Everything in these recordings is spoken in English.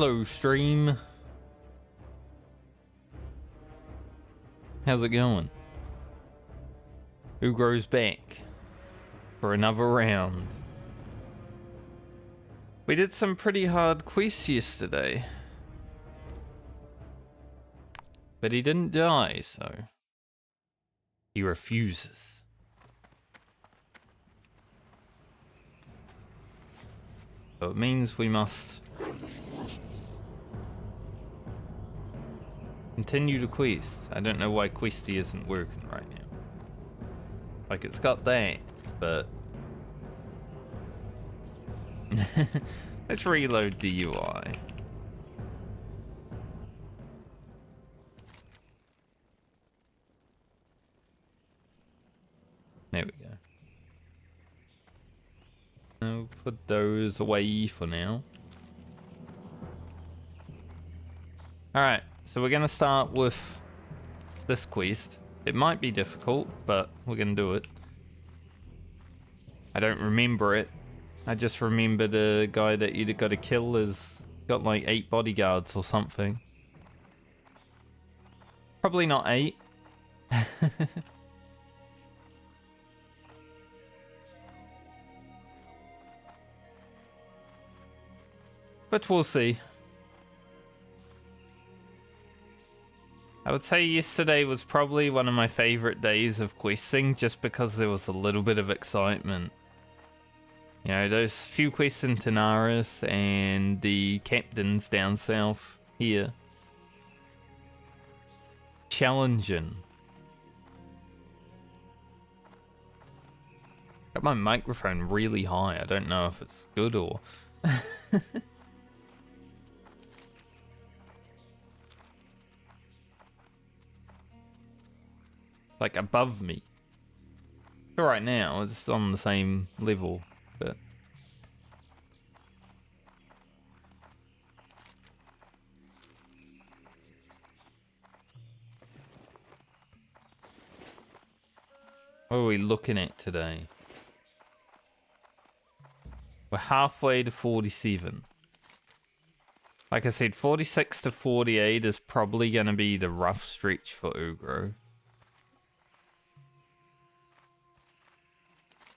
Hello, stream. How's it going? Who grows back for another round? We did some pretty hard quests yesterday, but he didn't die, so he refuses. So it means we must continue the quest. I don't know why Questy isn't working right now. Like, it's got that, but let's reload the UI. There we go. I'll put those away for now. Alright, so we're going to start with this quest. It might be difficult, but we're going to do it. I don't remember it. I just remember the guy that you got to kill has got like 8 bodyguards or something. Probably not 8. But we'll see. I would say yesterday was probably one of my favorite days of questing, just because there was a little bit of excitement. You know, those few quests in Tanaris and the captains down south here. Challenging. Got my microphone really high. I don't know if it's good or... like above me. So right now it's on the same level, but what are we looking at today? We're halfway to 47. Like I said, 46 to 48 is probably going to be the rough stretch for Ugro.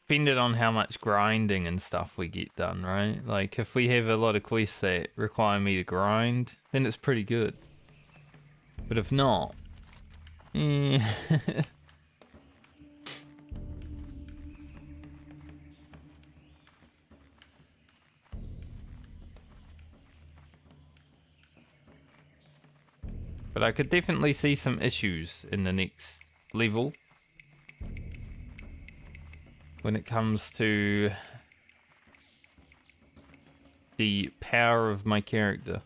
Depending on how much grinding and stuff we get done, right? Like, if we have a lot of quests that require me to grind, then it's pretty good. But if not... But I could definitely see some issues in the next level when it comes to the power of my character.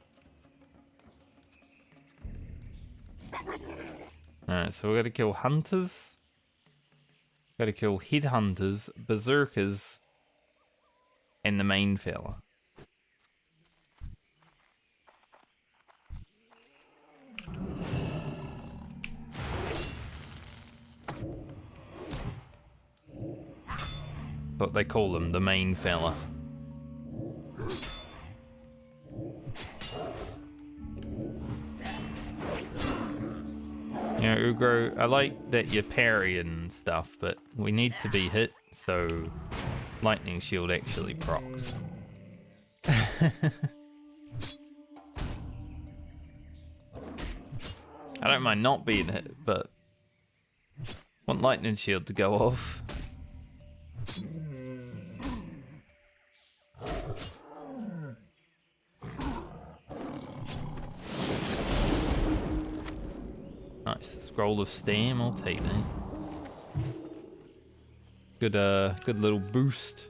Alright, so we gotta kill hunters, gotta kill headhunters, berserkers, and the main fella. What they call them, the main fella. You know, Ugro, I like that you parry and stuff, but we need to be hit, so lightning shield actually procs. I don't mind not being hit, but I want lightning shield to go off. Nice, scroll of stam, I'll take that. Good little boost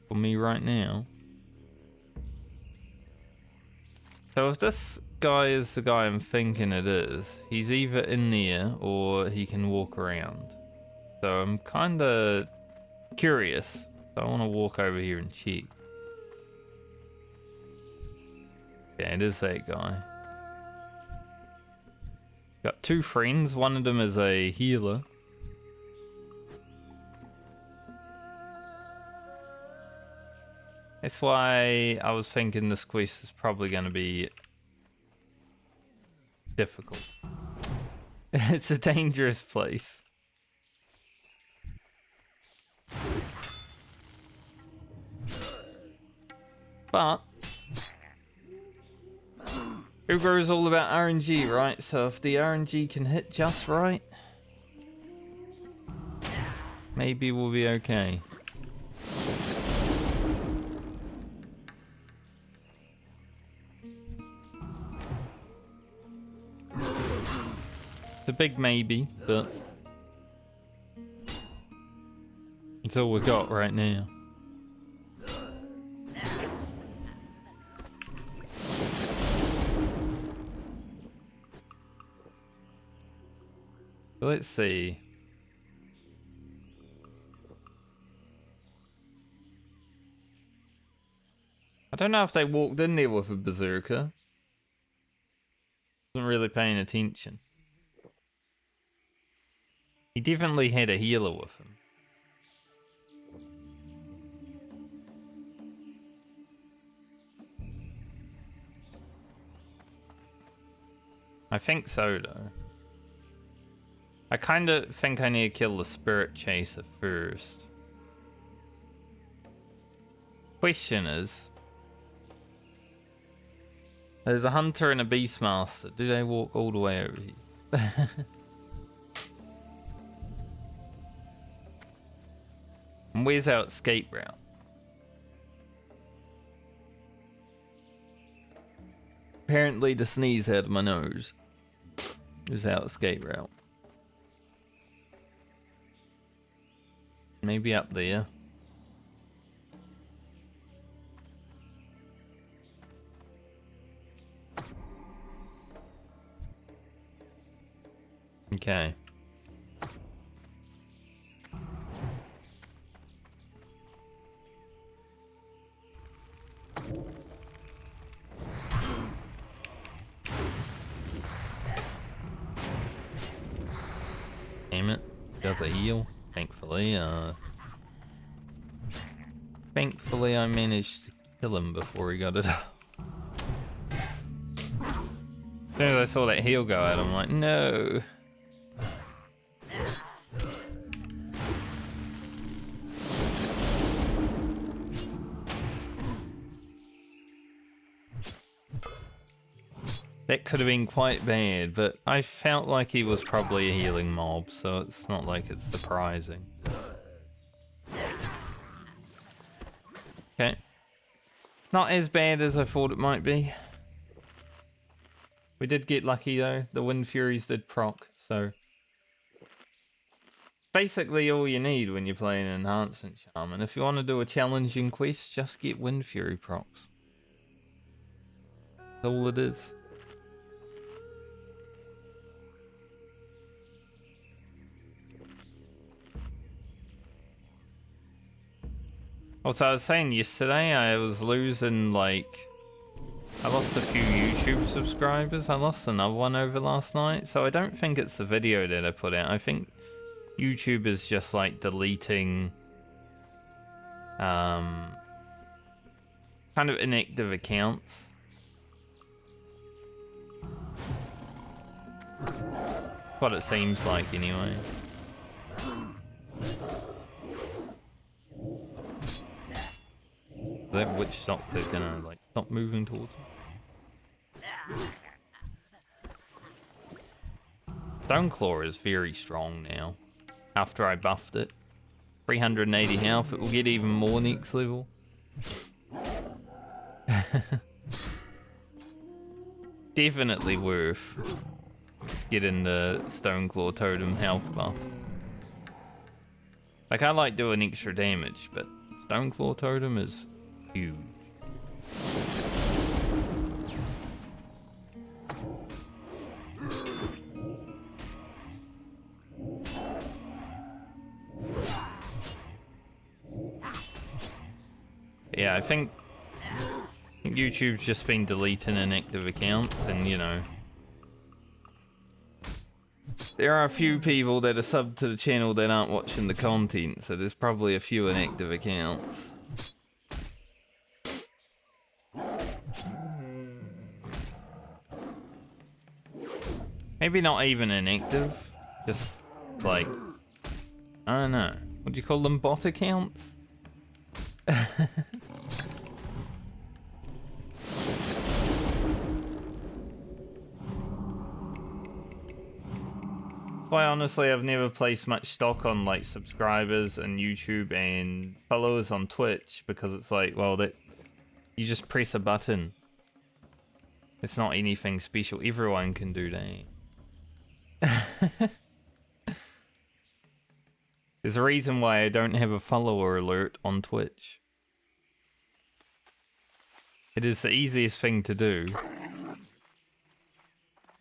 for me right now. So if this guy is the guy I'm thinking it is, he's either in there or he can walk around. So I'm kinda curious. So I want to walk over here and check. Yeah, it is that guy. Got 2 friends, one of them is a healer. That's why I was thinking this quest is probably going to be difficult. It's a dangerous place. But Uber is all about RNG, right? So if the RNG can hit just right, maybe we'll be okay. It's a big maybe, but it's all we got right now. So let's see. I don't know if they walked in there with a berserker. Wasn't really paying attention. He definitely had a healer with him. I think so, though. I kind of think I need to kill the spirit chaser first. Question is, there's a hunter and a beastmaster. Do they walk all the way over here? And where's our escape route? Apparently the sneeze out of my nose is our escape route. Maybe up there. Okay. Damn it. Does a heal. Thankfully, thankfully I managed to kill him before he got it up. As soon as I saw that heal go out, I'm like, no. That could have been quite bad, but I felt like he was probably a healing mob, so it's not like it's surprising. Okay. Not as bad as I thought it might be. We did get lucky though. The Wind Furies did proc, so basically all you need when you're playing an enhancement shaman. If you want to do a challenging quest, just get Wind Fury procs. That's all it is. Also, I was saying yesterday I was losing, like, I lost a few YouTube subscribers. I lost another one over last night. So I don't think it's the video that I put out. I think YouTube is just, like, deleting kind of inactive accounts. What it seems like anyway. That witch doctor gonna, like, stop moving towards me? Stoneclaw is very strong now. After I buffed it. 380 health, it will get even more next level. Definitely worth getting the Stoneclaw totem health buff. Like, I like doing extra damage, but Stoneclaw totem is huge. Yeah, I think YouTube's just been deleting inactive accounts, and you know, there are a few people that are subbed to the channel that aren't watching the content, so there's probably a few inactive accounts. Maybe not even inactive. Just like, I don't know. What do you call them? Bot accounts? Quite honestly, I've never placed much stock on like subscribers and YouTube and followers on Twitch because it's like, well, that you just press a button. It's not anything special. Everyone can do that. There's a reason why I don't have a follower alert on Twitch. It is the easiest thing to do.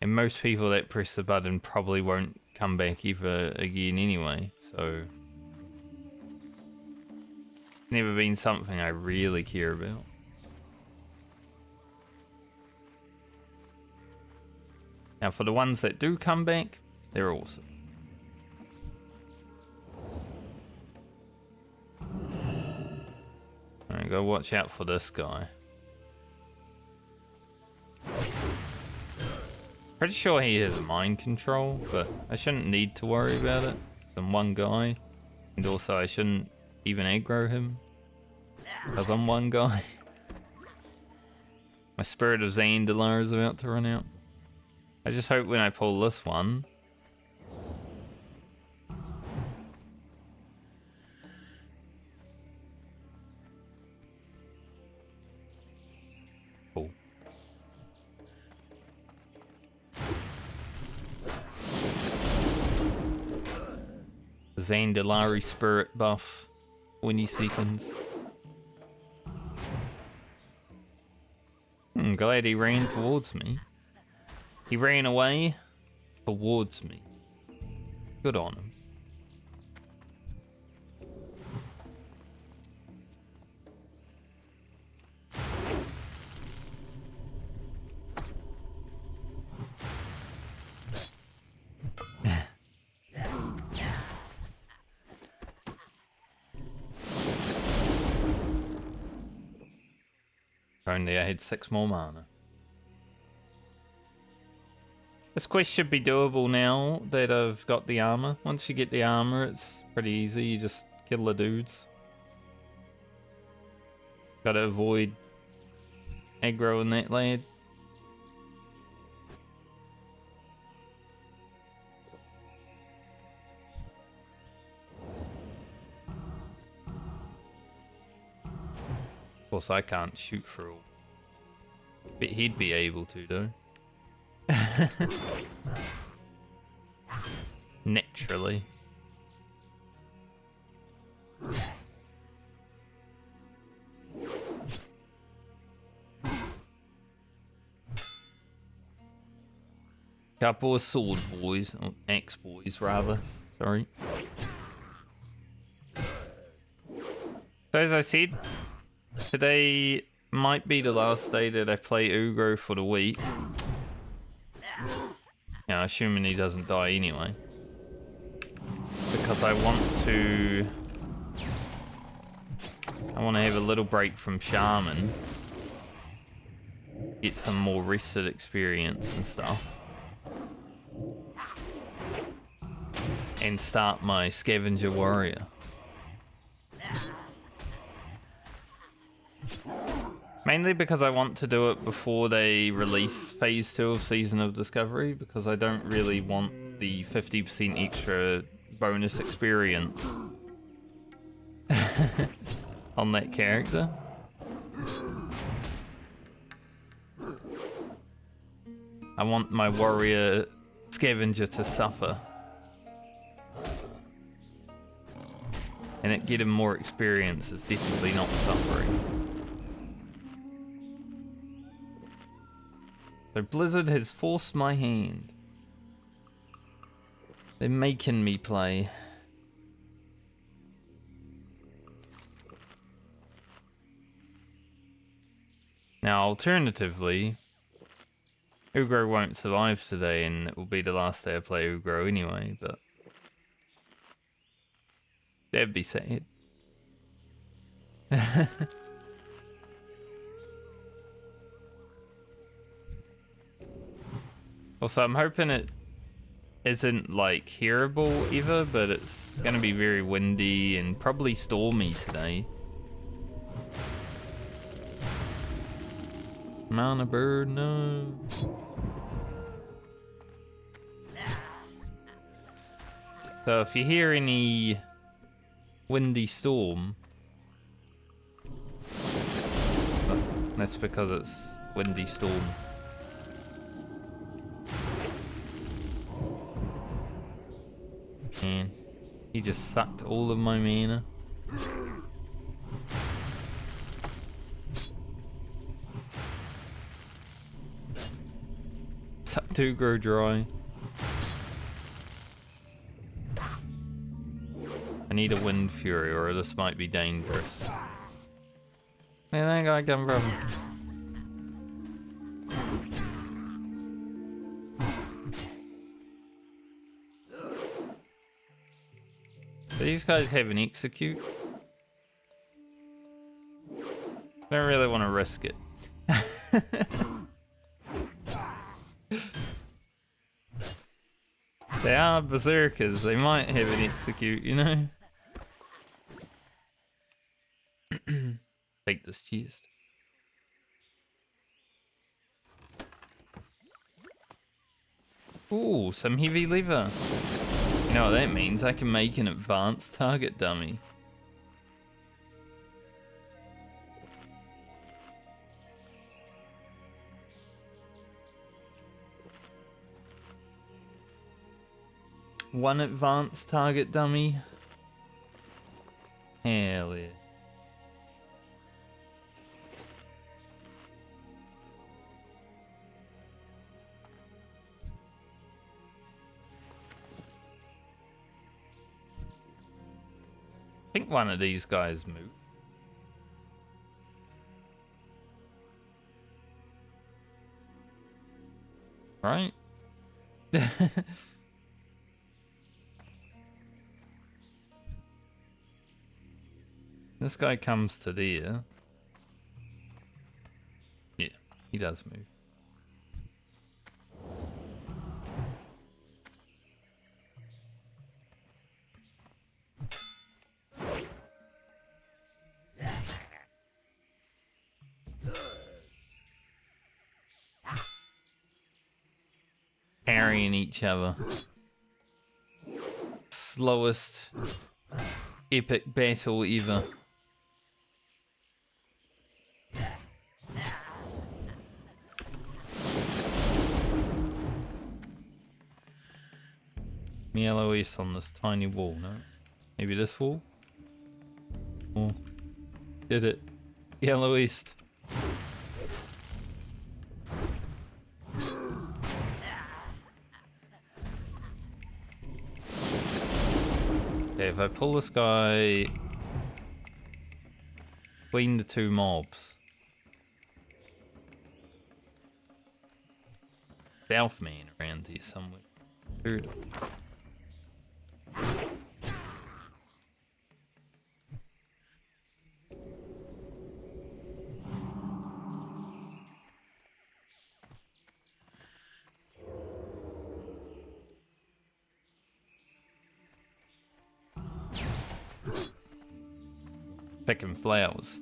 And most people that press the button probably won't come back ever again anyway, so... Never been something I really care about. Now for the ones that do come back, they're awesome. Alright, go watch out for this guy. Pretty sure he has mind control, but I shouldn't need to worry about it. I'm one guy, and also I shouldn't even aggro him, because I'm one guy. My Spirit of Zandalar is about to run out. I just hope when I pull this one... Cool. Zandalari spirit buff, 20 seconds. Glad he ran towards me. He ran away towards me. Good on him. Only I had 6 more mana. This quest should be doable now that I've got the armor. Once you get the armor, it's pretty easy. You just kill the dudes. Gotta avoid aggroing that lad. Of course, I can't shoot through. But he'd be able to, though. Naturally. Couple of sword boys, or axe boys rather. Sorry. So as I said, today might be the last day that I play Ugro for the week. Yeah, assuming he doesn't die anyway. Because I want to have a little break from Shaman. Get some more rested experience and stuff. And start my Scavenger Warrior. Mainly because I want to do it before they release Phase 2 of Season of Discovery, because I don't really want the 50% extra bonus experience on that character. I want my warrior scavenger to suffer. And it get him more experience is definitely not suffering. So Blizzard has forced my hand. They're making me play. Now, alternatively, Ugro won't survive today, and it will be the last day I play Ugro anyway, but that'd be sad. Also, I'm hoping it isn't like hearable either, but it's gonna be very windy and probably stormy today. Mount a bird, no. So if you hear any windy storm, that's because it's windy storm. Man, he just sucked all of my mana. Suck to grow dry. I need a wind fury or this might be dangerous. Where that guy come from? Do these guys have an execute? I don't really want to risk it. They are berserkers, they might have an execute, you know? Take this chest. Ooh, some heavy leather. You know what that means? I can make an advanced target dummy. One advanced target dummy. Hell yeah. I think one of these guys moved. Right? This guy comes to there. Yeah, he does move. Carrying each other. Slowest epic battle ever. Yellow east on this tiny wall, no? Maybe this wall? Oh, did it. Yellow east. Okay, if I pull this guy between the two mobs. Southman around here somewhere. Dude. Picking flowers.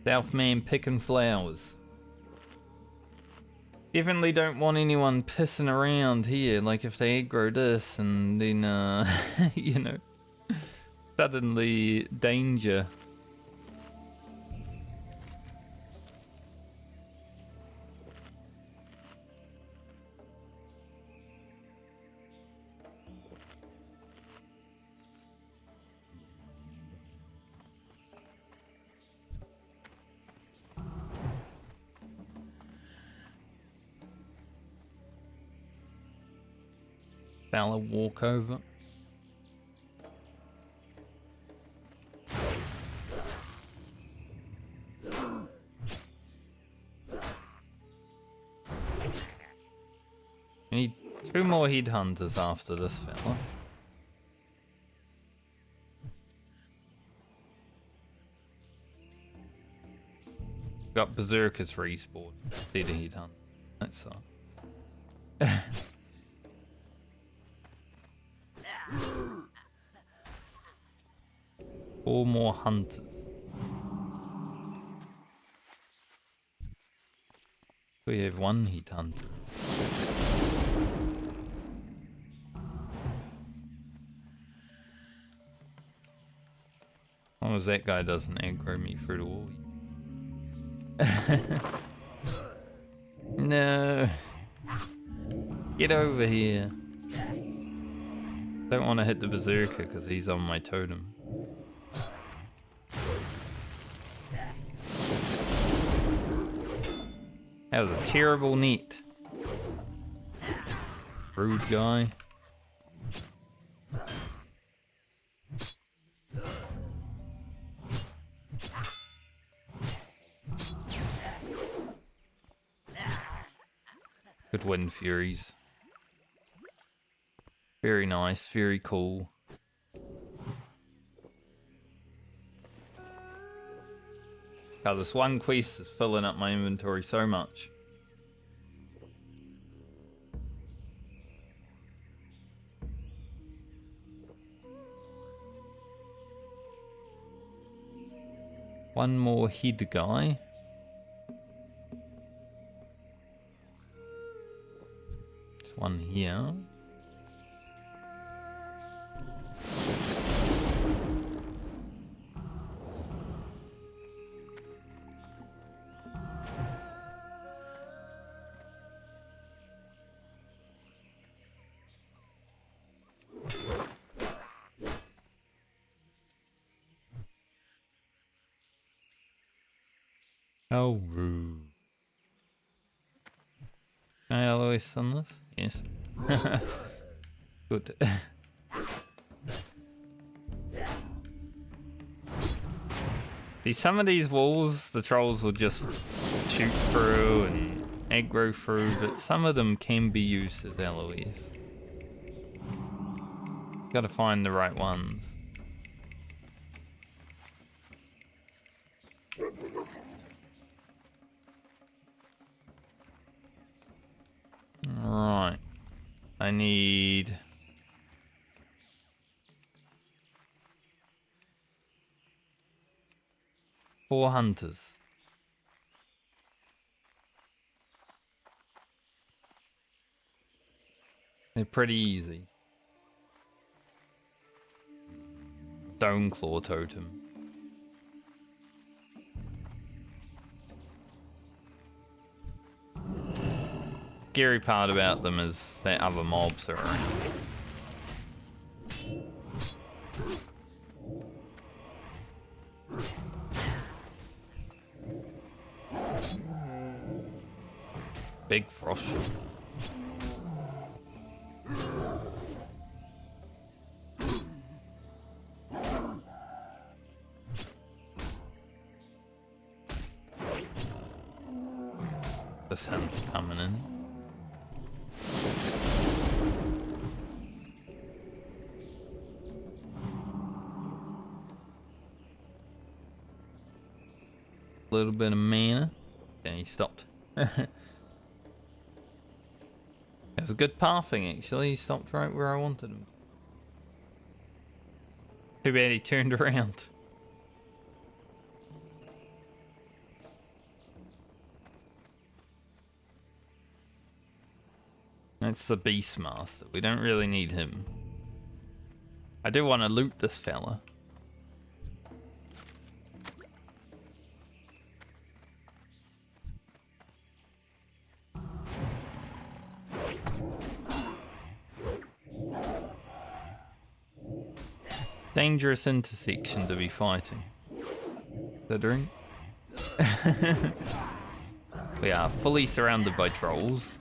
Southman picking flowers. Definitely don't want anyone pissing around here, like if they aggro this and then, you know, suddenly danger. Valor walkover. We need 2 more headhunters after this fella. Got berserkers respawn. Did he done? That sucks. 4 more hunters. We have 1 heat hunter. As long as that guy doesn't aggro me through the wall. No. Get over here. Don't want to hit the berserker because he's on my totem. That was a terrible net. Rude guy. Good wind furies. Very nice, very cool. God, this one quest is filling up my inventory so much. One more head guy. There's one here. Oh, rude. Can I always on this? Yes. Good. See, some of these walls, the trolls will just shoot through and aggro through, but some of them can be used as LOEs. Gotta find the right ones. Right. I need... four hunters. They're pretty easy. Stone Claw Totem. Scary part about them is that other mobs are around. Big frost. This hand's coming in. A little bit of mana. Okay, he stopped. It was a good pathing actually. He stopped right where I wanted him. Too bad he turned around. That's the Beastmaster. We don't really need him. I do want to loot this fella. Dangerous intersection to be fighting. Considering. We are fully surrounded by trolls.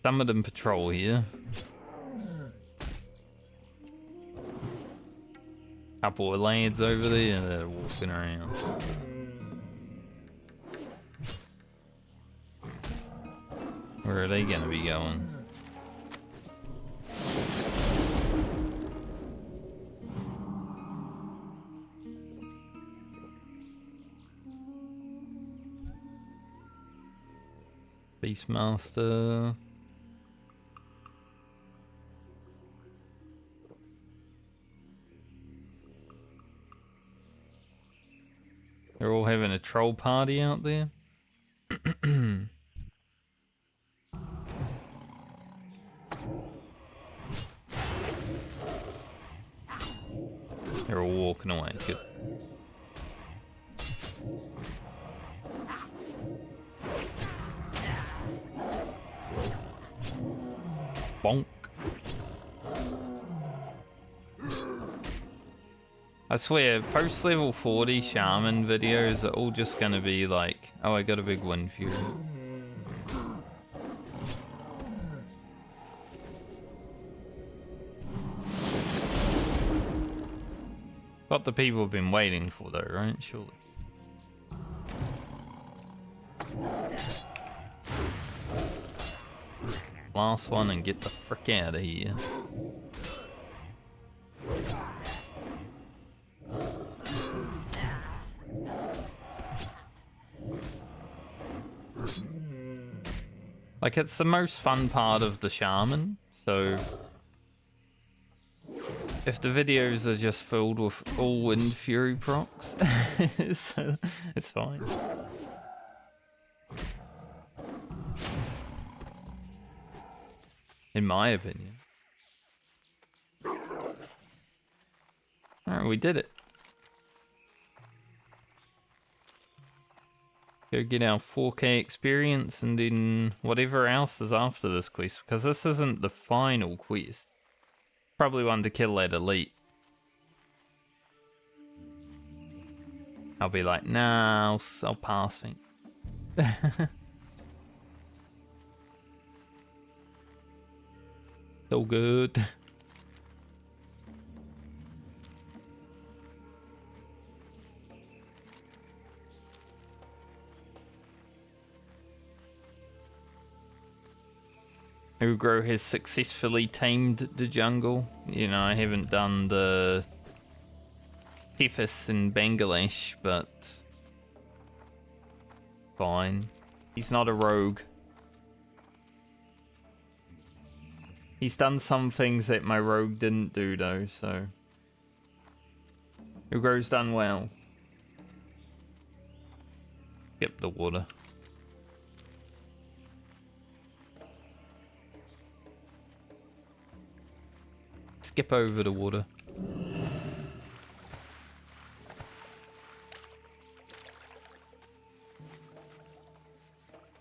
Some of them patrol here. Couple of lads over there that are walking around. Where are they gonna be going? Beastmaster. They're all having a troll party out there. They're all walking away. Good. Bonk. I swear, post level 40 Shaman videos are all just gonna be like, oh, I got a big Wind Fury. What the people have been waiting for though, right? Surely. Last one and get the frick out of here. Like, it's the most fun part of the Shaman, so if the videos are just filled with all Wind Fury procs, so it's fine. In my opinion. Alright, we did it. Go get our 4K experience and then whatever else is after this quest, because this isn't the final quest. Probably one to kill that elite. I'll be like, nah, I'll pass things. So good. Ugro has successfully tamed the jungle. You know, I haven't done the Tethys in Bangladesh, but fine. He's not a rogue. He's done some things that my rogue didn't do though, so Ugro's done well. Skip the water. Skip over the water.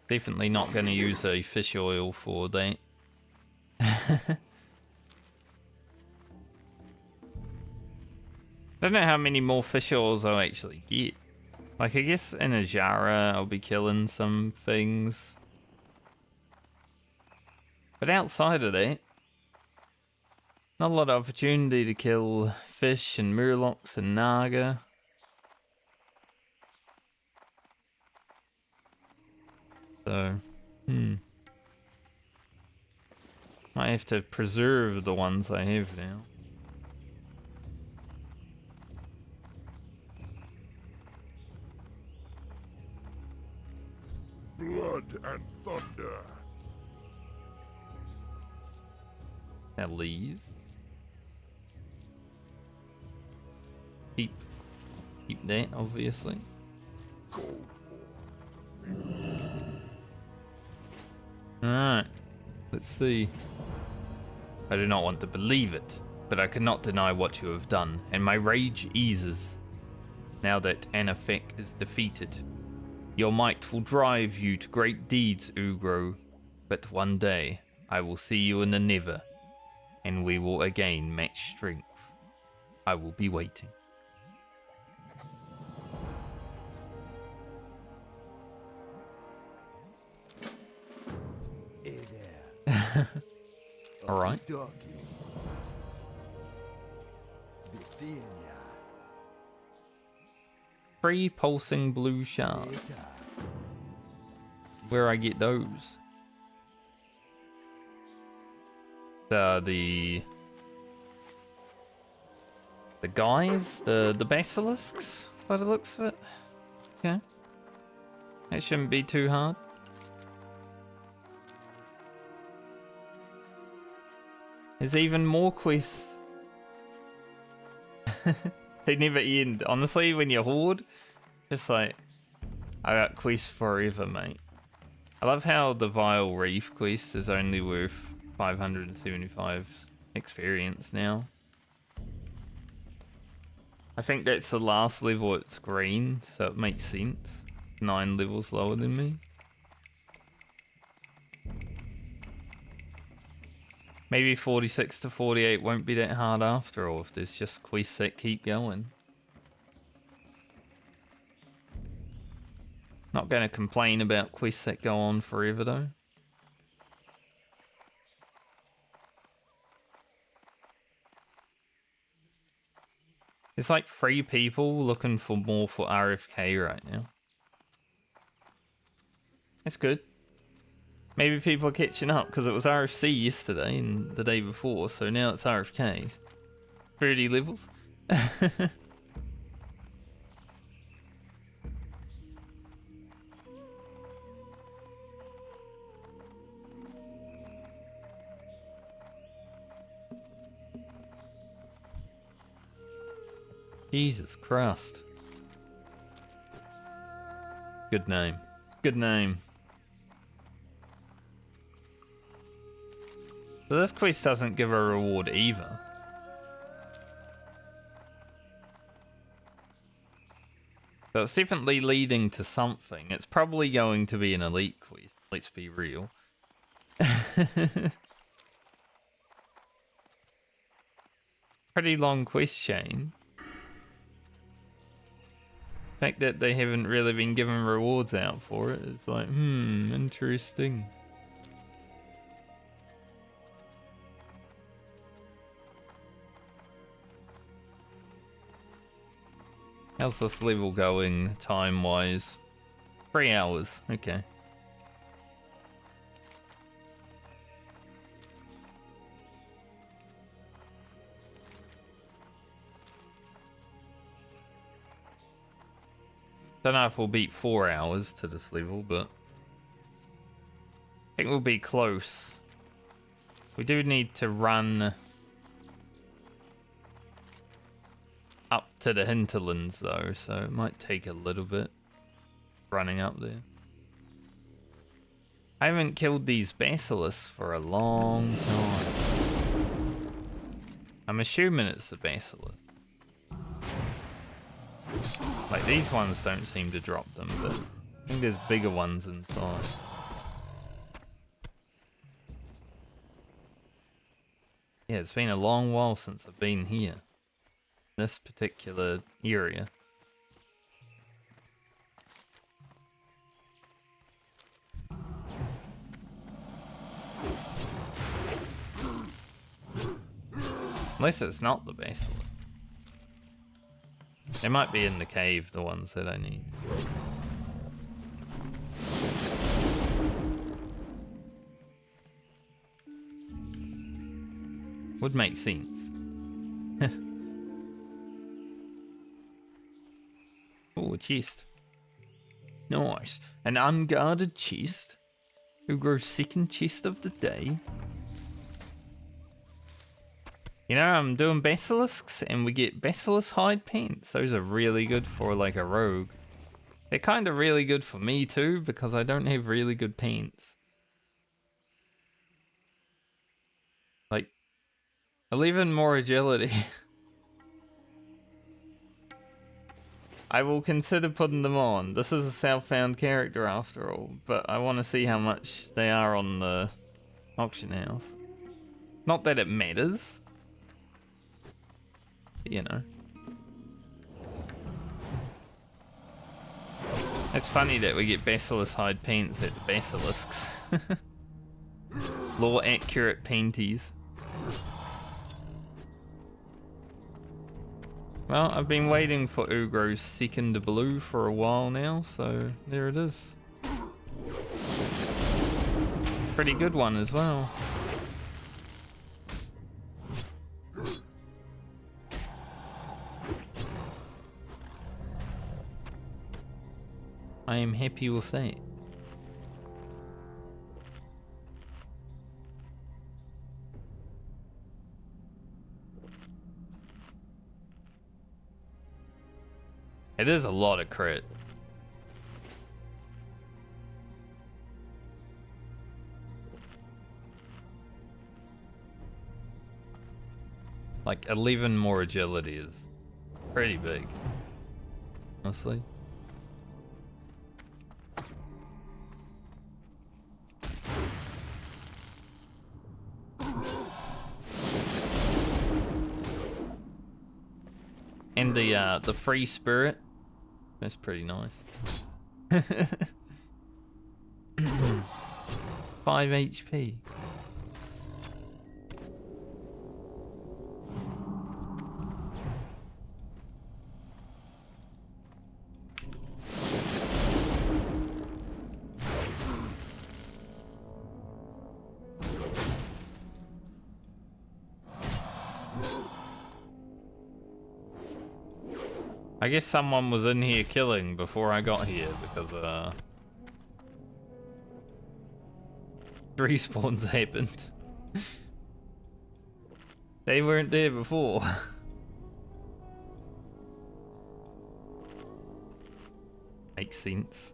Definitely not going to use a fish oil for that. Don't know how many more fish oils I'll actually get. Like, I guess in Azshara I'll be killing some things. But outside of that, not a lot of opportunity to kill fish and murlocs and naga. So, might have to preserve the ones I have now. Blood and thunder. At least. Keep that, obviously. Alright, let's see. I do not want to believe it, but I cannot deny what you have done, and my rage eases now that Anafek is defeated. Your might will drive you to great deeds, Ugro, but one day I will see you in the Never, and we will again match strength. I will be waiting. Hey there. Alright. Three pulsing blue shards. Where I get those? The guys, the basilisks, by the looks of it. Okay. That shouldn't be too hard. There's even more quests. They never end. Honestly, when you hoard, just like, I got quests forever, mate. I love how the Vile Reef quest is only worth 575 experience now. I think that's the last level it's green, so it makes sense. 9 levels lower than me. Maybe 46 to 48 won't be that hard after all if there's just quests that keep going. Not going to complain about quests that go on forever though. There's like 3 people looking for more for RFK right now. That's good. Maybe people are catching up because it was RFC yesterday and the day before, so now it's RFK. 30 levels. Jesus Christ. Good name. Good name. So this quest doesn't give a reward either. So it's definitely leading to something. It's probably going to be an elite quest, let's be real. Pretty long quest chain. The fact that they haven't really been given rewards out for it is like, interesting. How's this level going time-wise? 3 hours, okay. Don't know if we'll beat 4 hours to this level, but I think we'll be close. We do need to run up to the Hinterlands though, so it might take a little bit running up there. I haven't killed these basilisks for a long time. I'm assuming it's the basilisk. Like, these ones don't seem to drop them, but I think there's bigger ones inside. Yeah, it's been a long while since I've been here. This particular area. Unless it's not the basilisk. They might be in the cave, the ones that I need. Would make sense. Oh, a chest. Nice. An unguarded chest. Who grows second chest of the day. You know, I'm doing basilisks and we get basilisk hide pants. Those are really good for like a rogue. They're kind of really good for me too because I don't have really good pants. Like 11 more agility. I will consider putting them on. This is a self-found character after all, but I want to see how much they are on the auction house. Not that it matters. You know. It's funny that we get basilisk hide pants at the basilisks. Lore accurate panties. Well, I've been waiting for Ugro's second blue for a while now, so there it is. Pretty good one as well. I am happy with that. It is a lot of crit. Like 11 more agility is pretty big, honestly. And the free spirit, that's pretty nice. 5 HP. I guess someone was in here killing before I got here because respawns happened. They weren't there before. Makes sense.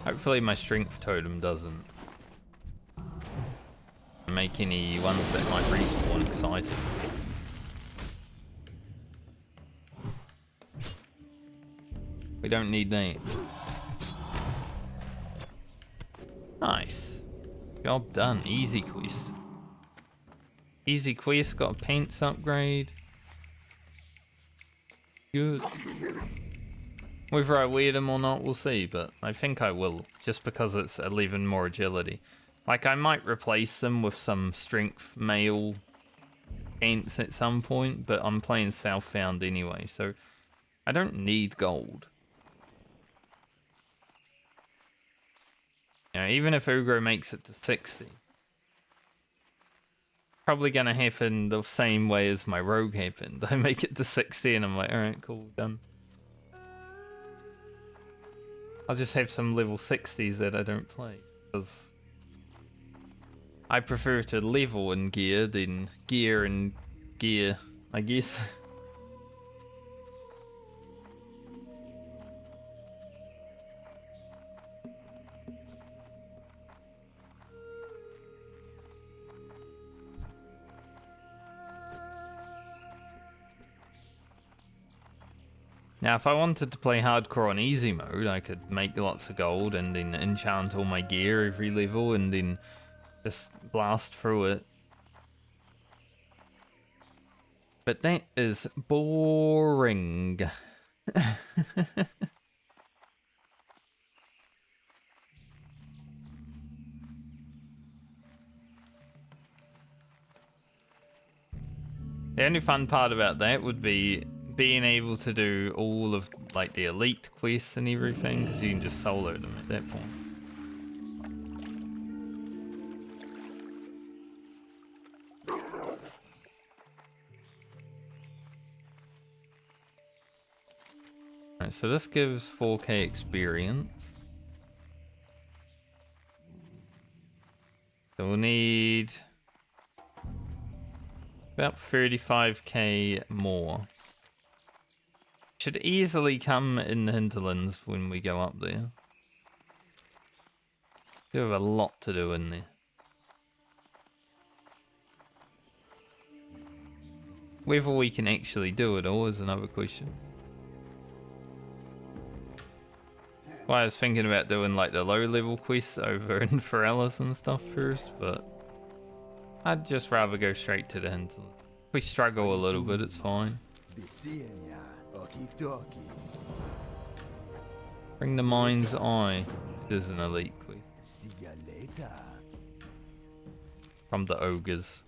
Hopefully my strength totem doesn't make any ones that might respawn excited. We don't need that. Nice. Job done. Easy quest. Easy quest, got a paints upgrade. Good. Whether I wear them or not, we'll see, but I think I will, just because it's 11 more agility. Like, I might replace them with some strength mail pants at some point, but I'm playing Southbound anyway, so I don't need gold. You know, even if Ugro makes it to 60, probably gonna happen the same way as my rogue happened. I make it to 60 and I'm like, alright, cool, done. I'll just have some level 60s that I don't play, because I prefer to level in gear than gear and gear, I guess. Now, if I wanted to play hardcore on easy mode, I could make lots of gold and then enchant all my gear every level and then just blast through it. But that is boring. The only fun part about that would be being able to do all of like the elite quests and everything, because you can just solo them at that point. Alright, so this gives 4k experience. So we'll need about 35k more. Should easily come in the Hinterlands when we go up there. We have a lot to do in there. Whether we can actually do it all is another question. Well, I was thinking about doing like the low level quests over in Forties and stuff first, but I'd just rather go straight to the Hinterlands. If we struggle a little bit, it's fine. Bring the mind's eye. It is an elite quest. From the ogres.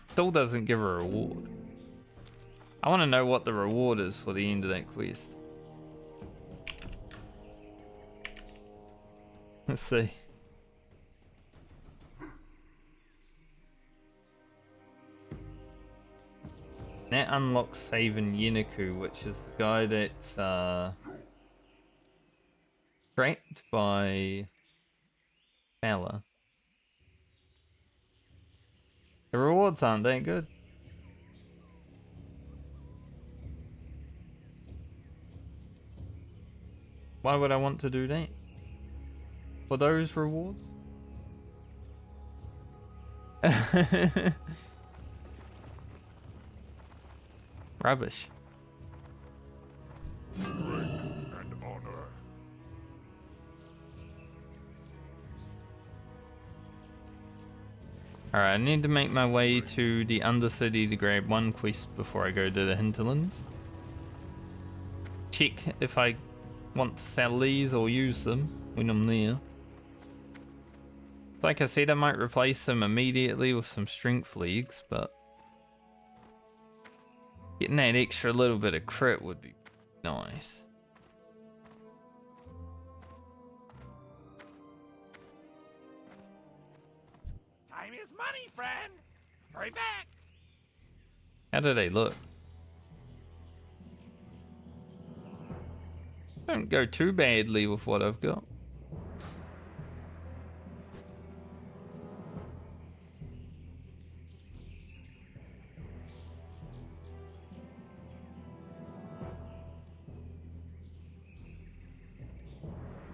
Still doesn't give a reward. I want to know what the reward is for the end of that quest. Let's see. That unlocks Savin Yeniku, which is the guy that's trapped by Fowler. The rewards aren't that good. Why would I want to do that? For those rewards? Rubbish. Strength and honor. Alright, I need to make my way to the Undercity to grab one quest before I go to the Hinterlands. Check if I want to sell these or use them when I'm there. Like I said, I might replace them immediately with some strength leagues, but getting that extra little bit of crit would be nice. Time is money, friend. Hurry back. How do they look? Don't go too badly with what I've got.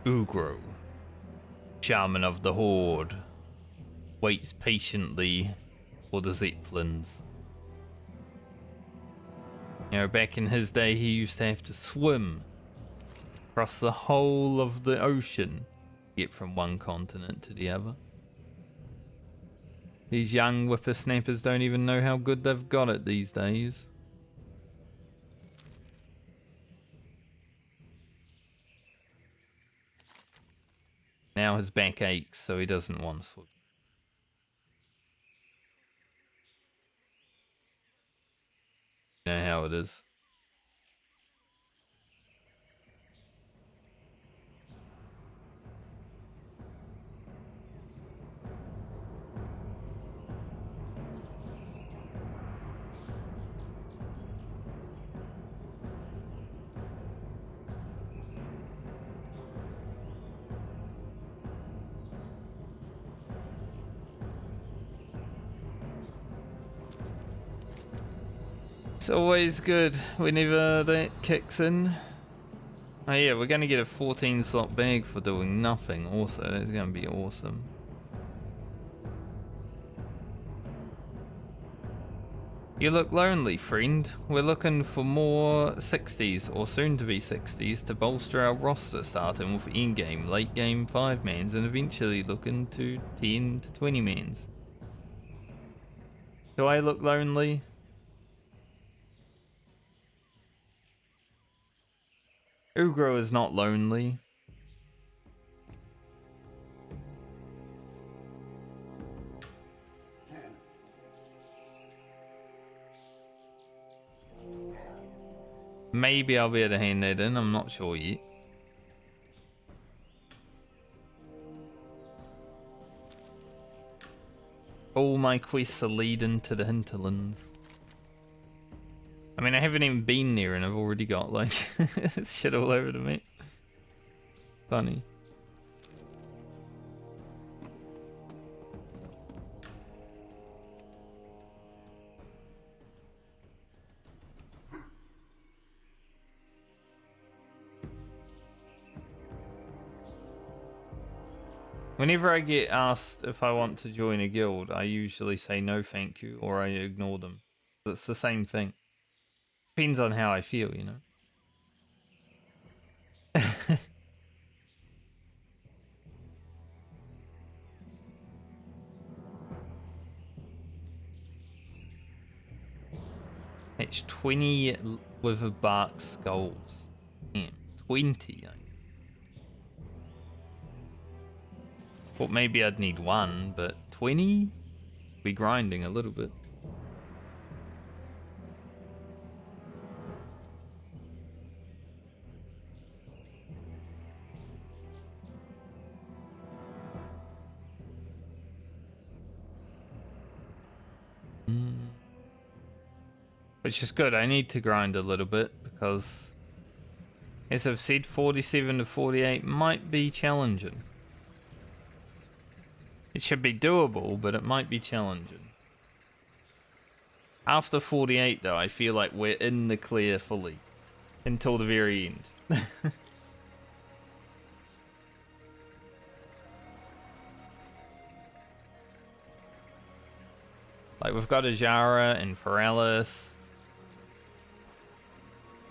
Ugro, Shaman of the Horde, waits patiently for the Zeppelins. You know, back in his day, he used to have to swim across the whole of the ocean to get from one continent to the other. These young whippersnappers don't even know how good they've got it these days. Now his back aches, so he doesn't want to swim. You know how it is. It's always good whenever that kicks in. Oh yeah, we're going to get a 14 slot bag for doing nothing also. That's going to be awesome. You look lonely, friend. We're looking for more 60s or soon to be 60s to bolster our roster, starting with in-game, late game 5-mans and eventually looking to 10 to 20-mans. Do I look lonely? Ugro is not lonely. Maybe I'll be able to hand that in, I'm not sure yet. All my quests are leading to the Hinterlands. I mean, I haven't even been there and I've already got like shit all over the map. Funny. Whenever I get asked if I want to join a guild, I usually say no thank you or I ignore them. It's the same thing. Depends on how I feel, you know. It's 20 with a bark skulls. Damn, 20. Well, maybe I'd need one, but 20? Be grinding a little bit. which is good. I need to grind a little bit because, as I've said, 47 to 48 might be challenging. It should be doable, but it might be challenging. After 48, though, I feel like we're in the clear fully until the very end. Like, we've got Azshara and Forties,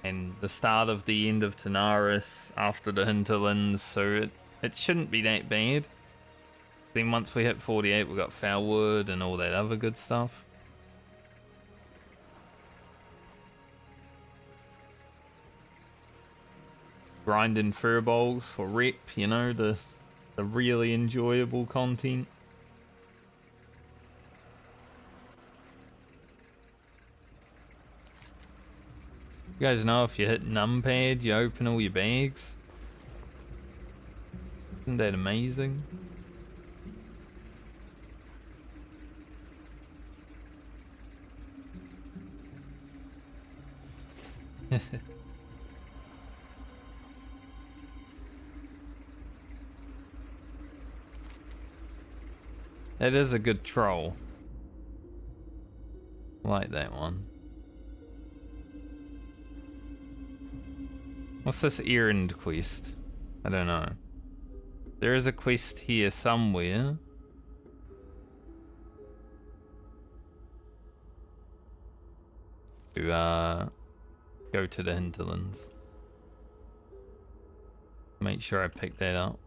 and the start of the end of Tanaris after the Hinterlands, so it shouldn't be that bad. Then once we hit 48, we've got Foulwood and all that other good stuff. Grinding furballs for rep, you know, the really enjoyable content. You guys know if you hit numpad, you open all your bags. Isn't that amazing? That is a good troll. Like that one. What's this errand quest? I don't know. There is a quest here somewhere. To go to the Hinterlands. Make sure I pick that up.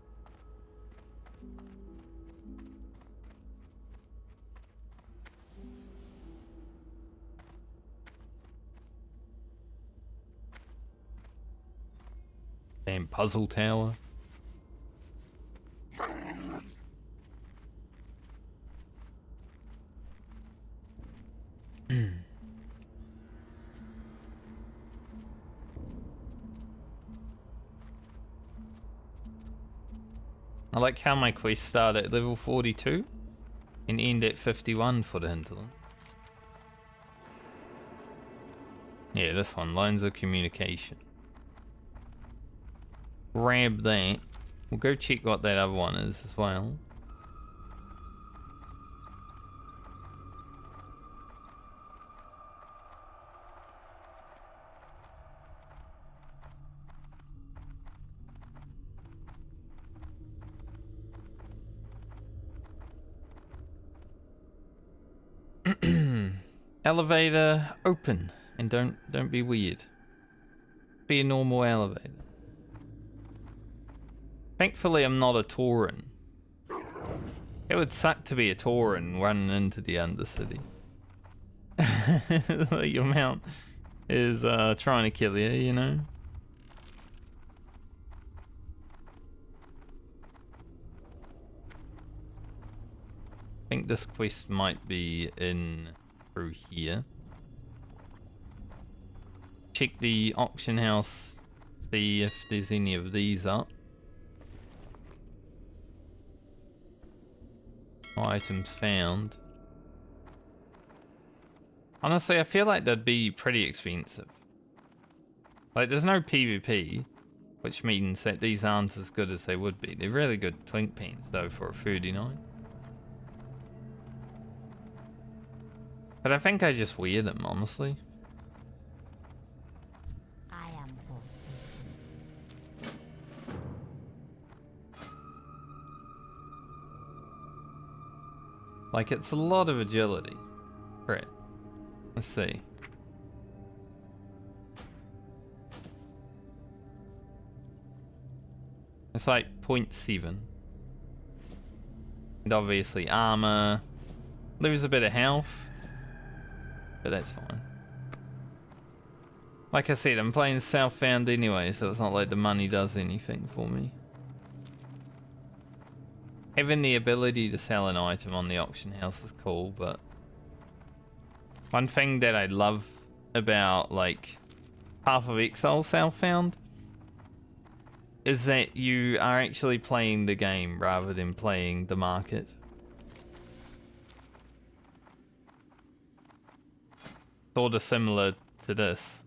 Damn puzzle tower. I like how my quests start at level 42 and end at 51 for the hinterland. Yeah, this one, lines of communication. Grab that. We'll go check what that other one is as well. Elevator open, and don't be weird. Be a normal elevator. Thankfully, I'm not a Tauran. It would suck to be a Tauran running into the Undercity. Your mount is trying to kill you, you know? I think this quest might be in through here. Check the auction house, see if there's any of these up. Items found. Honestly, I feel like they'd be pretty expensive. Like, there's no PvP, which means that these aren't as good as they would be. They're really good twink pants, though, for a 39. But I think I just wear them, honestly. I am forsaken. Like, it's a lot of agility. Right. Let's see. It's like 0.7. And obviously armor. Lose a bit of health. But that's fine. Like I said, I'm playing Southbound anyway, so it's not like the money does anything for me. Having the ability to sell an item on the auction house is cool, but one thing that I love about, like, Path of Exile Southbound is that you are actually playing the game rather than playing the market. It's sort of similar to this.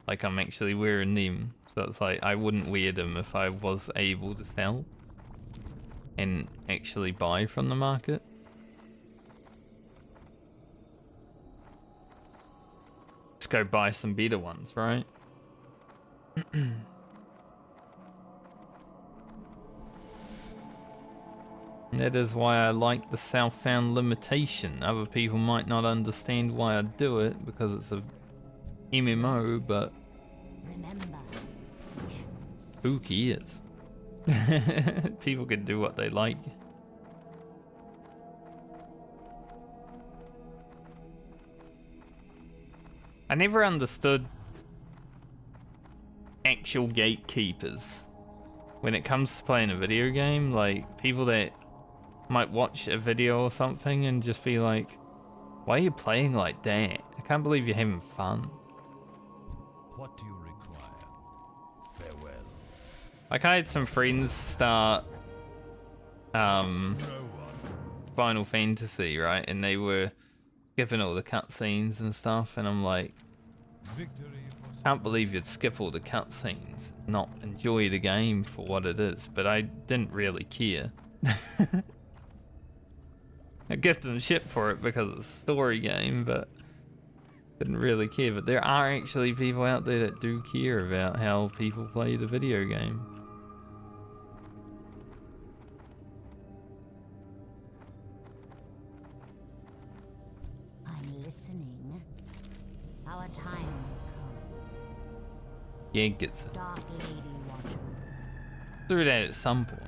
Like I'm actually wearing them. So it's like I wouldn't wear them if I was able to sell and actually buy from the market. Let's go buy some better ones, right? That is why I like the Southbound limitation. Other people might not understand why I do it because it's a MMO, but Remember, who cares? People can do what they like. I never understood actual gatekeepers when it comes to playing a video game. Like, people that might watch a video or something and just be like, why are you playing like that? I can't believe you're having fun. What do you require? Farewell. Like, I had some friends start No one. Final Fantasy, right? And they were skipping all the cutscenes and stuff, and I'm like, Victory for can't believe you'd skip all the cutscenes, not enjoy the game for what it is. But I didn't really care. I give them shit for it because it's a story game, but didn't really care. But there are actually people out there that do care about how people play the video game. I'm listening. Our time will Yeah, it gets it. come. Dark Lady Watcher. Do that at some point.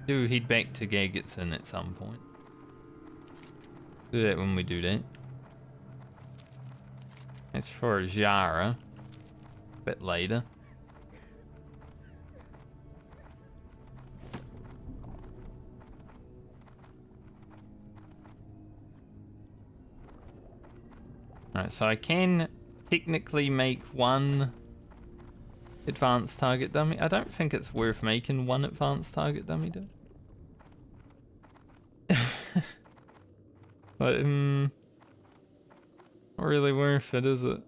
Do head back to Gagetson at some point. Do that when we do that. That's for Azshara. A bit later. Alright, so I can technically make one advanced target dummy. I don't think it's worth making one advanced target dummy, though. But, not really worth it, is it?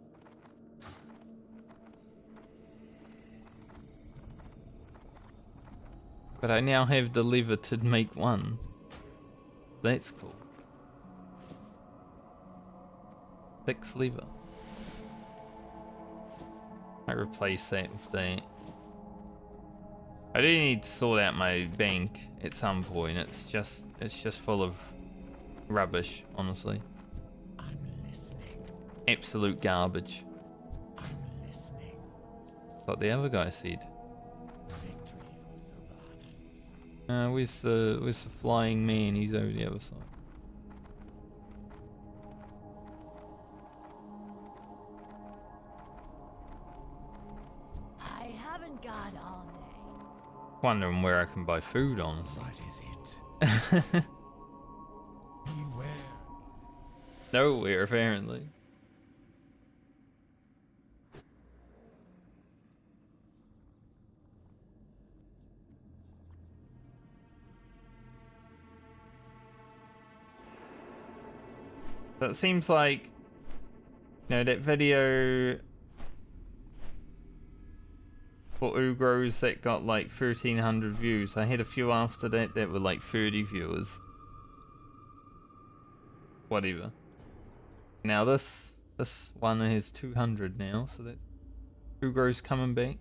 But I now have the lever to make one. That's cool. 6 lever. I replace that with that. I do need to sort out my bank at some point. It's just full of rubbish, honestly. I'm listening. Absolute garbage. I'm listening. That's what the other guy said. Victory for Sylvanas. Where's the flying man? He's over the other side. I haven't got all day. Wondering where I can buy food, honestly. What is it? Beware. Nowhere, apparently. So it seems like, you know, that video for Ugros that got like 1,300 views. I had a few after that that were like 30 viewers. Whatever. Now this one has 200 now, so that's Ugros coming back.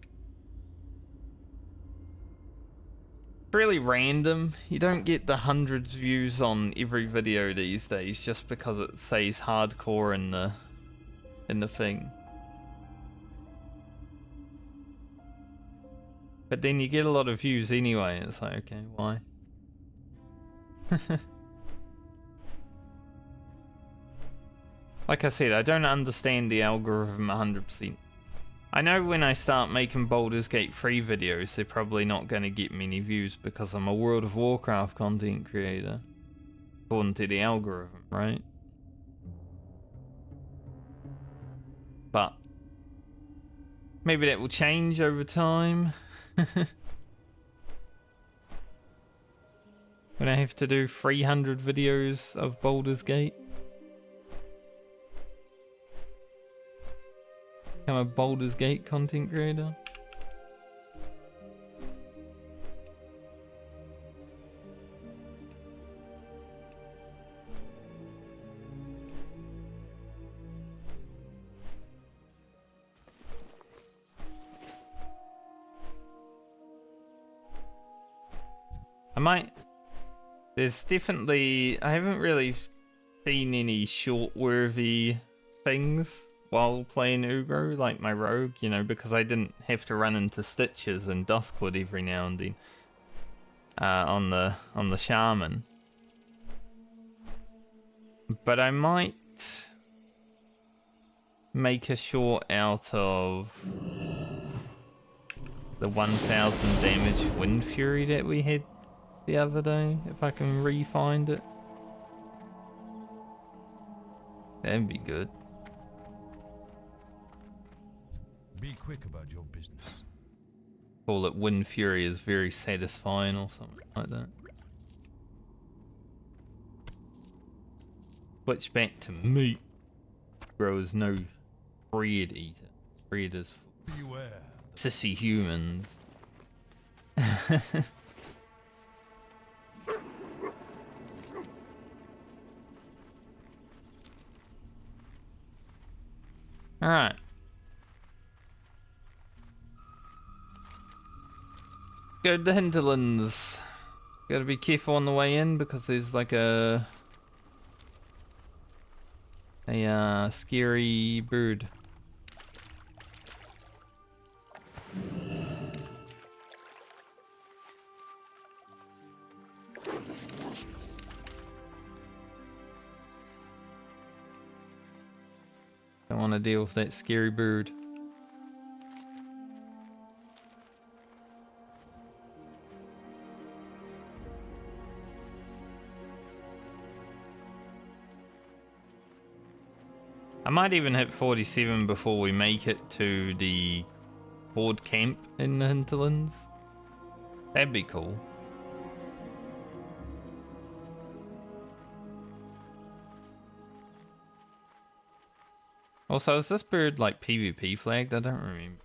Really random. You don't get the hundreds views on every video these days just because it says hardcore in the thing. But then you get a lot of views anyway. It's like, okay, why? Like I said, I don't understand the algorithm 100%. I know when I start making Baldur's Gate 3 videos, they're probably not going to get many views because I'm a World of Warcraft content creator. According to the algorithm, right? But maybe that will change over time. When I have to do 300 videos of Baldur's Gate. Become a Baldur's Gate content creator. I might. There's definitely. I haven't really seen any short-worthy things while playing Ugro, like my rogue, you know, because I didn't have to run into Stitches and Duskwood every now and then on the Shaman. But I might make a short out of the 1000 damage Wind Fury that we had the other day, if I can re-find it. That'd be good. Be quick about your business. Call it Wind Fury is very satisfying or something like that. Switch back to meat. Grows no bread eater. Bread is for Beware. sissy humans. Alright. Go to the Hinterlands. Gotta be careful on the way in because there's like a scary bird. Don't want to deal with that scary bird. I might even hit 47 before we make it to the Horde camp in the Hinterlands. That'd be cool. Also, is this bird like PvP flagged? I don't remember.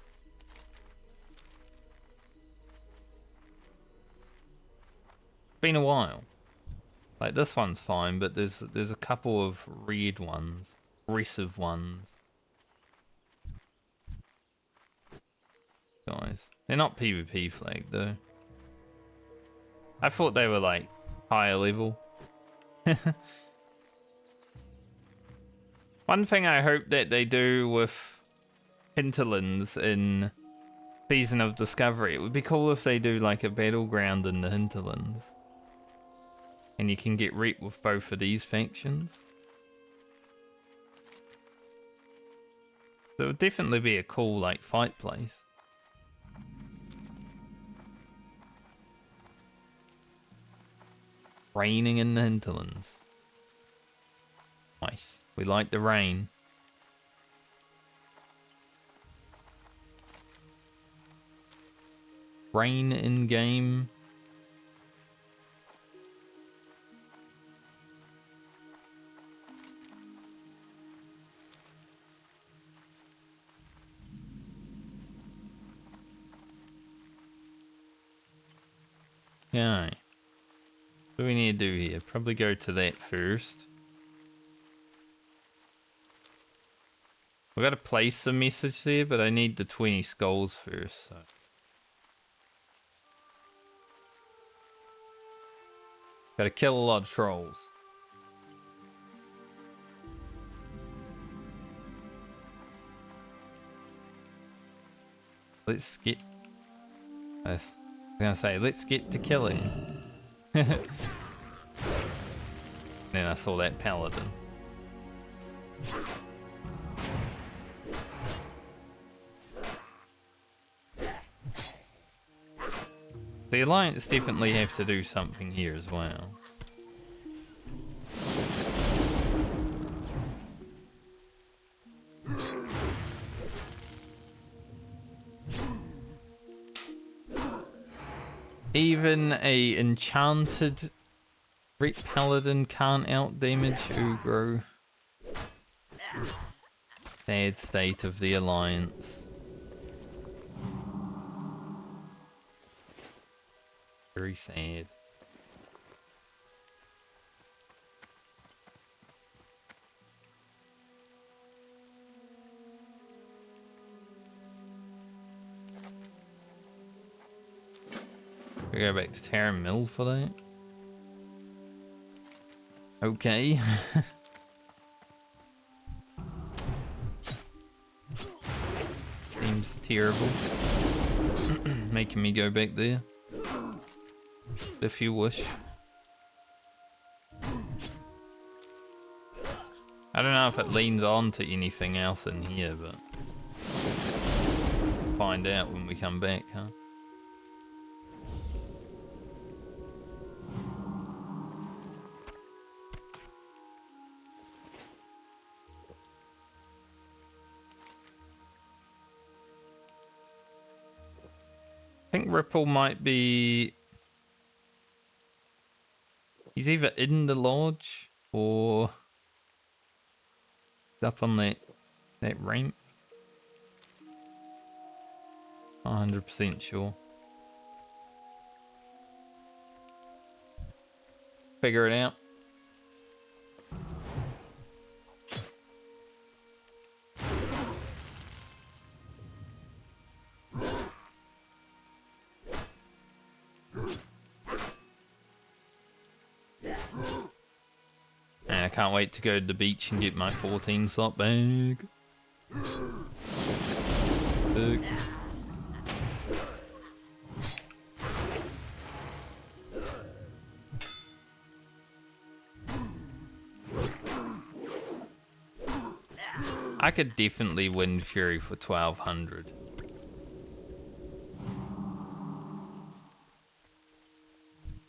Been a while. Like this one's fine, but there's a couple of red ones, aggressive ones. Guys, they're not PvP flagged though. I thought they were like higher level. One thing I hope that they do with Hinterlands in Season of Discovery, it would be cool if they do like a battleground in the Hinterlands. And you can get rep with both of these factions. So it would definitely be a cool like fight place. Raining in the Hinterlands. Nice. We like the rain. Rain in game. Okay. What do we need to do here? Probably go to that first. We gotta place the message there, but I need the 20 skulls first, so. Gotta kill a lot of trolls. Let's get... I was gonna say, let's get to killing. Then I saw that paladin. The Alliance definitely have to do something here as well. Even a enchanted Ret Paladin can't out damage Ugro. Sad state of the Alliance. Very sad. We go back to Terra Mill for that. Okay. Seems terrible. Making me go back there. If you wish. I don't know if it leans on to anything else in here, but find out when we come back, huh? I think Ripple might be... He's either in the lodge or up on that ramp. 100% sure. Figure it out. And I can't wait to go to the beach and get my 14 slot bag. I could definitely win Fury for 1200.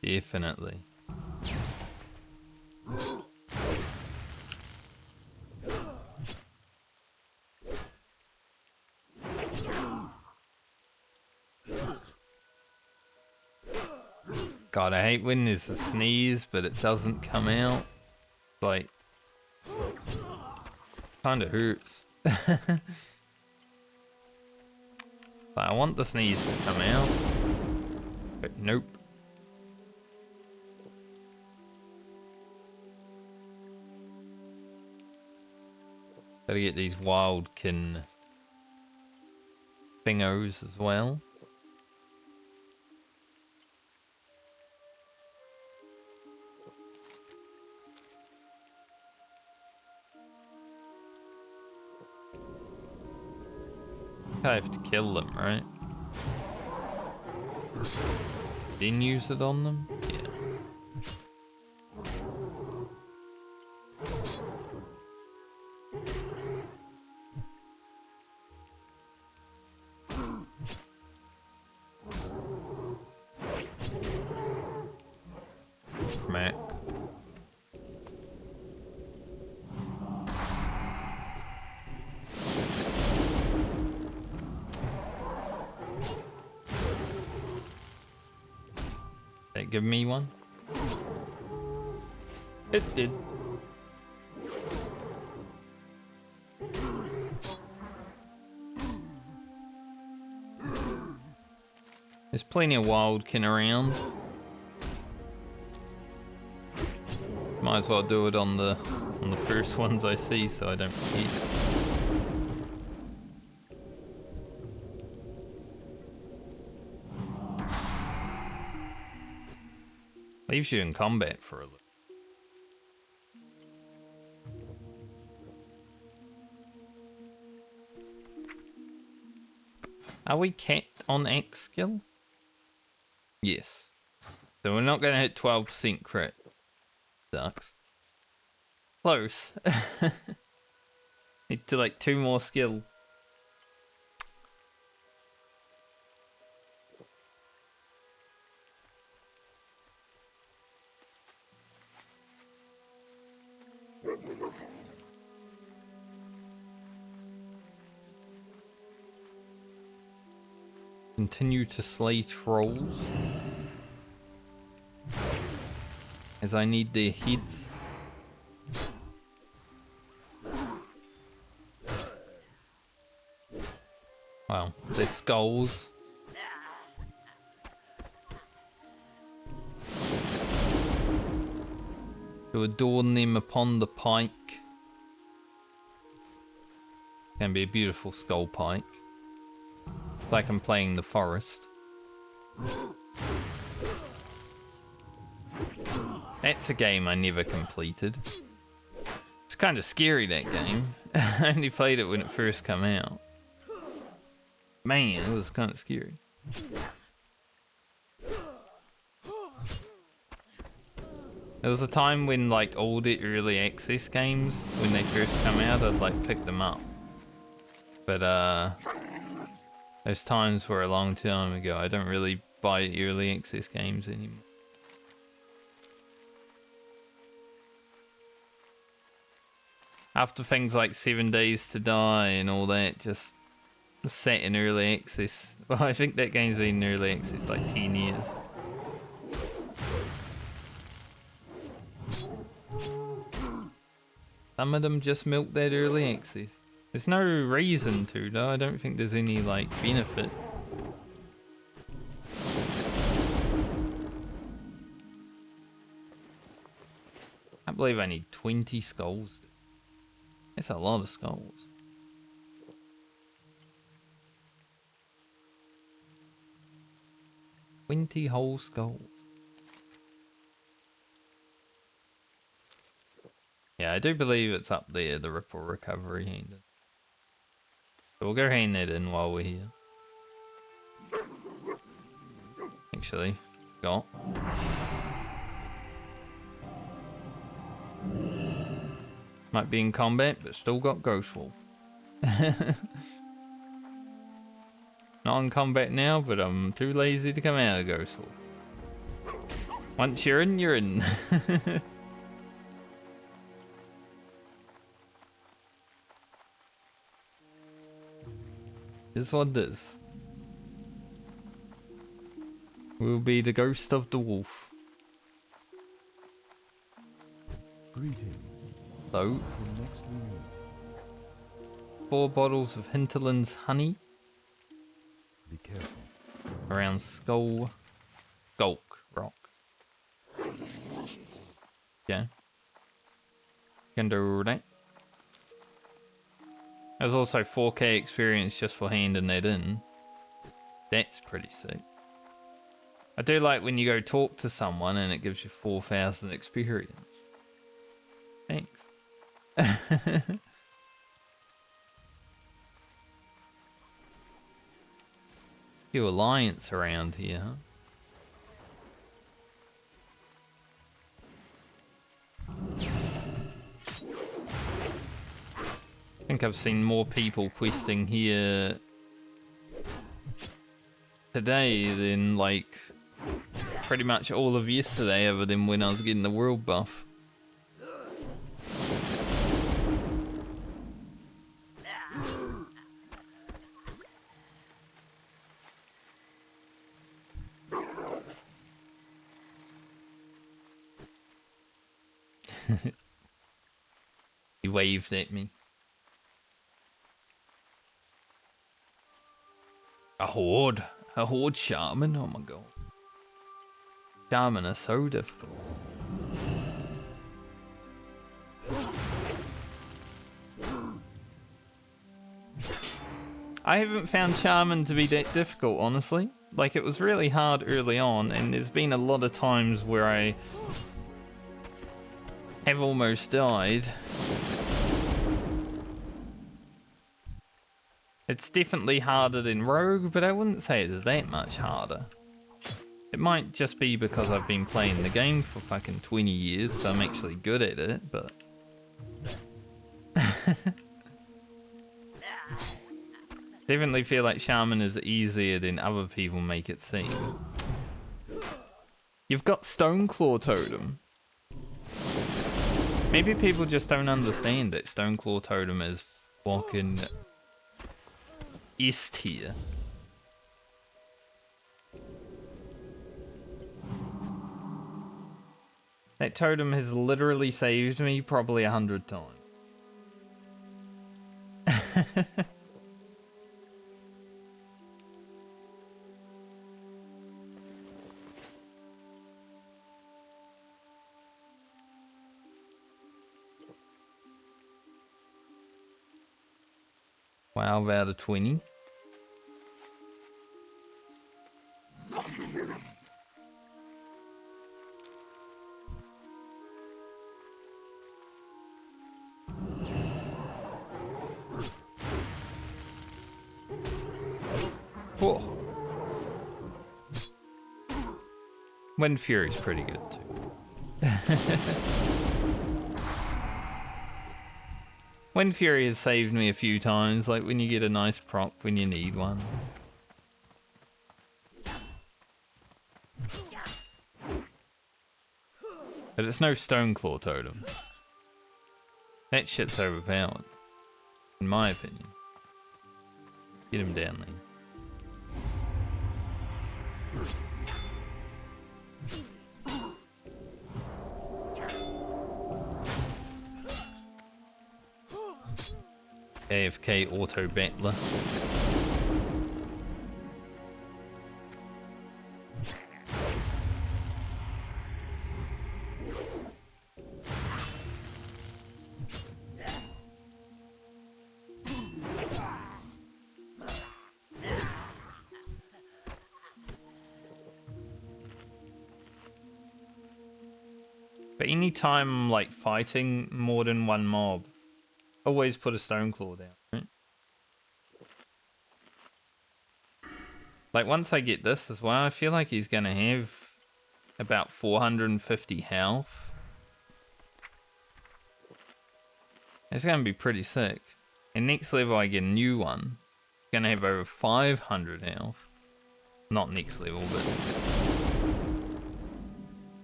Definitely. God, I hate when there's a sneeze, but it doesn't come out. Like, kinda hurts. But I want the sneeze to come out, but nope. Gotta get these wildkin thingos as well. I have to kill them, right? Then use it on them? Yeah. Mac. That give me one? It did. There's plenty of wildkin around. Might as well do it on the first ones I see so I don't forget. Leaves you in combat for a little. Are we capped on X skill? Yes. So we're not going to hit 12% crit. Sucks. Close. Need to like 2 more skill. Continue to slay trolls. As I need their heads. Wow, their skulls. To adorn them upon the pike. Can be a beautiful skull pike. Like I'm playing the forest. That's a game I never completed. It's kind of scary, that game. I only played it when it first came out. Man, it was kind of scary. There was a time when like all the early access games, when they first come out, I'd like pick them up. But those times were a long time ago. I don't really buy early access games anymore. After things like 7 Days to Die and all that, just set in early access. Well, I think that game's been in early access like 10 years. Some of them just milk that early access. There's no reason to, though. I don't think there's any like benefit. I believe I need 20 skulls. That's a lot of skulls. $20 whole skulls. Yeah, I do believe it's up there, the Ripple Recovery Hand. So we'll go hand that in while we're here. Actually, got. Might be in combat, but still got Ghost Wolf. Not in combat now, but I'm too lazy to come out of Ghost Wolf. Once you're in, you're in. This what this. Will be the ghost of the wolf. Greetings. So, Till next we meet. 4 bottles of Hinterlands honey. Be careful. Around Skulk Rock. Yeah. Can do that. There's also 4K experience just for handing that in. That's pretty sick. I do like when you go talk to someone and it gives you 4,000 experience. Thanks. Few alliance around here, huh? I think I've seen more people questing here today than like pretty much all of yesterday, other than when I was getting the world buff. He waved at me. A horde shaman? Oh my god. Shaman are so difficult. I haven't found Shaman to be that difficult, honestly. Like, it was really hard early on, and there's been a lot of times where I have almost died. It's definitely harder than Rogue, but I wouldn't say it's that much harder. It might just be because I've been playing the game for fucking 20 years, so I'm actually good at it, but... Definitely feel like Shaman is easier than other people make it seem. You've got Stoneclaw Totem. Maybe people just don't understand that Stoneclaw Totem is fucking S tier. That totem has literally saved me probably 100 times. 12 out of 20. Whoa. Wind Fury's pretty good too. Wind Fury has saved me a few times, like when you get a nice prop when you need one. But it's no Stoneclaw totem. That shit's overpowered, in my opinion. Get him down there. AFK auto battler. But anytime I'm like fighting more than one mob, always put a Stoneclaw down, right? Like once I get this as well, I feel like he's gonna have about 450 health. It's gonna be pretty sick. And next level I get a new one. Gonna have over 500 health. Not next level, but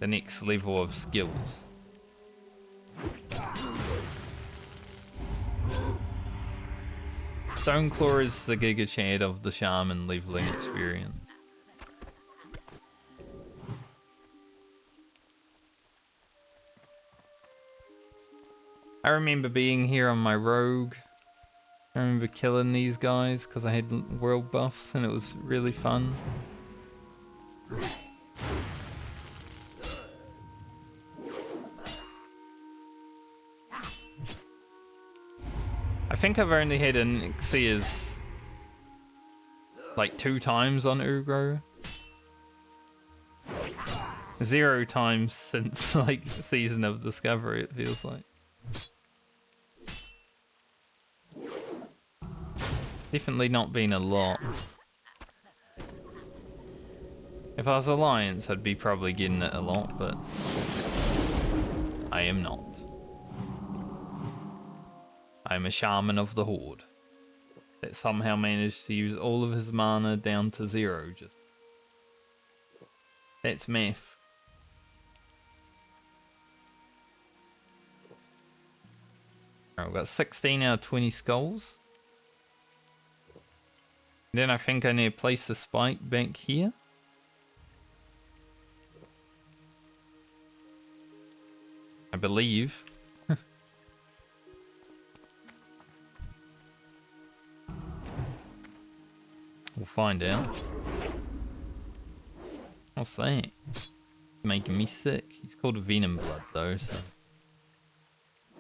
the next level of skills. Stoneclaw is the Giga Chad of the Shaman leveling experience. I remember being here on my rogue. I remember killing these guys because I had world buffs and it was really fun. I think I've only had an Xyz like 2 times on Ugro. 0 times since like Season of Discovery, it feels like. Definitely not been a lot. If I was Alliance, I'd be probably getting it a lot, but I am not. I'm a Shaman of the Horde that somehow managed to use all of his mana down to 0. Just that's math. Alright, we've got 16 out of 20 skulls. Then I think I need to place the spike back here. I believe. We'll find out. What's that? Making me sick. He's called Venom Blood though, so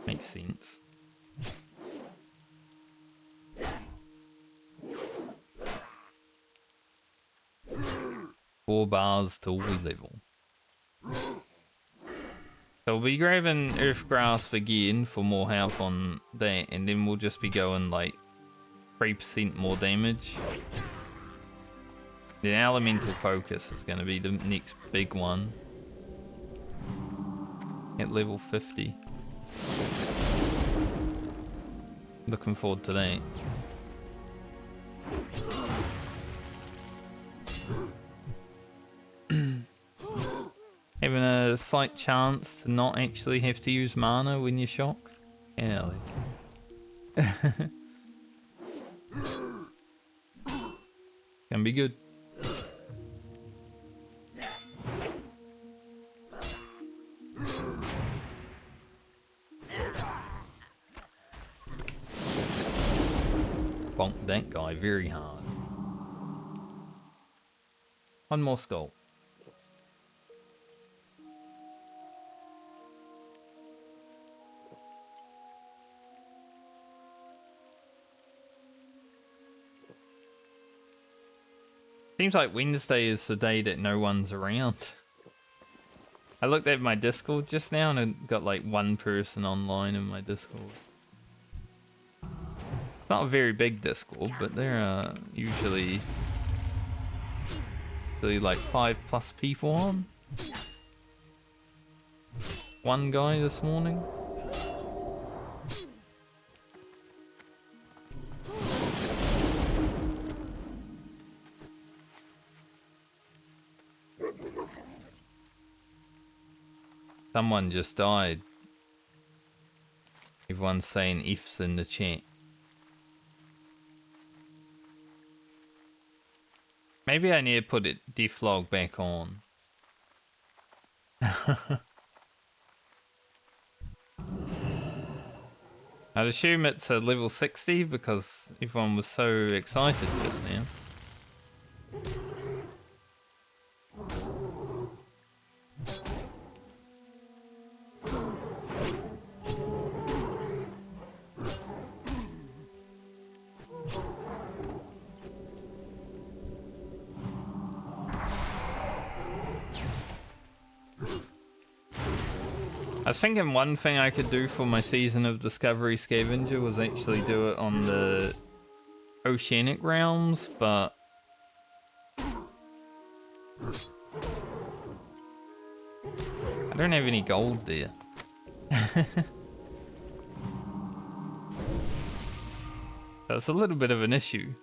makes sense. Four bars till we level. So we'll be grabbing Earth Grasp again for more health on that, and then we'll just be going like 3% more damage. The Elemental Focus is going to be the next big one. At level 50. Looking forward to that. Having a slight chance to not actually have to use mana when you shock. Yeah. Can be good. Bonked that guy very hard. One more skull. Seems like Wednesday is the day that no one's around. I looked at my Discord just now and it got like one person online in my Discord. Not a very big Discord, but there are usually like 5+ people on. One guy this morning. Someone just died. Everyone's saying ifs in the chat. Maybe I need to put it deflog back on. I'd assume it's a level 60 because everyone was so excited just now. I was thinking one thing I could do for my Season of Discovery Scavenger was actually do it on the Oceanic Realms, but I don't have any gold there. That's a little bit of an issue.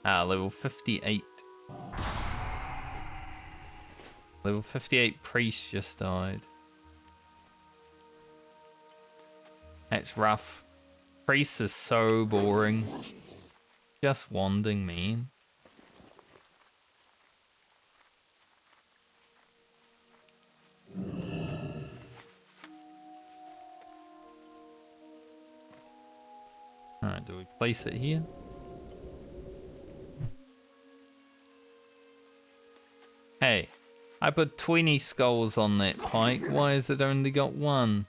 Ah, level 58. Level 58 priest just died. That's rough. Priest is so boring. Just wanding, man. Alright, do we place it here? Hey, I put 20 skulls on that pike. Why has it only got one?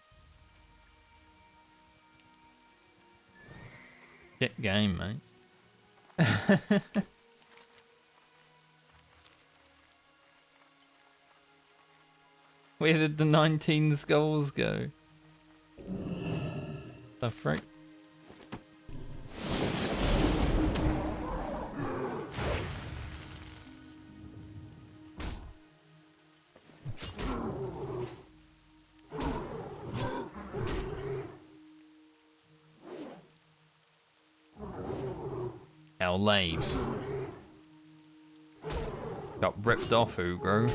Shit game, mate. Where did the 19 skulls go? The frick? How lame. Got ripped off, Ugro.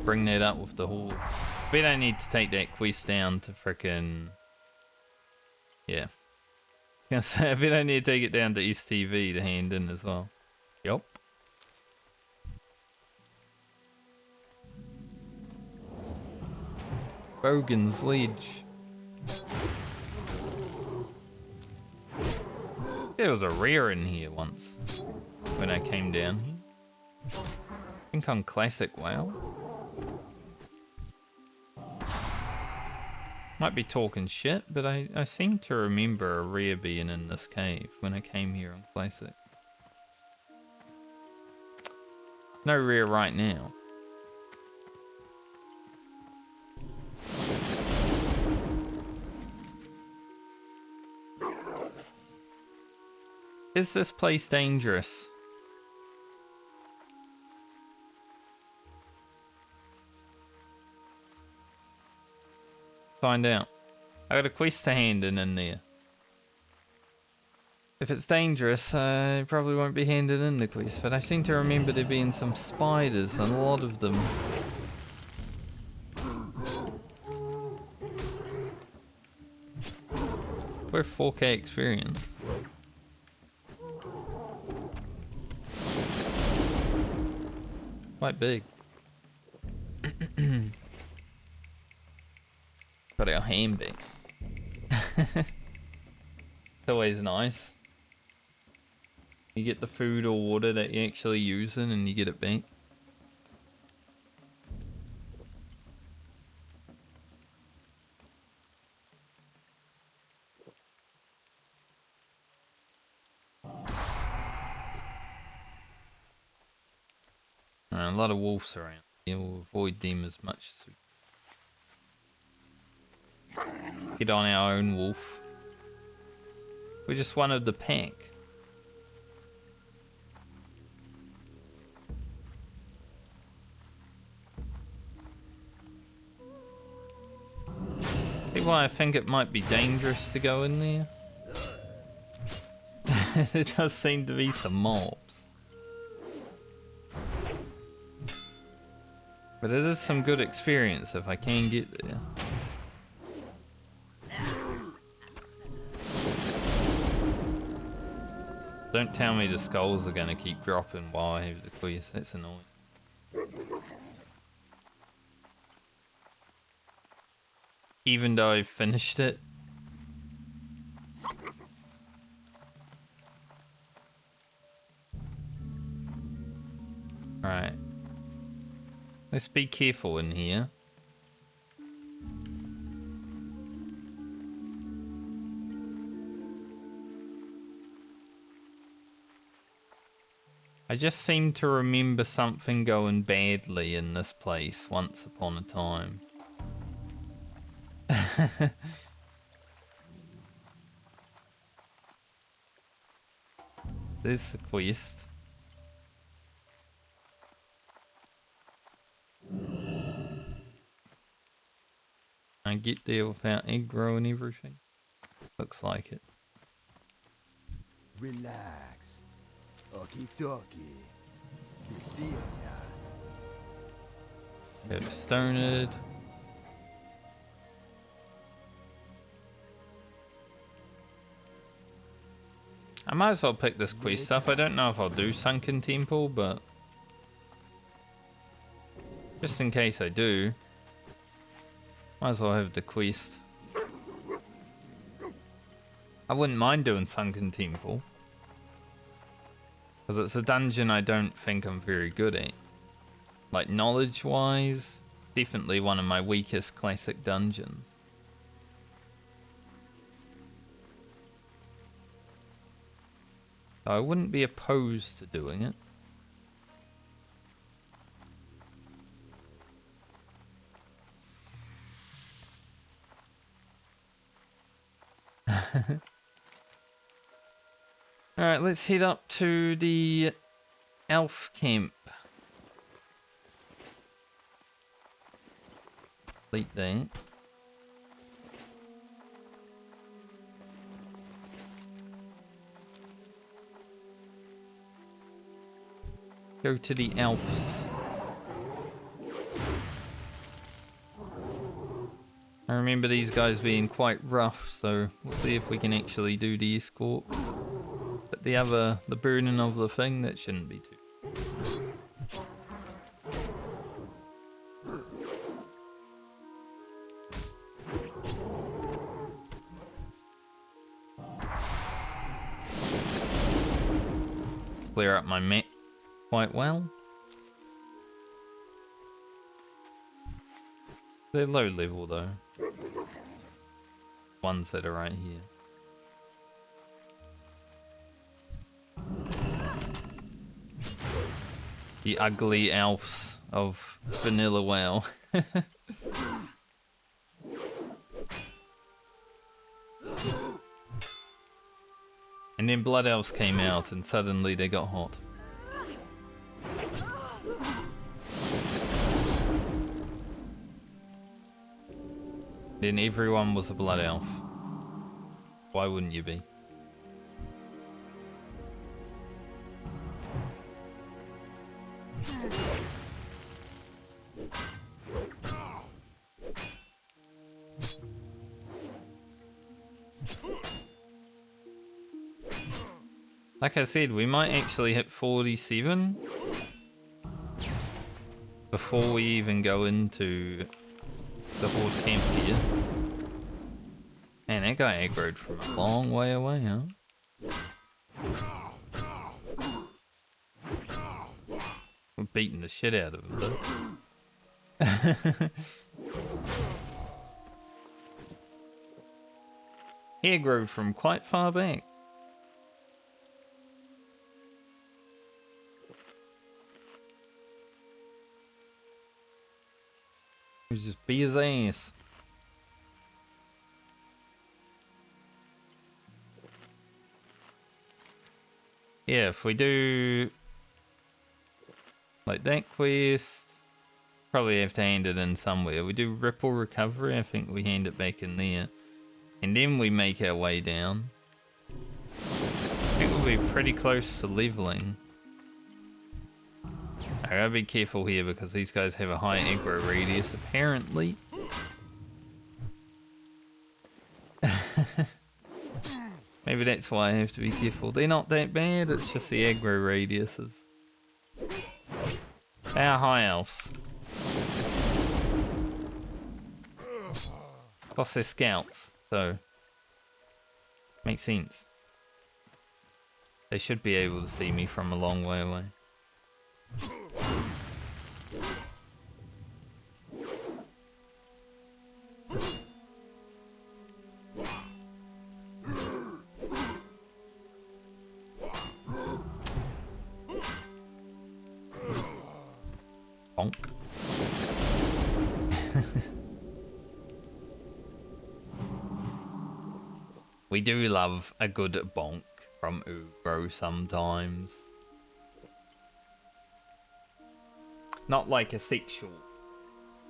Bring that up with the horde. We don't need to take that quest down to frickin'... Yeah. I was gonna say, we don't need to take it down to STV to hand in as well. Yup. Bogan's Ledge. There was a rare in here once when I came down here. I think on Classic WoW. Might be talking shit, but I seem to remember a rare being in this cave when I came here on Classic. No rare right now. Is this place dangerous? Find out. I got a quest to hand in there. If it's dangerous, I probably won't be handed in the quest, but I seem to remember there being some spiders and a lot of them. Worth 4K experience. Quite big. Got our ham back. It's always nice. You get the food or water that you're actually using and you get it back. a lot of wolves around. Yeah, we'll avoid them as much as we get on our own wolf. We're just one of the pack. See why I think it might be dangerous to go in there? There does seem to be some mobs. But it is some good experience if I can get there. Don't tell me the skulls are going to keep dropping while I have the quest. That's annoying. Even though I've finished it. Right. Let's be careful in here. I just seem to remember something going badly in this place once upon a time. There's the quest. I get there without aggro and everything. Looks like it. Relax. Okie dokie. Be seeing ya. Go to Stoned. I might as well pick this quest up. I don't know if I'll do Sunken Temple, but just in case I do, might as well have the quest. I wouldn't mind doing Sunken Temple, because it's a dungeon I don't think I'm very good at. Like, knowledge-wise, definitely one of my weakest classic dungeons. I wouldn't be opposed to doing it. Alright, let's head up to the elf camp. Complete that. Go to the elves. I remember these guys being quite rough, so we'll see if we can actually do the escort. But the burning of the thing, that shouldn't be too. Clear up my map quite well. They're low level though. Ones that are right here. The ugly elves of vanilla WoW. And then blood elves came out and suddenly they got hot. Then everyone was a blood elf. Why wouldn't you be? Like I said, we might actually hit 47 before we even go into the horde camp here. Man, that guy aggroed from a long way away, huh? We're beating the shit out of him, though. He aggroed from quite far back. He was just be his ass. Yeah, if we do like that quest, probably have to hand it in somewhere. We do Ripple Recovery, I think we hand it back in there. And then we make our way down. I think we'll be pretty close to leveling. I gotta be careful here because these guys have a high aggro radius, apparently. Maybe that's why I have to be careful. They're not that bad, it's just the aggro radiuses. They are high elves. Plus they're scouts, so makes sense. They should be able to see me from a long way away. Bonk. We do love a good bonk from Ugro sometimes. Not like a sexual.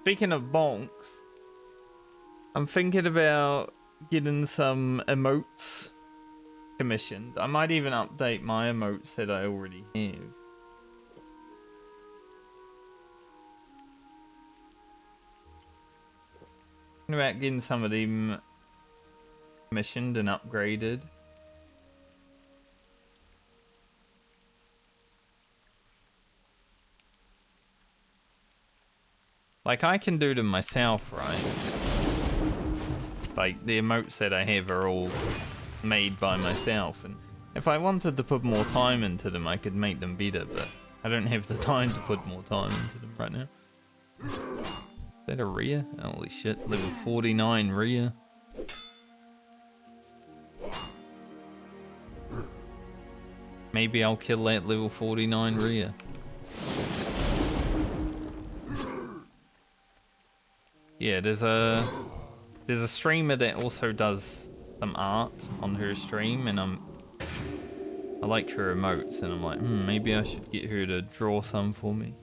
Speaking of bonks, I'm thinking about getting some emotes commissioned. I might even update my emotes that I already have. Thinking about getting some of them commissioned and upgraded. Like I can do them myself, right? Like the emotes that I have are all made by myself, and if I wanted to put more time into them I could make them better, but I don't have the time to put more time into them right now. Is that a Rhea? Holy shit, level 49 Rhea. Maybe I'll kill that level 49 Rhea. Yeah, there's a streamer that also does some art on her stream, and I like her emotes, and I'm like, maybe I should get her to draw some for me.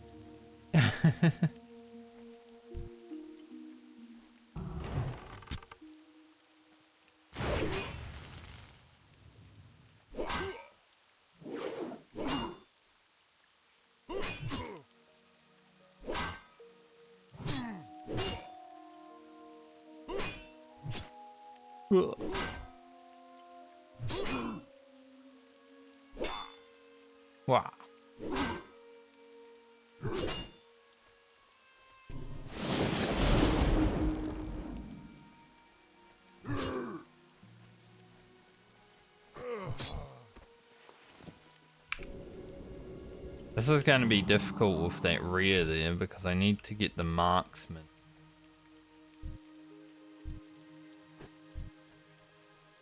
Wow. This is going to be difficult with that rear there because I need to get the marksman.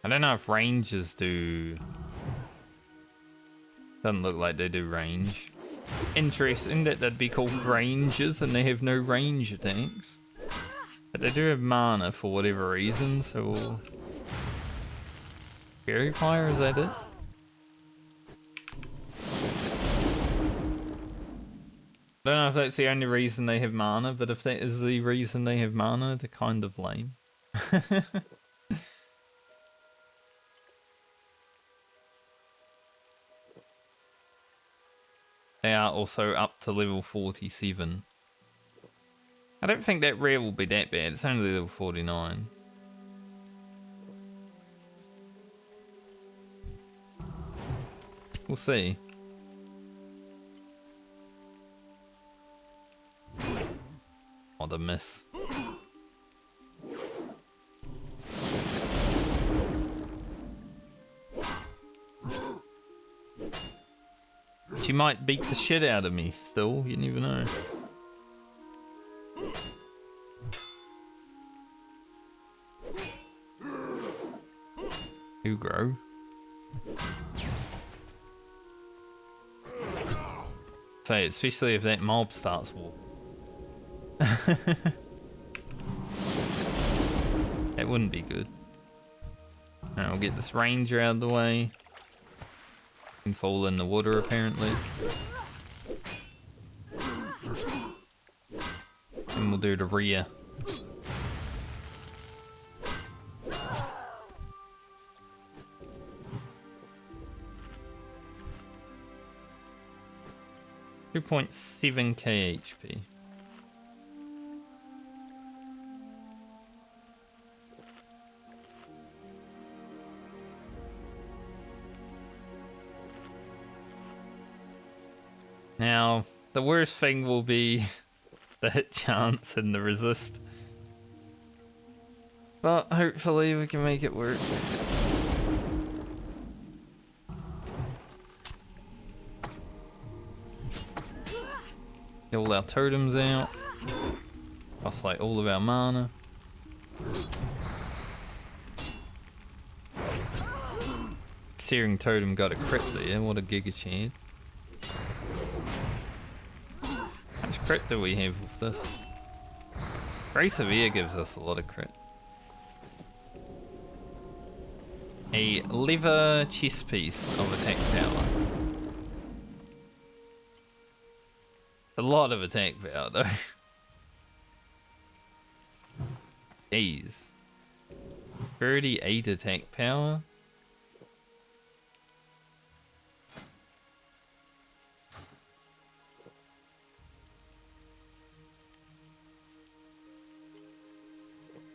I don't know if rangers do... Doesn't look like they do range. Interesting that they'd be called rangers and they have no range attacks. But they do have mana for whatever reason, so... Fairy Fire, is that it? I don't know if that's the only reason they have mana, but if that is the reason they have mana, they're kind of lame. They are also up to level 47. I don't think that rare will be that bad, it's only level 49. We'll see. Oh, the miss. She might beat the shit out of me still, you never know. Ugro. Say, especially if that mob starts walking. That wouldn't be good. Alright, we'll get this ranger out of the way. Can fall in the water apparently. And we'll do the rear. .7k HP. Now, the worst thing will be the hit chance and the resist. But hopefully we can make it work. Get all our totems out. Lost like all of our mana. Searing totem got a crit there, what a giga chad. How much crit do we have with this? Grace of Air gives us a lot of crit. A lever chess piece of attack power. A lot of attack power though. Jeez. 38 attack power.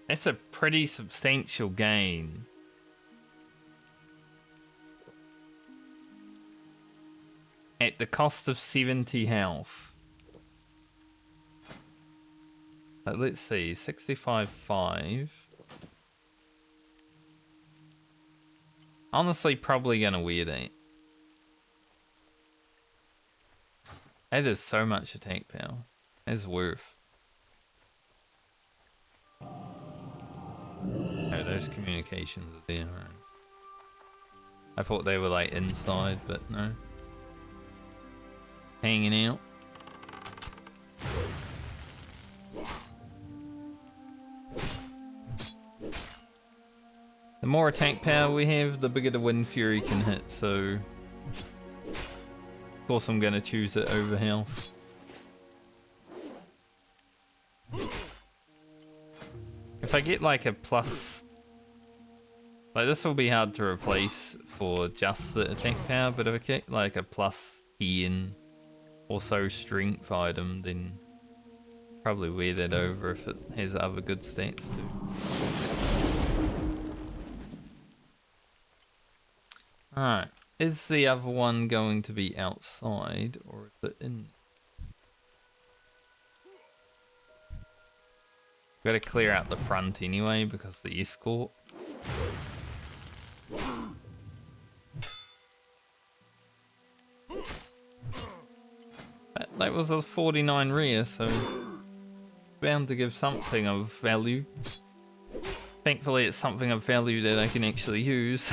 That's a pretty substantial gain. At the cost of 70 health. Let's see, 65.5. Honestly, probably gonna wear that. That is so much attack power. It's worth. Oh, those communications are there, right? I thought they were like inside, but no. Hanging out. The more attack power we have, the bigger the Wind Fury can hit, so... Of course I'm gonna choose it over health. If I get like a plus... Like this will be hard to replace for just the attack power, but if I get like a plus 10 or so strength item, then probably wear that over if it has other good stats too. Alright, is the other one going to be outside or is it in? Gotta clear out the front anyway because the escort. That was a 49 rear, so bound to give something of value. Thankfully it's something of value that I can actually use.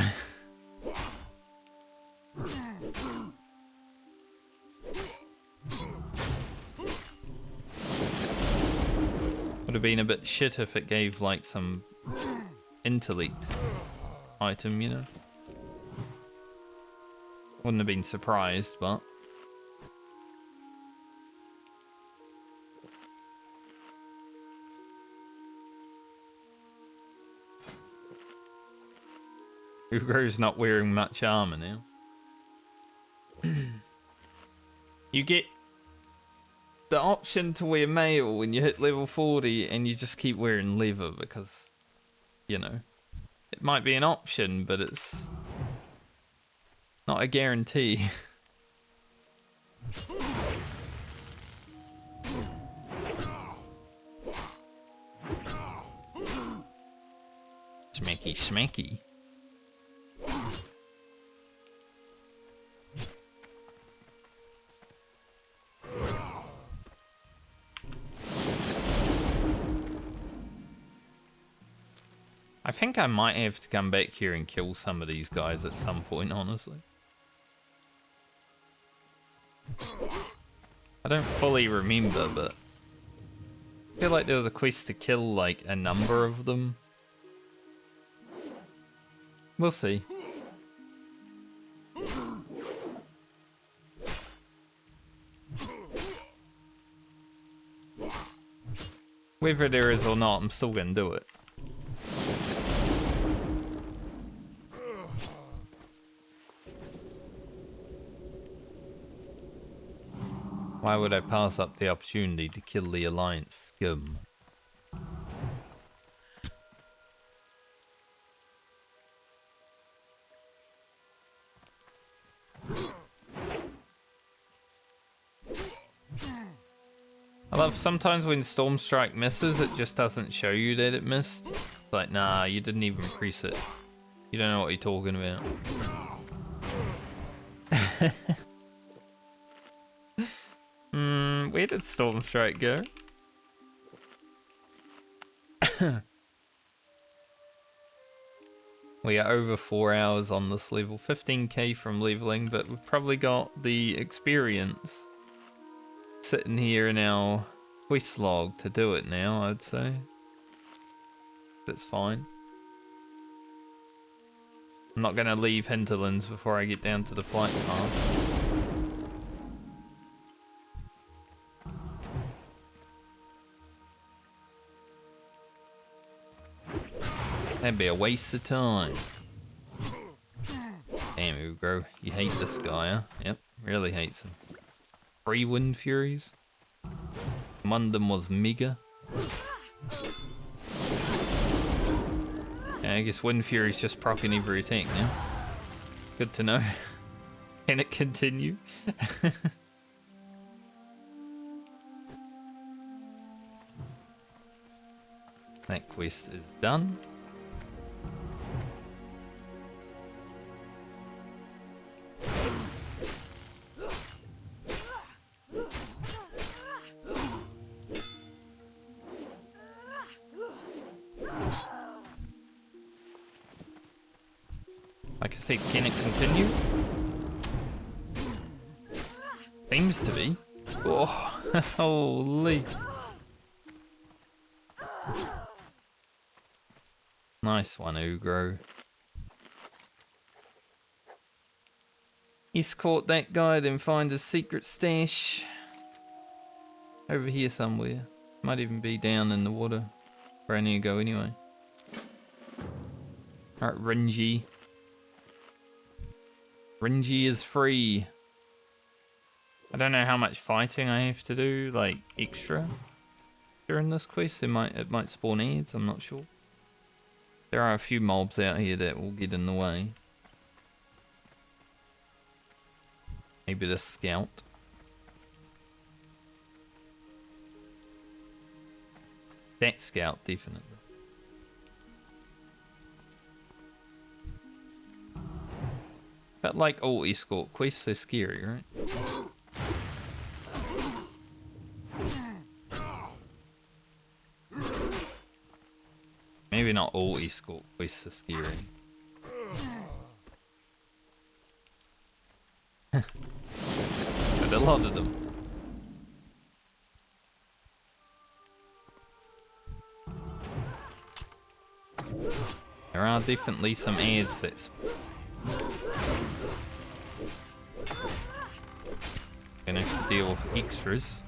Would have been a bit shit if it gave like some intellect item, you know? Wouldn't have been surprised, but... Ugro's not wearing much armor now. You get the option to wear mail when you hit level 40 and you just keep wearing leather because, you know, it might be an option, but it's not a guarantee. Smacky, smacky. I think I might have to come back here and kill some of these guys at some point, honestly. I don't fully remember, but I feel like there was a quest to kill like a number of them We'll see. Whether there is or not, I'm still gonna do it. Why would I pass up the opportunity to kill the Alliance scum? I love sometimes when Storm Strike misses, it just doesn't show you that it missed. It's like, nah, you didn't even press it. You don't know what you're talking about. Where did Storm Strike go? We are over 4 hours on this level. 15k from leveling, but we've probably got the experience sitting here in our quest log to do it now, I'd say. That's fine. I'm not going to leave Hinterlands before I get down to the flight path. That'd be a waste of time. Damn, Ugro, you hate this guy, huh? Yep, really hates him. 3 Wind Furies. One of them was Mega. Yeah, I guess Wind Fury's just proccing every attack now. Good to know. Can it continue? That quest is done. Like I said, can it continue? Seems to be. Oh, holy. Nice one, Ugro. Escort that guy, then find his secret stash. Over here somewhere. Might even be down in the water. Where I need to go anyway. Alright, Renji. Renji is free. I don't know how much fighting I have to do, like extra during this quest. It might spawn ads, I'm not sure. There are a few mobs out here that will get in the way. Maybe the scout. That scout, definitely. But like all escort quests, they're scary, right? Maybe not all escort quests are scary. But a lot of them. There are definitely some ads that's gonna have to deal with extras.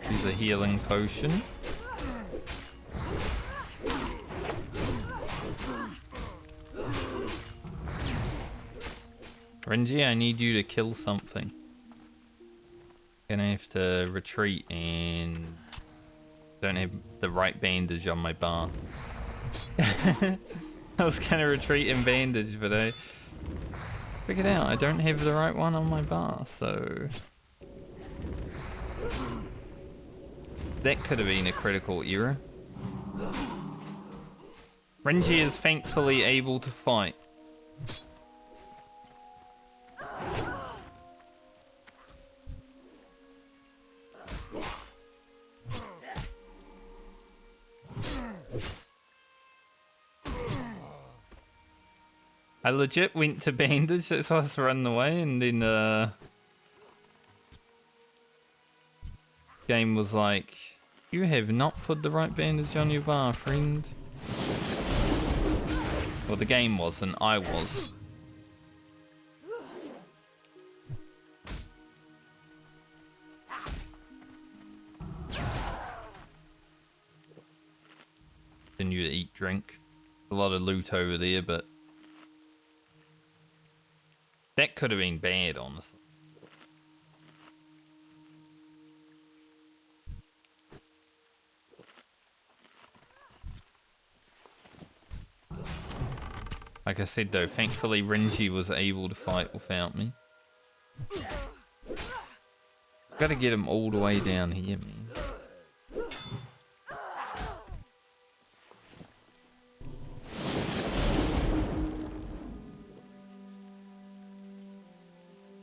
Use a healing potion. Renji, I need you to kill something. Gonna have to retreat and don't have the right bandage on my bar. I was gonna retreat and bandage, but I figured out I don't have the right one on my bar, so that could have been a critical error. Renji is thankfully able to fight. I legit went to bandage, that's why I was running away, and then game was like, you have not put the right bandage on your bar, friend. Well, the game wasn't, I was. Continue to eat, drink. A lot of loot over there, but that could have been bad, honestly. Like I said though, thankfully Renji was able to fight without me. Gotta get him all the way down here, man.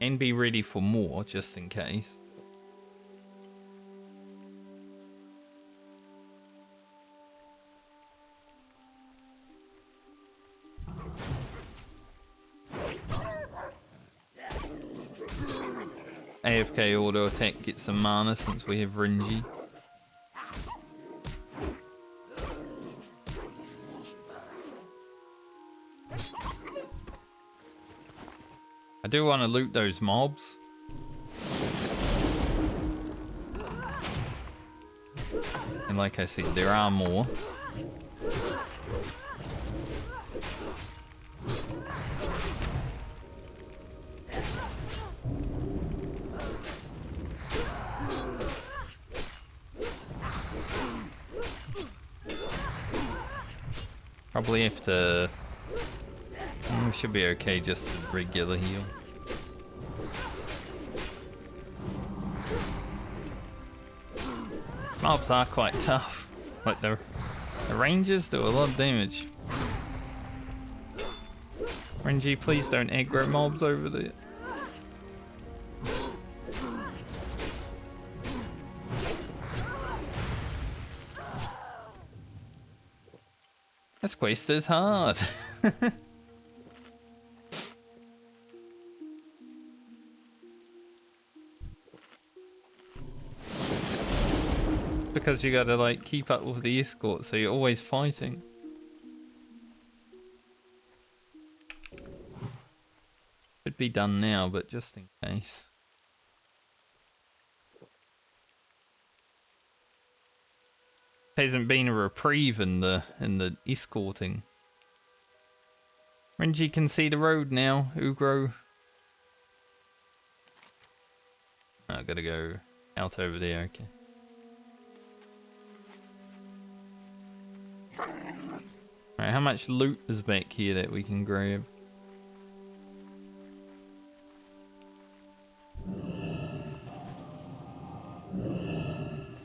And be ready for more, just in case. AFK auto attack, get some mana since we have Renji. I do want to loot those mobs. And like I said, there are more. Probably have to... We should be okay, just regular heal. Mobs are quite tough. Like the rangers do a lot of damage. Renji, please don't aggro mobs over there. This quest is hard. Because you gotta like keep up with the escort, so you're always fighting. Should be done now, but just in case. Hasn't been a reprieve in the escorting. Renji can see the road now, Ugro. I gotta go out over there, okay. Alright, how much loot is back here that we can grab?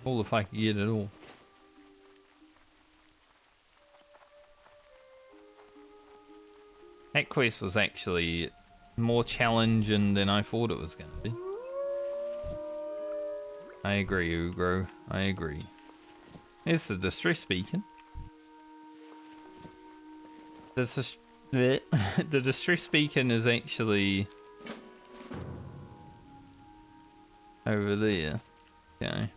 All if I could get it all. That quest was actually more challenging than I thought it was going to be. I agree, Ugro. I agree. There's the distress beacon. The distress beacon is actually over there. Okay.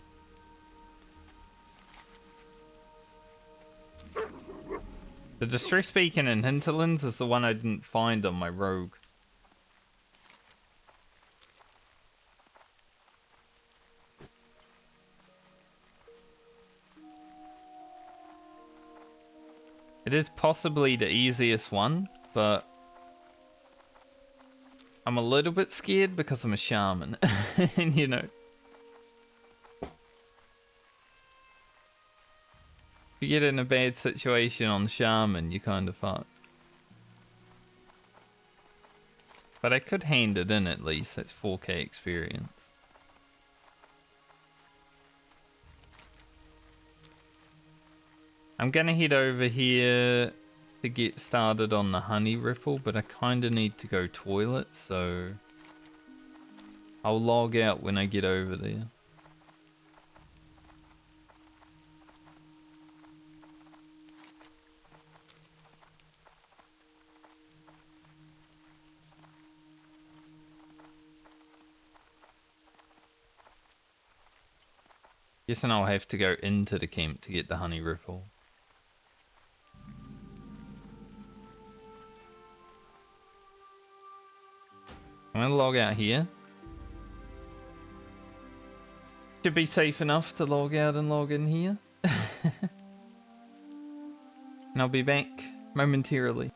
The distress beacon in Hinterlands is the one I didn't find on my rogue. It is possibly the easiest one, but I'm a little bit scared because I'm a shaman. And you know, if you get in a bad situation on shaman, you're kind of fucked. But I could hand it in at least. That's 4k experience. I'm gonna head over here to get started on the honey ripple, but I kinda need to go toilet, so I'll log out when I get over there. Guessing I'll have to go into the camp to get the honey ripple. I'm gonna log out here. Should be safe enough to log out and log in here. And I'll be back momentarily.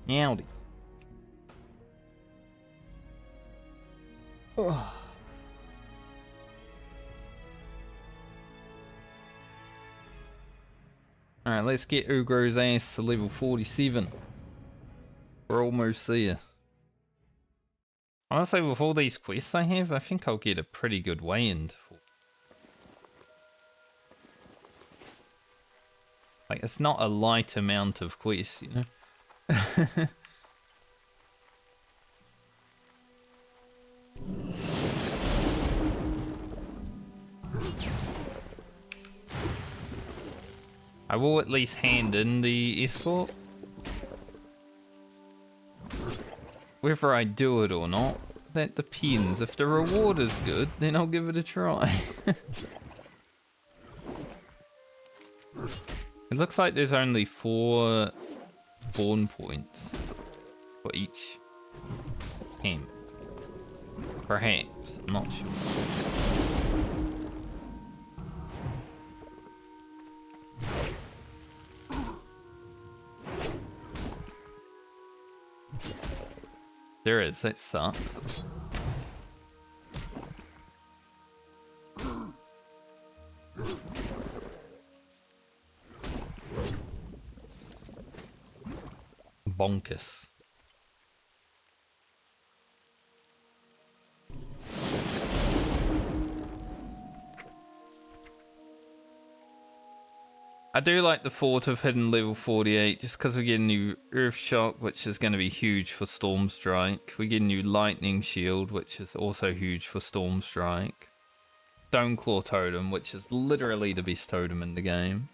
Yowdy. Oh. Alright, let's get Ugro's ass to level 47. We're almost there. Honestly, with all these quests I have, I think I'll get a pretty good way in. Like, it's not a light amount of quests, you know? I will at least hand in the escort. Whether I do it or not, that depends. If the reward is good, then I'll give it a try. It looks like there's only 4 spawn points for each camp. Perhaps, I'm not sure. There is, that sucks. Bonkers. I do like the thought of hitting level 48 just because we get a new Earth Shock, which is going to be huge for Storm Strike. We get a new Lightning Shield, which is also huge for Storm Strike. Stoneclaw Totem, which is literally the best totem in the game.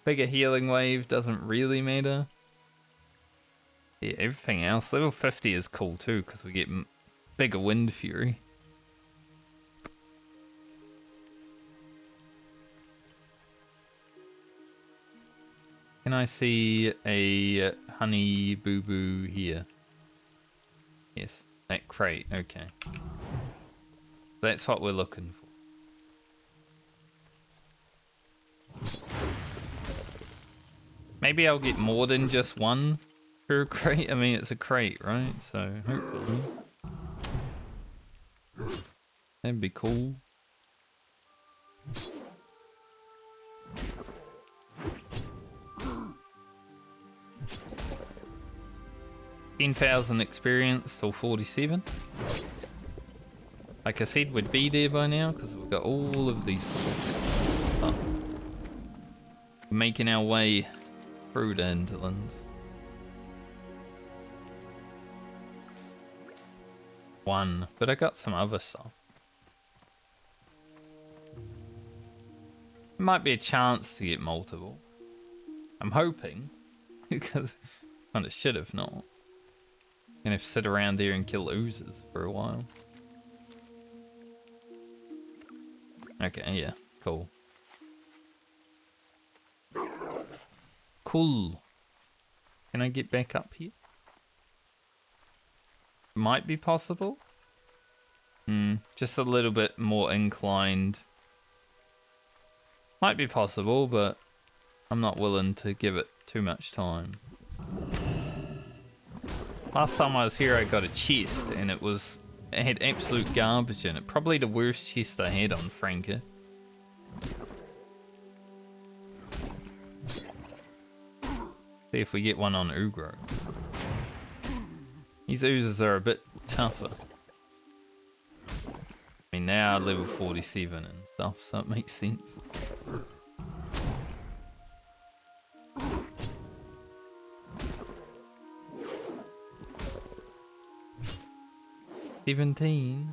Bigger Healing Wave doesn't really matter. Yeah, everything else. Level 50 is cool too because we get bigger Wind Fury. Can I see a honey boo boo here? Yes, that crate, okay. That's what we're looking for. Maybe I'll get more than just one per crate. I mean, it's a crate, right? So hopefully. That'd be cool. 10,000 experience till 47. Like I said, we'd be there by now because we've got all of these. Oh. We're making our way through the Hinterlands. 1, but I got some other stuff. It might be a chance to get multiple. I'm hoping, because kind of should have not. Gonna have to sit around here and kill oozes for a while. Okay, yeah, cool. Cool. Can I get back up here? Might be possible. Just a little bit more inclined. Might be possible, but I'm not willing to give it too much time. Last time I was here I got a chest and it had absolute garbage in it. Probably the worst chest I had on Franca. See if we get one on Ugro. These oozes are a bit tougher. I mean, they are level 47 and stuff, so it makes sense. $17.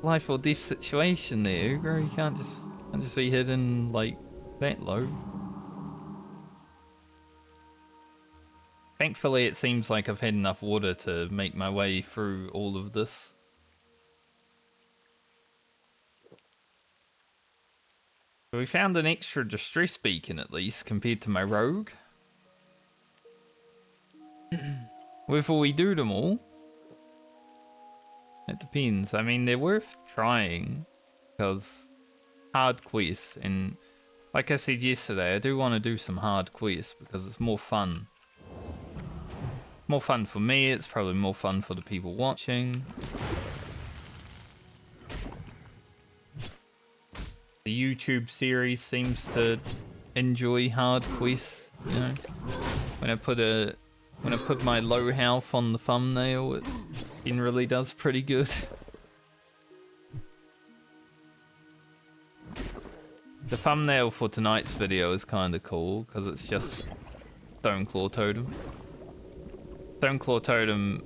Life or death situation there, Ugro. You can't just be hidden like that low. Thankfully, it seems like I've had enough water to make my way through all of this. So we found an extra distress beacon at least compared to my rogue. Whether we do them all, it depends. I mean, they're worth trying because hard quests, and like I said yesterday, I do want to do some hard quests because it's more fun. More fun for me, it's probably more fun for the people watching. The YouTube series seems to enjoy hard quests, you know. When I put my low health on the thumbnail, it generally does pretty good. The thumbnail for tonight's video is kind of cool because it's just Stoneclaw Totem. Stoneclaw Totem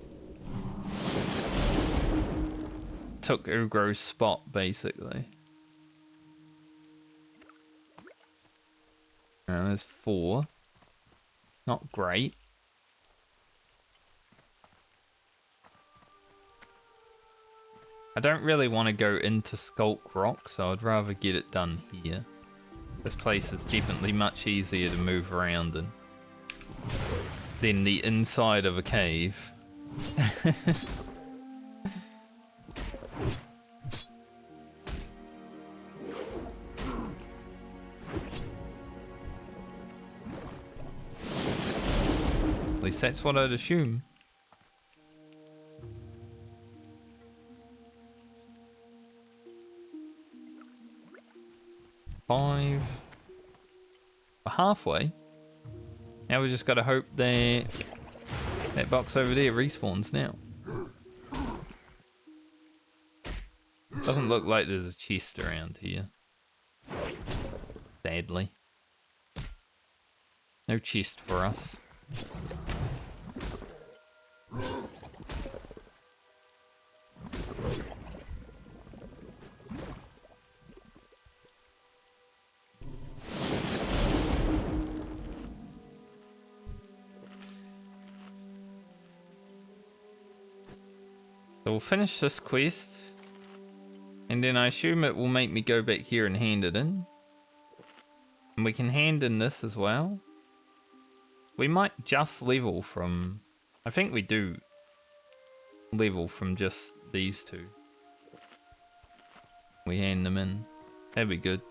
took Ugro's spot, basically. And there's 4. Not great. I don't really want to go into Skulk Rock, so I'd rather get it done here. This place is definitely much easier to move around in than the inside of a cave. At least that's what I'd assume. We're halfway. Now we just gotta hope that box over there respawns now. Doesn't look like there's a chest around here. Sadly. No chest for us. So we'll finish this quest, and then I assume it will make me go back here and hand it in. And we can hand in this as well. We might just level from... I think we do level from just these two. We hand them in. That'd be good.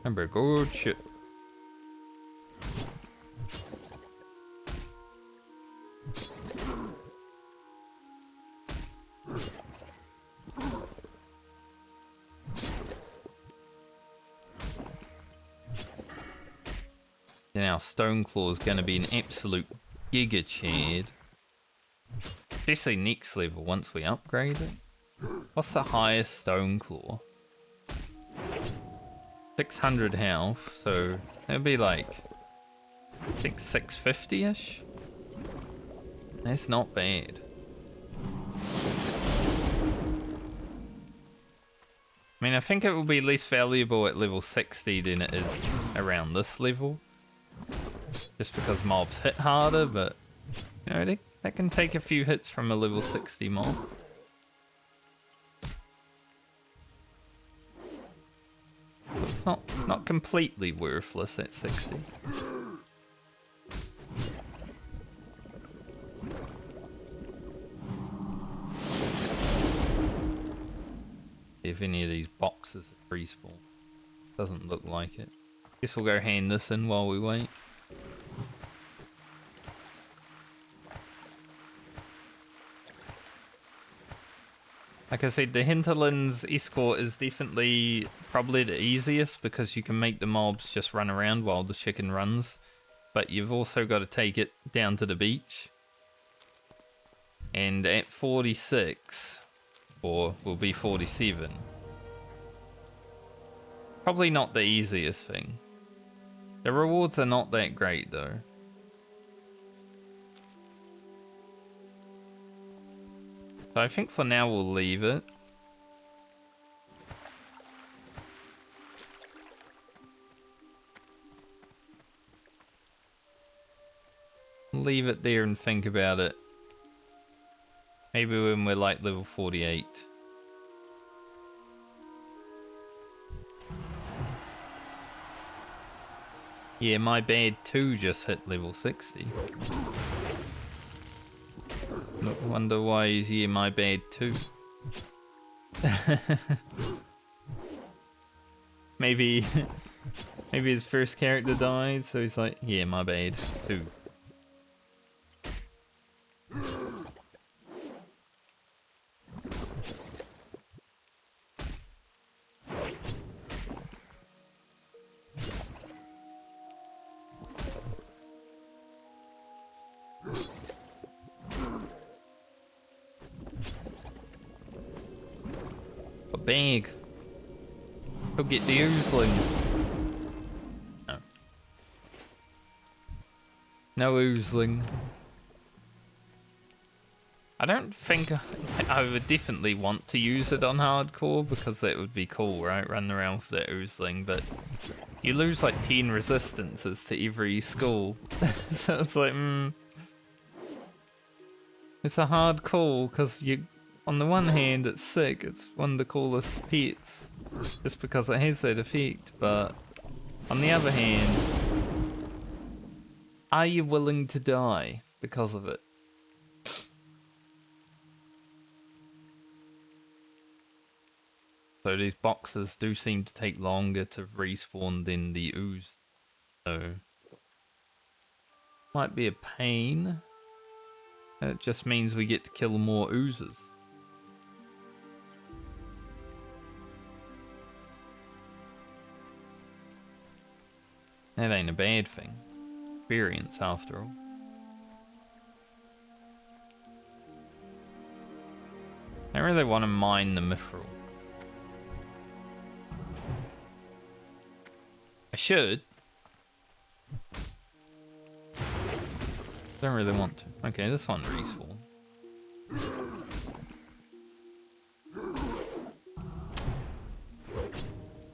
Remember, good shit. Now Stoneclaw is going to be an absolute giga chad. Especially next level once we upgrade it. What's the highest Stoneclaw? 600 health, so it'll be like, I think 650-ish? That's not bad. I mean, I think it will be less valuable at level 60 than it is around this level. Just because mobs hit harder, but, you know, that can take a few hits from a level 60 mob. It's not completely worthless at 60. If any of these boxes are free spawn. Doesn't look like it. Guess we'll go hand this in while we wait. Like I said, the Hinterlands escort is definitely probably the easiest because you can make the mobs just run around while the chicken runs. But you've also got to take it down to the beach. And at 46, or will be 47, probably not the easiest thing. The rewards are not that great though. So I think for now we'll leave it. Leave it there and think about it. Maybe when we're like level 48. Yeah, my bad too just hit level 60. Wonder why he's here, my bad too. maybe his first character died, so he's like, yeah, my bad too. Bag. Go get the oozling. No. No oozling. I don't think I would definitely want to use it on hardcore because it would be cool, right? Running around with the oozling, but you lose like 10 resistances to every skull. So it's like, it's a hard call because you, on the one hand, it's sick. It's one of the coolest pets just because it has that effect, but on the other hand, are you willing to die because of it? So these boxes do seem to take longer to respawn than the ooze. So might be a pain. It just means we get to kill more oozes. That ain't a bad thing. Experience after all. I really want to mine the mithril. I should. Don't really want to. Okay, this one respawn.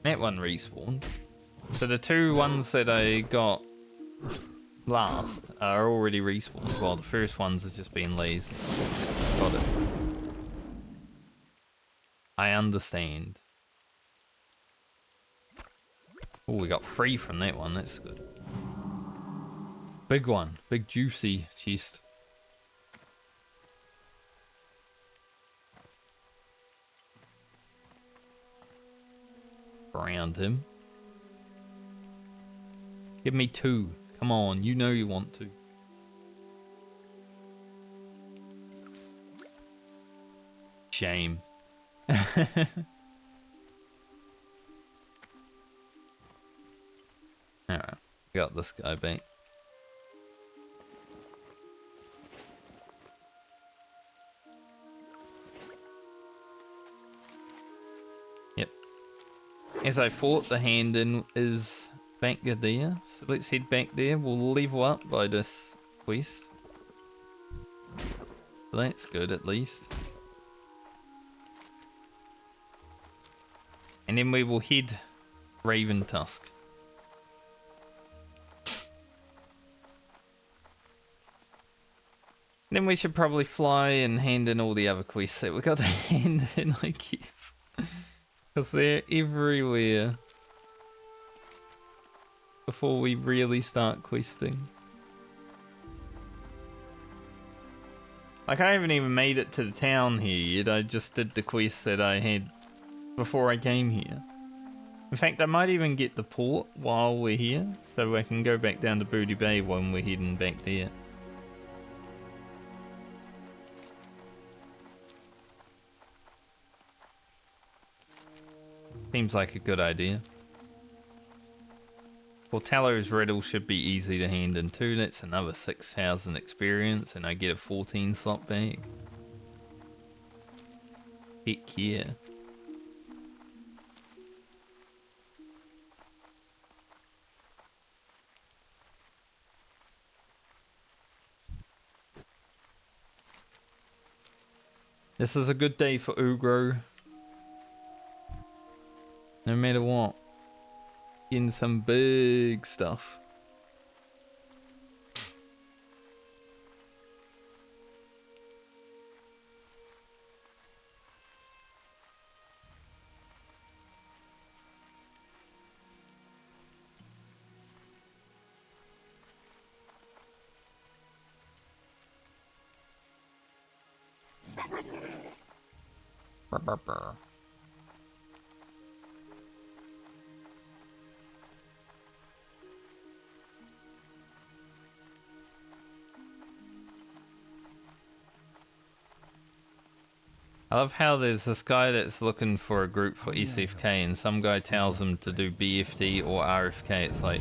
That one respawned. So the two ones that I got last are already respawned, while the first ones are just being lazy. Got it. I understand. Oh, we got 3 from that one, that's good. Big one, big juicy chest. Around him. Give me 2. Come on, you know you want to. Shame. Alright, got this guy back. Yep. As I thought, the hand in is back there. So let's head back there. We'll level up by this quest. So that's good at least. And then we will head Raven Tusk. Then we should probably fly and hand in all the other quests that we got to hand in, I guess. Because they're everywhere. Before we really start questing. Like, I haven't even made it to the town here yet. I just did the quests that I had before I came here. In fact, I might even get the port while we're here, so I can go back down to Booty Bay when we're heading back there. Seems like a good idea. Well, Tallo's Riddle should be easy to hand in too. That's another 6,000 experience, and I get a 14 slot bag. Heck yeah. This is a good day for Ugro. No matter what. Getting some big stuff. Brr, brr, brr. I love how there's this guy that's looking for a group for SFK and some guy tells him to do BFD or RFK. It's like,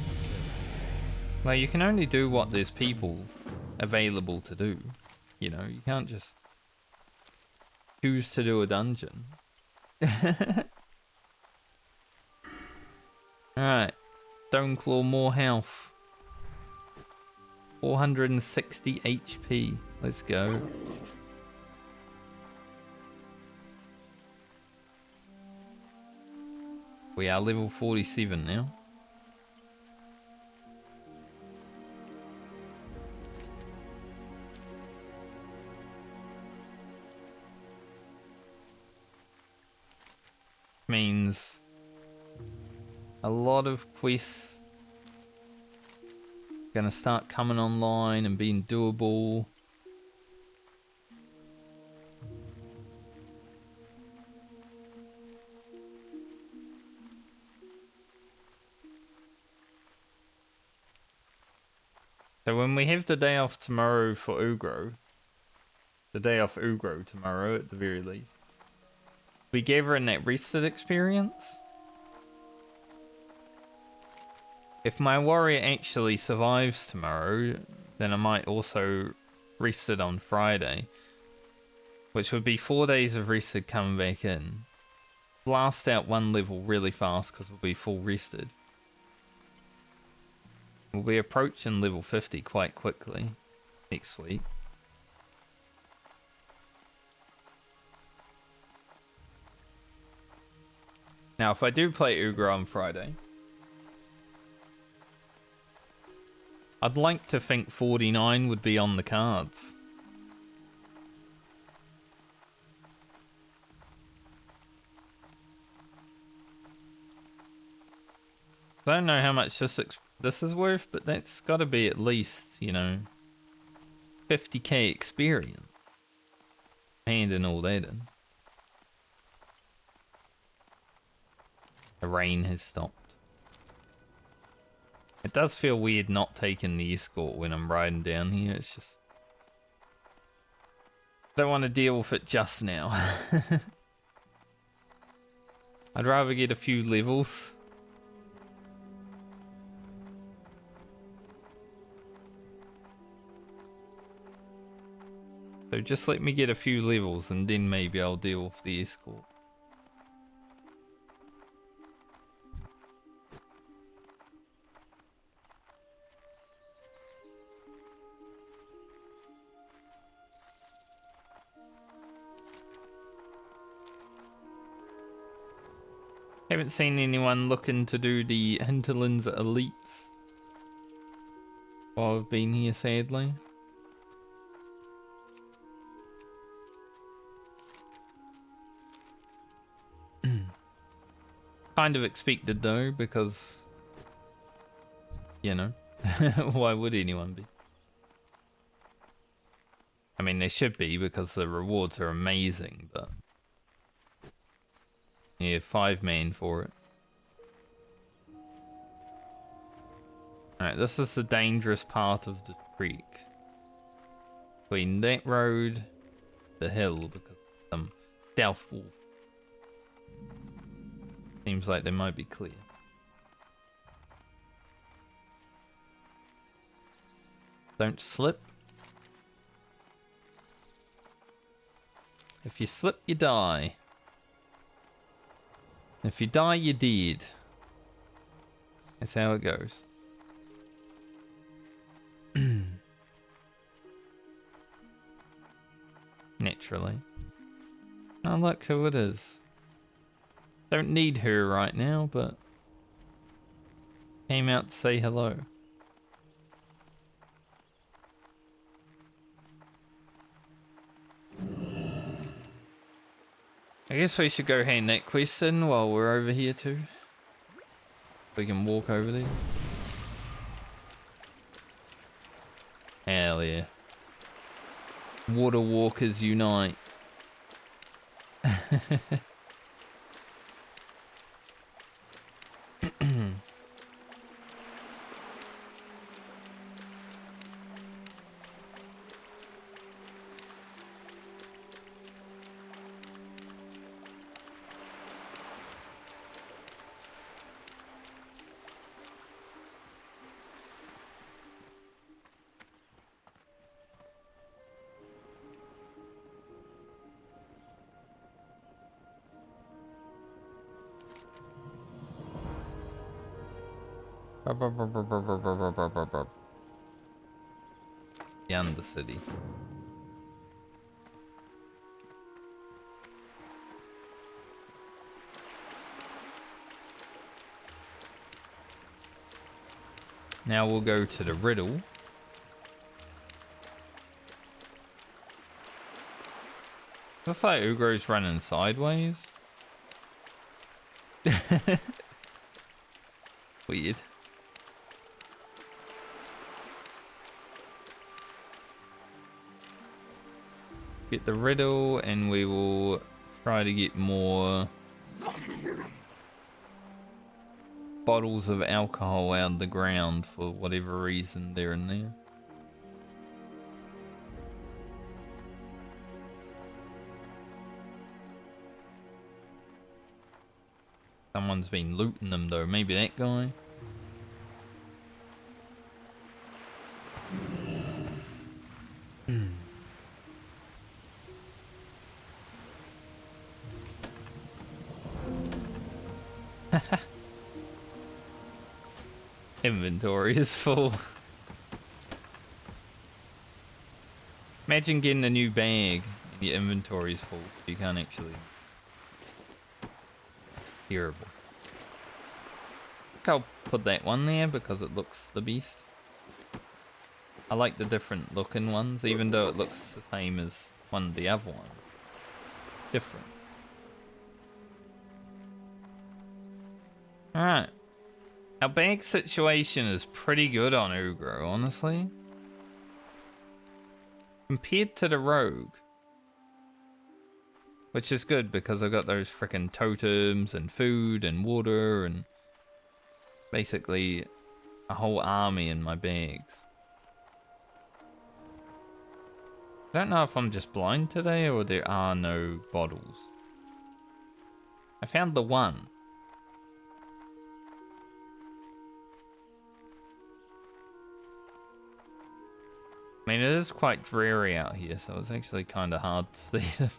well, you can only do what there's people available to do. You know, you can't just choose to do a dungeon. Alright. Stoneclaw, more health. 460 HP. Let's go. We are level 47 now. Means a lot of quests gonna start coming online and being doable. So when we have the day off tomorrow for Ugro, the day off Ugro tomorrow at the very least, we gave her in that rested experience. If my warrior actually survives tomorrow, then I might also rested on Friday, which would be 4 days of rested coming back in. Blast out one level really fast because we'll be full rested. We'll be approaching level 50 quite quickly next week. Now, if I do play Ugra on Friday, I'd like to think 49 would be on the cards. I don't know how much this is worth, but that's got to be at least, you know, 50k experience. Handing all that in. The rain has stopped. It does feel weird not taking the escort when I'm riding down here. It's just... I don't want to deal with it just now. I'd rather get a few levels. So just let me get a few levels and then maybe I'll deal with the escort. Haven't seen anyone looking to do the Hinterlands elites while I've been here, sadly. Kind of expected though, because, you know, why would anyone be? I mean, they should be because the rewards are amazing, but you have 5 man for it. Alright, this is the dangerous part of the creek. Between that road, the hill, because some stealth wolf. Seems like they might be clear. Don't slip. If you slip, you die. If you die, you're dead. That's how it goes. Naturally. Oh, look who it is. Don't need her right now, but came out to say hello. I guess we should go hand that quest in while we're over here too. We can walk over there. Hell yeah. Water walkers unite. beyond the city. Now we'll go to the riddle. Looks like Ugro's running sideways. Weird. Get the riddle and we will try to get more bottles of alcohol out of the ground for whatever reason they're in there. Someone's been looting them though, maybe that guy. Inventory is full. Imagine getting a new bag and your inventory is full so you can't actually... Terrible. I think I'll put that one there because it looks the best. I like the different looking ones, even though it looks the same as one of the other ones. Different. Alright. Our bag situation is pretty good on Ugro, honestly. Compared to the rogue. Which is good because I've got those frickin' totems and food and water and basically a whole army in my bags. I don't know if I'm just blind today or there are no bottles. I found the one. I mean, it is quite dreary out here, so it's actually kind of hard to see them.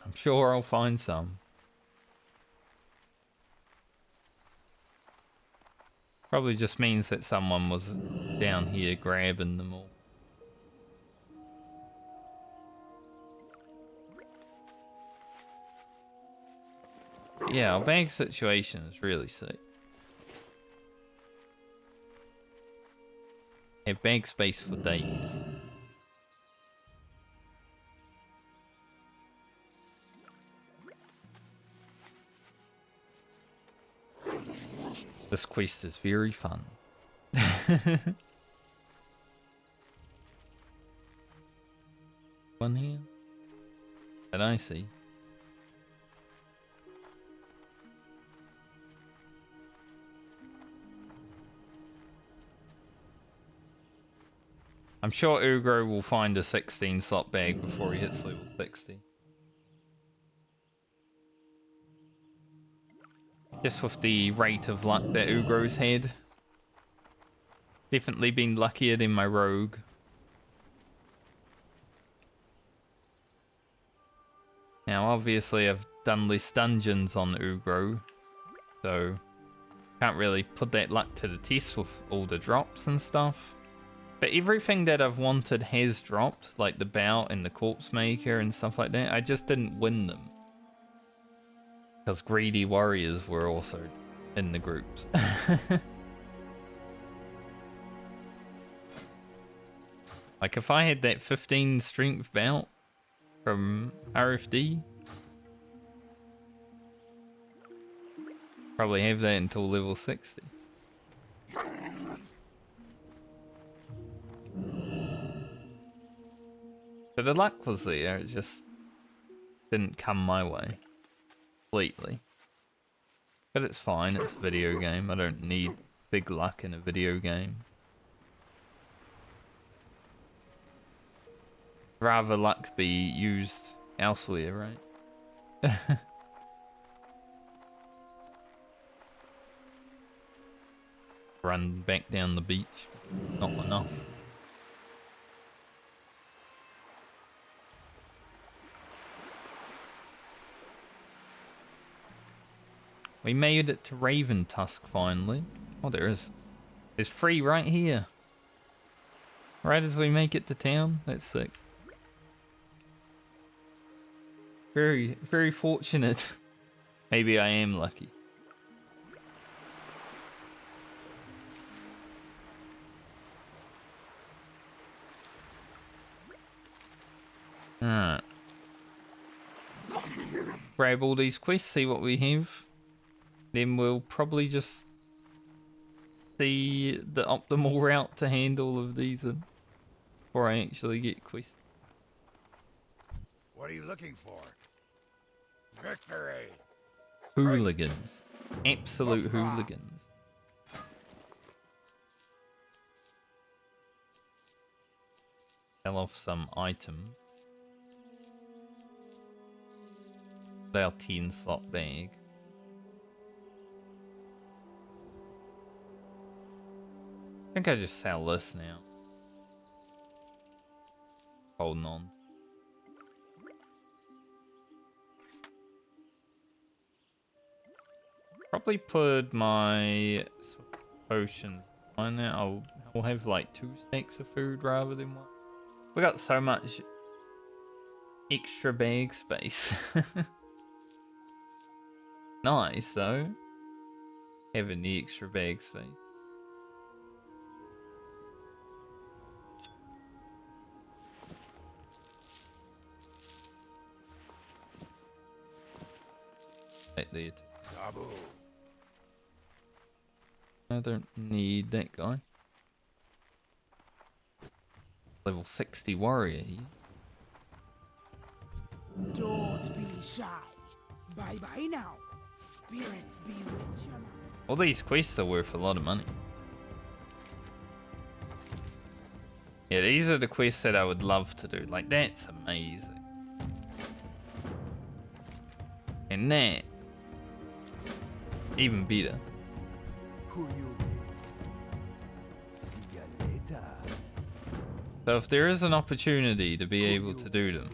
I'm sure I'll find some. Probably just means that someone was down here grabbing them all. Yeah, our bag situation is really sick. Have bag space for days. This quest is very fun. One here that I see. I'm sure Ugro will find a 16 slot bag before he hits level 60. Just with the rate of luck that Ugro's had. Definitely been luckier than my rogue. Now obviously I've done less dungeons on Ugro, so can't really put that luck to the test with all the drops and stuff. But everything that I've wanted has dropped, like the bout and the corpse maker and stuff like that. I just didn't win them. Because greedy warriors were also in the groups. Like if I had that 15 strength bout from RFD, probably have that until level 60. So the luck was there, it just didn't come my way completely. But it's fine, it's a video game. I don't need big luck in a video game. Rather luck be used elsewhere, right? Run back down the beach. Not enough. We made it to Raven Tusk finally. Oh, there is. It's free right here. Right as we make it to town. That's sick. Very, very fortunate. Maybe I am lucky. Alright. Grab all these quests, see what we have. Then we'll probably just see the optimal route to hand all of these in before I actually get quests. What are you looking for? Victory! Hooligans. Absolute hooligans. Sell off some items. Our 10 slot bag. I think I just sell this now. Holding on. Probably put my potions on there. I'll have like 2 stacks of food rather than 1. We got so much extra bag space. Nice though. Having the extra bag space. Right there. Taboo. I don't need that guy. Level 60 warrior here. Don't be shy. Bye bye now. Spirits be with you now. All these quests are worth a lot of money. Yeah, these are the quests that I would love to do. Like, that's amazing. And that, even better. Who you be? See ya later. So if there is an opportunity to be able to do them,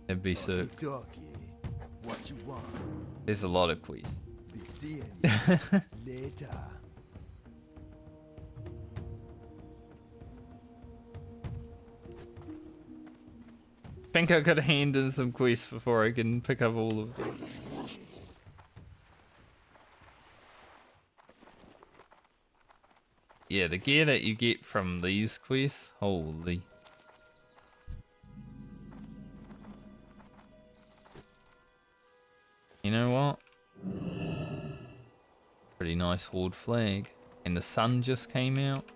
it'd be so. Okie-dokie. What you want? There's a lot of quests. Be seeing you later. I think I could hand in some quests before I can pick up all of them. Yeah, the gear that you get from these quests, holy. You know what? Pretty nice horde flag. And the sun just came out.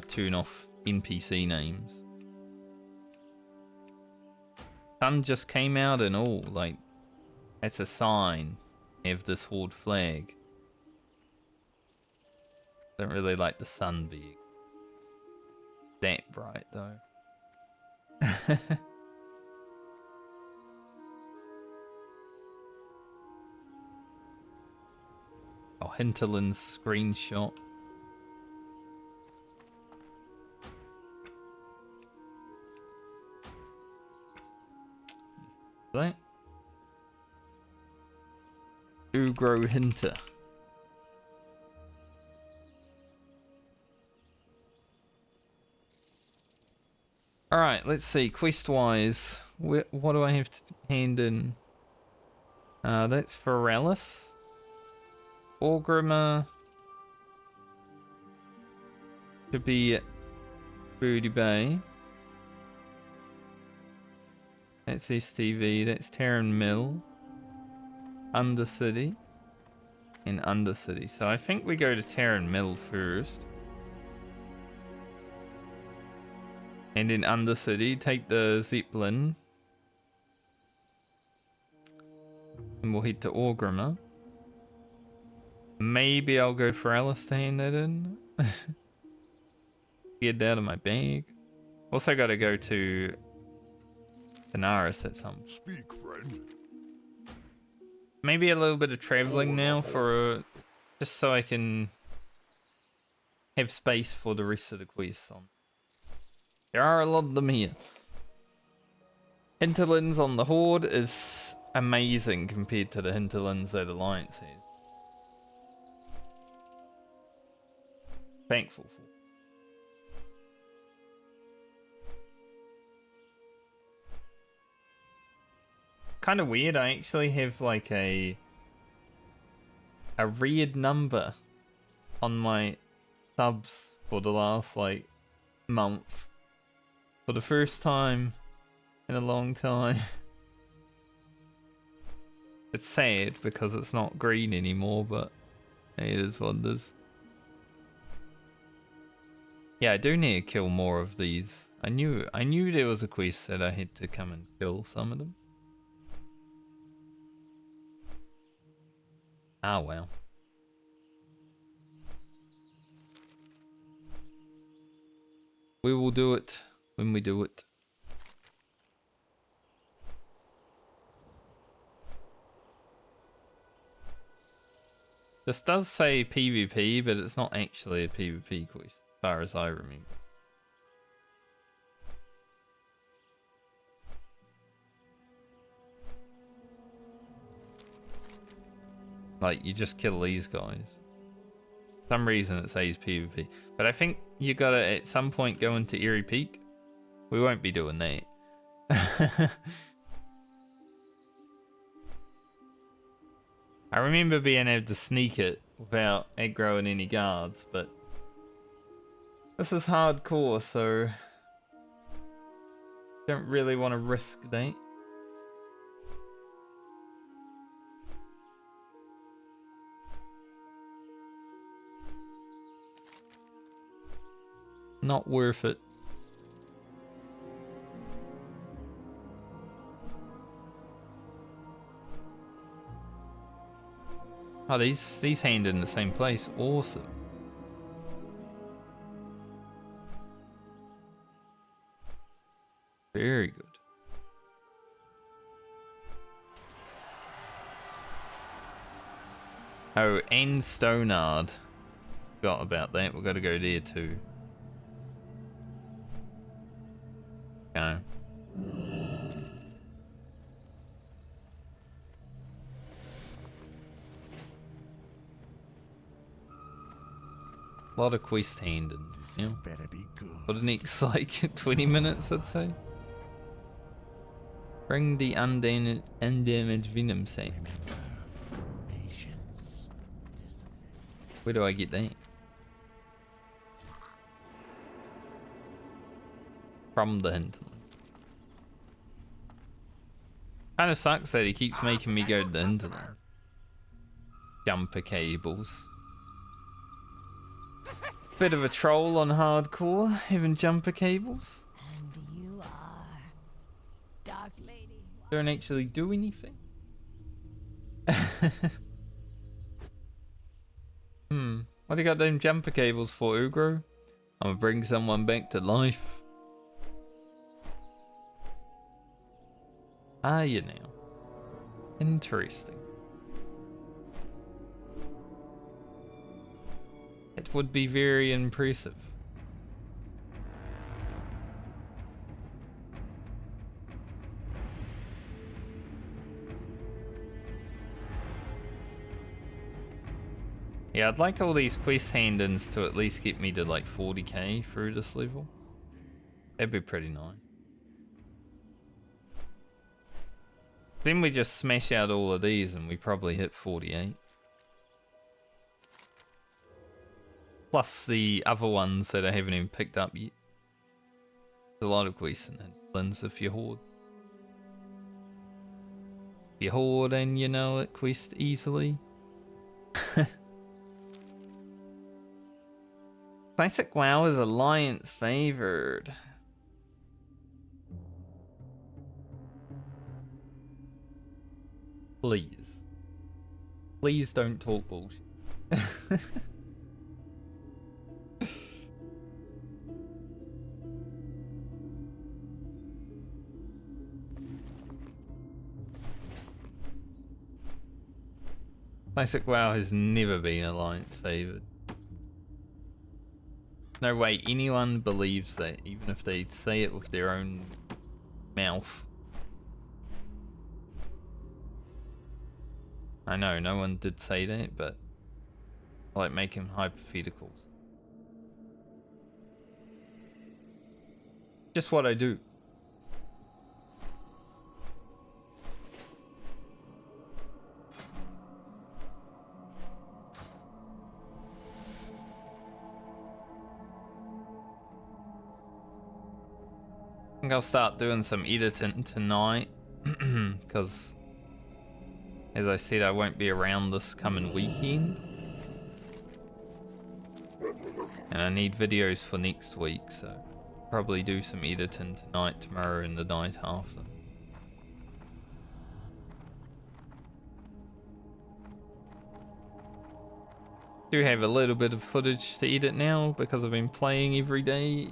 Tune off NPC names. Sun just came out and all, like, that's a sign of this horde flag. Don't really like the sun being that bright though. Oh, Hinterlands screenshot. Right. Do grow Hinter. Alright, let's see. Quest wise, what do I have to hand in? That's Forties. Orgrimmar. Could be Booty Bay. That's STV. That's Terran Mill. Undercity. And Undercity. So I think we go to Terran Mill first. And in Undercity, take the Zeppelin. And we'll head to Orgrimmar. Maybe I'll go for Alice to hand that in. Get it out of my bag. Also got to go to Daenerys at some. Speak, friend. Maybe a little bit of traveling now for just so I can have space for the rest of the quests on. There are a lot of them here. Hinterlands on the Horde is amazing compared to the Hinterlands that Alliance has. Thankful for. Kind of weird. I actually have like a red number on my subs for the last like month for the first time in a long time. It's sad because it's not green anymore, but hey, it is what it is. Yeah, I do need to kill more of these. I knew there was a quest that I had to come and kill some of them. Ah, well. We will do it when we do it. This does say PvP, but it's not actually a PvP quest, as far as I remember. Like, you just kill these guys. For some reason it says PvP. But I think you gotta at some point go into Eerie Peak. We won't be doing that. I remember being able to sneak it without aggroing any guards, but this is hardcore, so don't really want to risk that. Not worth it. Oh, these hand in the same place. Awesome. Very good. Oh, and Stonard. Forgot about that. We've got to go there too. Go. A lot of quest handings. Yeah. Better be good. For the next like 20 minutes, I'd say. Bring the undamaged venom sac. Patience. Discipline. Where do I get that? From the Hinterlands. Kind of sucks that he keeps making me go to the Hinterlands. Jumper cables. Bit of a troll on hardcore, having jumper cables. And you are Dark Lady. Don't actually do anything. What do you got them jumper cables for, Ugro? I'm gonna bring someone back to life. Are you now? Interesting. It would be very impressive. Yeah, I'd like all these quest hand-ins to at least get me to like 40k through this level. That'd be pretty nice. Then we just smash out all of these and we probably hit 48. Plus the other ones that I haven't even picked up yet. There's a lot of quests in Hinterlands if you hoard. If you hoard and you know it, quest easily. Classic WoW is Alliance favored. Please. Please don't talk bullshit. Classic WoW has never been Alliance favored. No way anyone believes that, even if they say it with their own mouth. I know, no one did say that, but I like making hypotheticals. Just what I do. I think I'll start doing some editing tonight, because, as I said, I won't be around this coming weekend. And I need videos for next week, so probably do some editing tonight, tomorrow, and the night after. Do have a little bit of footage to edit now because I've been playing every day.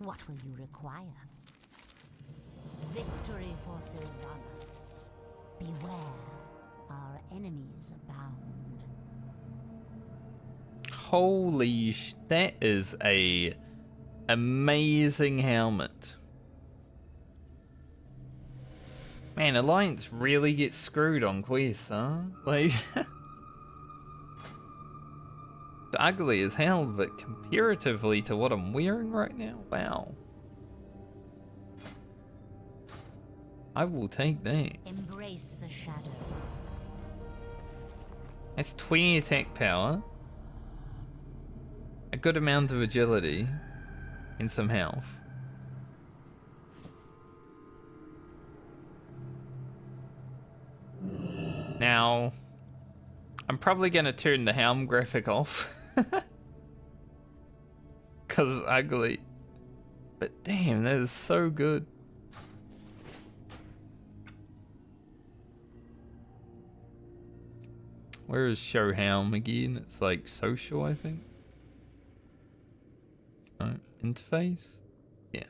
What will you require? Victory for Sylvanas. Beware, our enemies abound. Holy that is a amazing helmet. Man, Alliance really gets screwed on quests, huh? Like, it's ugly as hell, but comparatively to what I'm wearing right now, wow. I will take that. Embrace the shadow. That's 20 attack power, a good amount of agility, and some health. Now, I'm probably going to turn the helm graphic off. Because it's ugly. But damn, that is so good. Where is show helm again? It's like social, I think. Oh, interface? Yeah.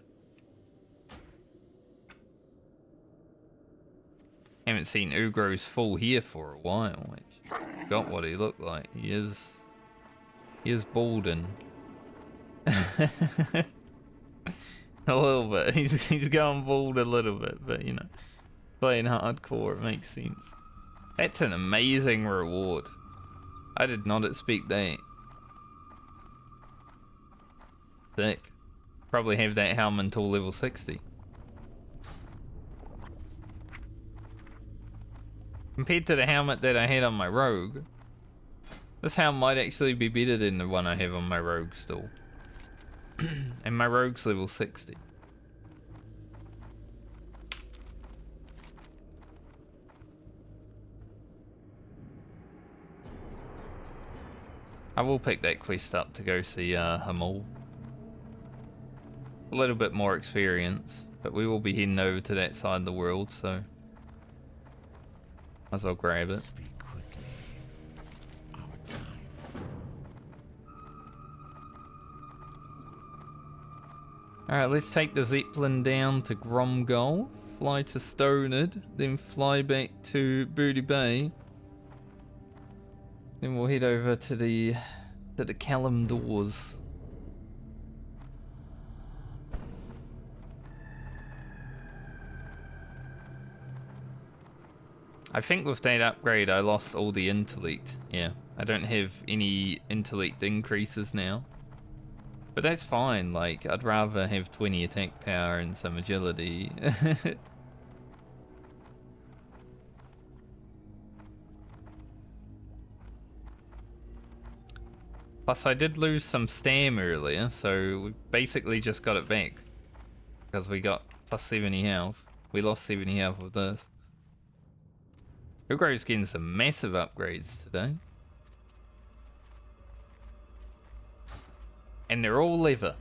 Haven't seen Ugro's full here for a while. Actually. Forgot what he looked like. He is balding. A little bit. He's going bald a little bit, but you know, playing hardcore, it makes sense. That's an amazing reward. I did not expect that. Sick. Probably have that helm until level 60. Compared to the helmet that I had on my rogue, this helm might actually be better than the one I have on my rogue still. And my rogue's level 60. I will pick that quest up to go see Hamul. A little bit more experience, but we will be heading over to that side of the world, so might as well grab it. Speak quickly. Our time. Alright, let's take the Zeppelin down to Gromgol, fly to Stoned, then fly back to Booty Bay. Then we'll head over to the Callum Doors. I think with that upgrade I lost all the intellect. Yeah, I don't have any intellect increases now. But that's fine, like, I'd rather have 20 attack power and some agility. Plus I did lose some stam earlier, so we basically just got it back. Because we got plus 70 health. We lost 70 health with this. Ugro's getting some massive upgrades today. And they're all leather.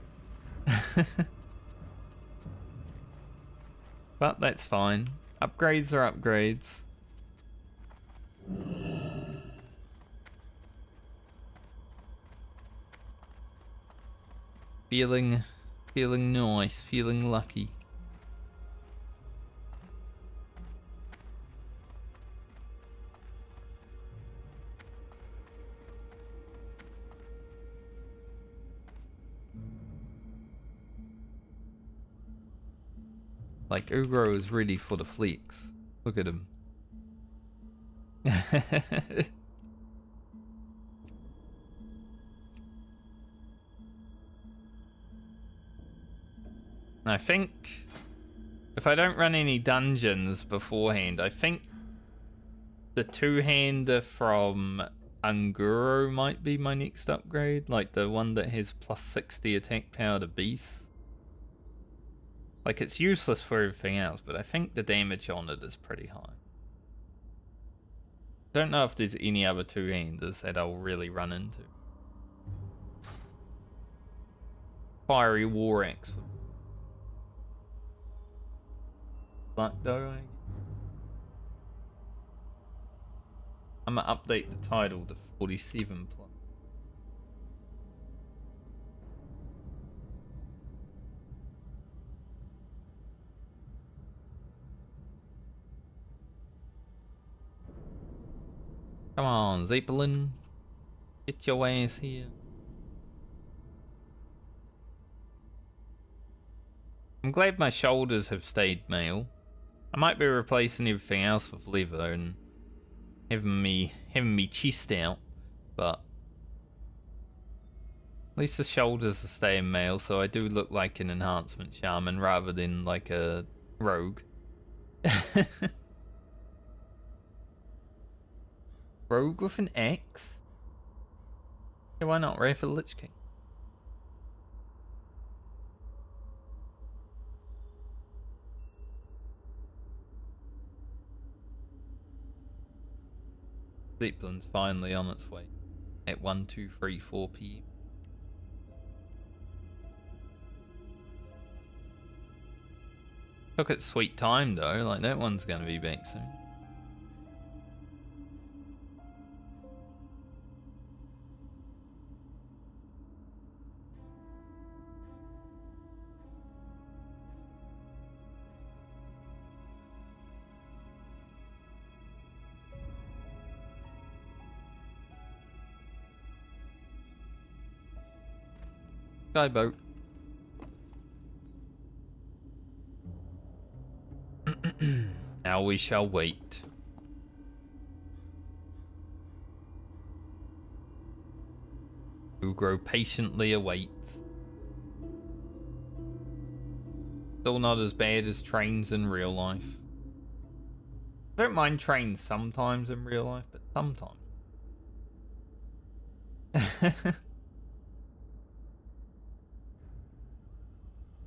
But that's fine. Upgrades are upgrades. Feeling nice, feeling lucky. Like, Ugro is ready for the flex. Look at him. I think if I don't run any dungeons beforehand, I think the two-hander from Anguro might be my next upgrade. Like the one that has plus 60 attack power to beasts. Like, it's useless for everything else, but I think the damage on it is pretty high. Don't know if there's any other two-handers that I'll really run into. Fiery War Axe. Luck though. I'm gonna update the title to 47 plus. Come on, Zeppelin. Get your ass here. I'm glad my shoulders have stayed male. I might be replacing everything else with leather and having me chest out, but at least the shoulders are staying male, so I do look like an enhancement shaman rather than like a rogue. Rogue with an axe? Yeah, why not? Ready for the Lich King. Zeppelin's finally on its way at 1, 2, 3, 4 p.m. Took its sweet time though, like that one's gonna be back soon. Skyboat. Now we shall wait. Ugro patiently awaits. Still not as bad as trains in real life. I don't mind trains sometimes in real life, but sometimes.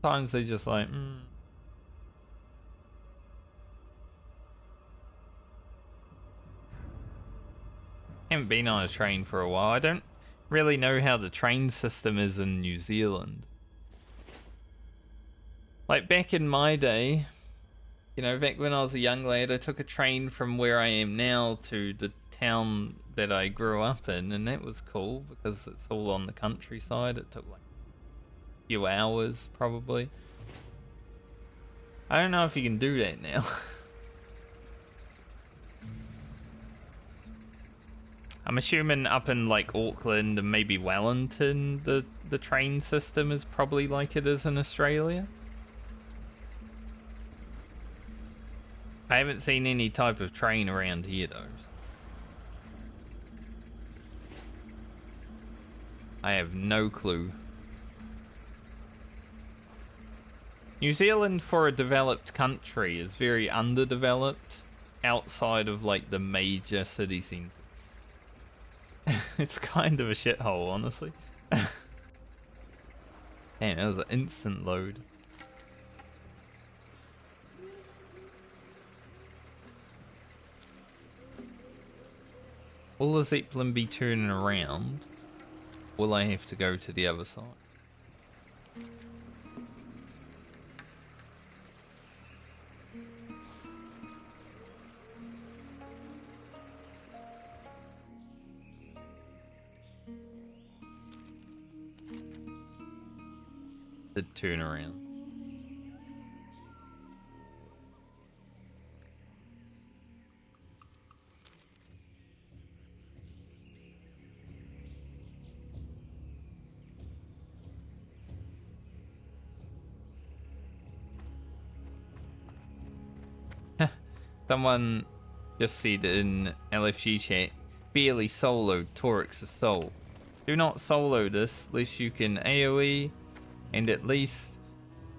Sometimes they just like, Haven't been on a train for a while. I don't really know how the train system is in New Zealand. Like back in my day, you know, back when I was a young lad, I took a train from where I am now to the town that I grew up in, and that was cool because it's all on the countryside. It took like a few hours, probably. I don't know if you can do that now. I'm assuming up in like Auckland and maybe Wellington, the train system is probably like it is in Australia. I haven't seen any type of train around here though. I have no clue. New Zealand, for a developed country, is very underdeveloped outside of like the major city centers. It's kind of a shithole, honestly. Damn, that was an instant load. Will the Zeppelin be turning around? Will I have to go to the other side? The turn around. Someone just said in LFG chat, barely soloed Torix Assault. Do not solo this unless you can AoE and at least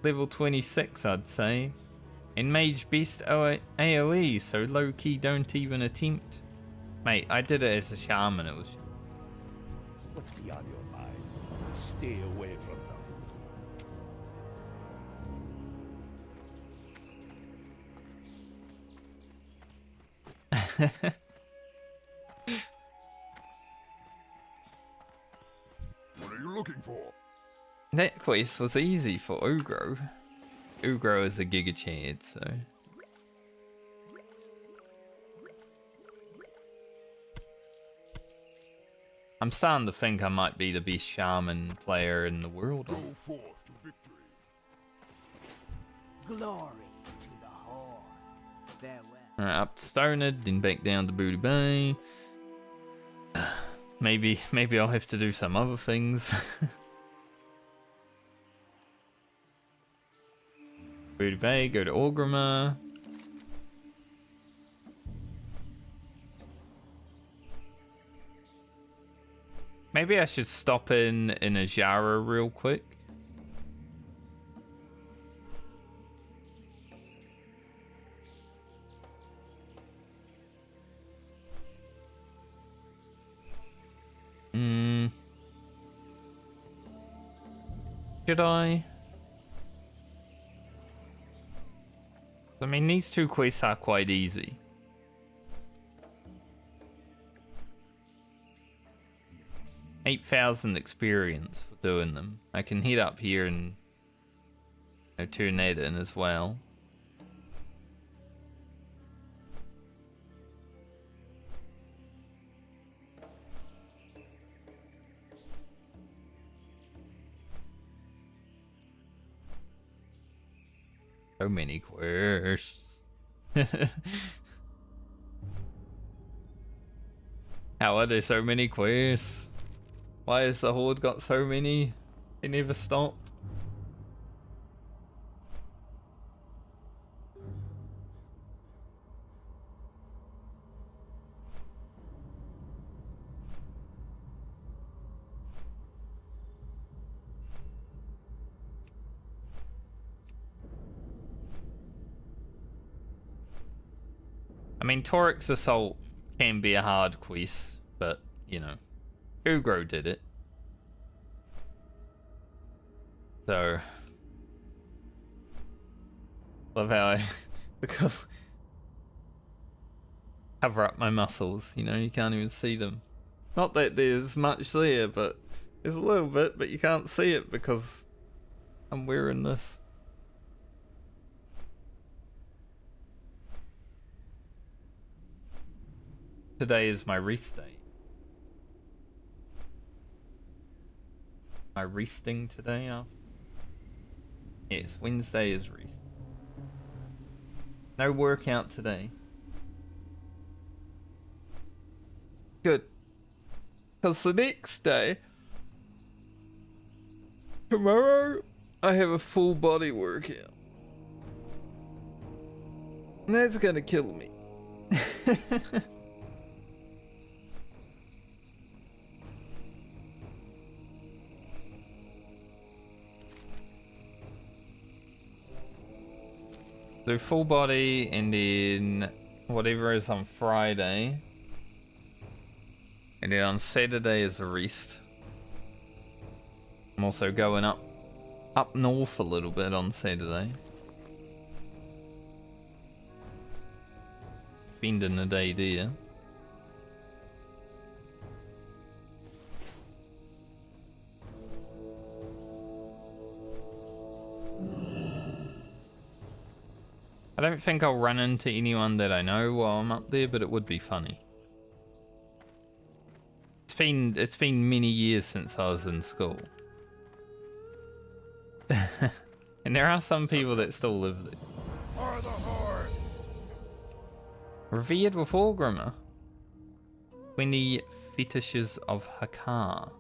level 26, I'd say. And Mage best AoE, so low key don't even attempt. Mate, I did it as a Shaman, it was... What's beyond your mind? Stay away from them. What are you looking for? That quest was easy for Ugro. Ugro is a Giga Chad, so... I'm starting to think I might be the best Shaman player in the world. Go forth to victory. Glory to the Horde. Farewell. Alright, up to Stoned, then back down to Booty Bay. Maybe I'll have to do some other things. Booty Bay, go to Orgrimmar. Maybe I should stop in Azshara real quick. Should I? I mean, these two quests are quite easy. $8,000 experience for doing them. I can head up here and turn that in as well. So many quests. How are there so many quests? Why has the Horde got so many? They never stop. I mean, Torix Assault can be a hard quest, but, you know, Ugro did it. So, love how I, because, cover up my muscles, you know, you can't even see them. Not that there's much there, but there's a little bit, but you can't see it because I'm wearing this. Today is my rest day. My resting today after? Yes, Wednesday is rest. No workout today. Good. Because the next day, tomorrow, I have a full body workout. And that's gonna kill me. So full body, and then whatever is on Friday. And then on Saturday is a rest. I'm also going up north a little bit on Saturday. Spending the day there. I don't think I'll run into anyone that I know while I'm up there, but it would be funny. It's been many years since I was in school. And there are some people that still live there. For the Horde! Revered with Orgrimmar. 20 fetishes of Hakar.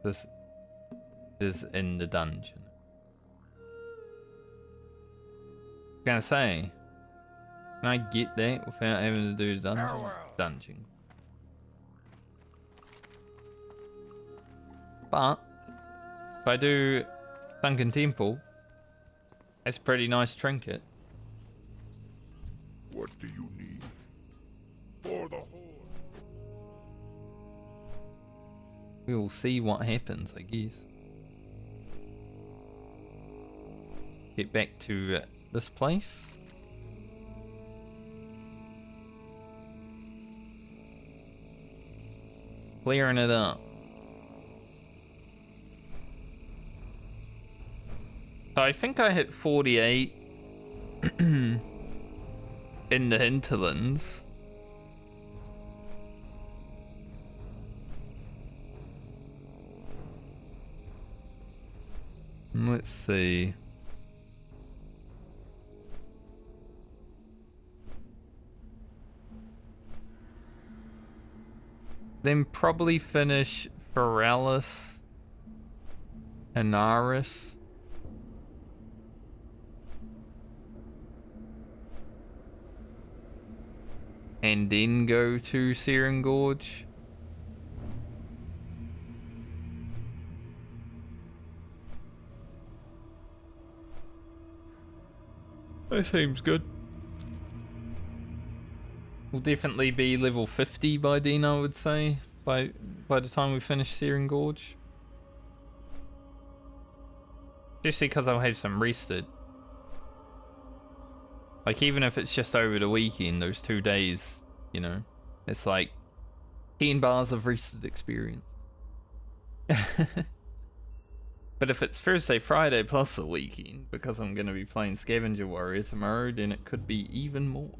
This is in the dungeon. Gonna say, can I get that without having to do the dungeon? Farewell. Dungeon. But if I do Sunken Temple, that's a pretty nice trinket. What do you need? For the Horde. We will see what happens, I guess. Get back to this place. Clearing it up. So I think I hit 48 in the Hinterlands. Let's see. Then probably finish Forties and Aris. And then go to Searing Gorge. That seems good. We'll definitely be level 50 by then, I would say, by the time we finish Searing Gorge. Especially because I'll have some rested. Like, even if it's just over the weekend, those 2 days, you know, it's like 10 bars of rested experience. But if it's Thursday, Friday plus the weekend, because I'm going to be playing Scavenger Warrior tomorrow, then it could be even more.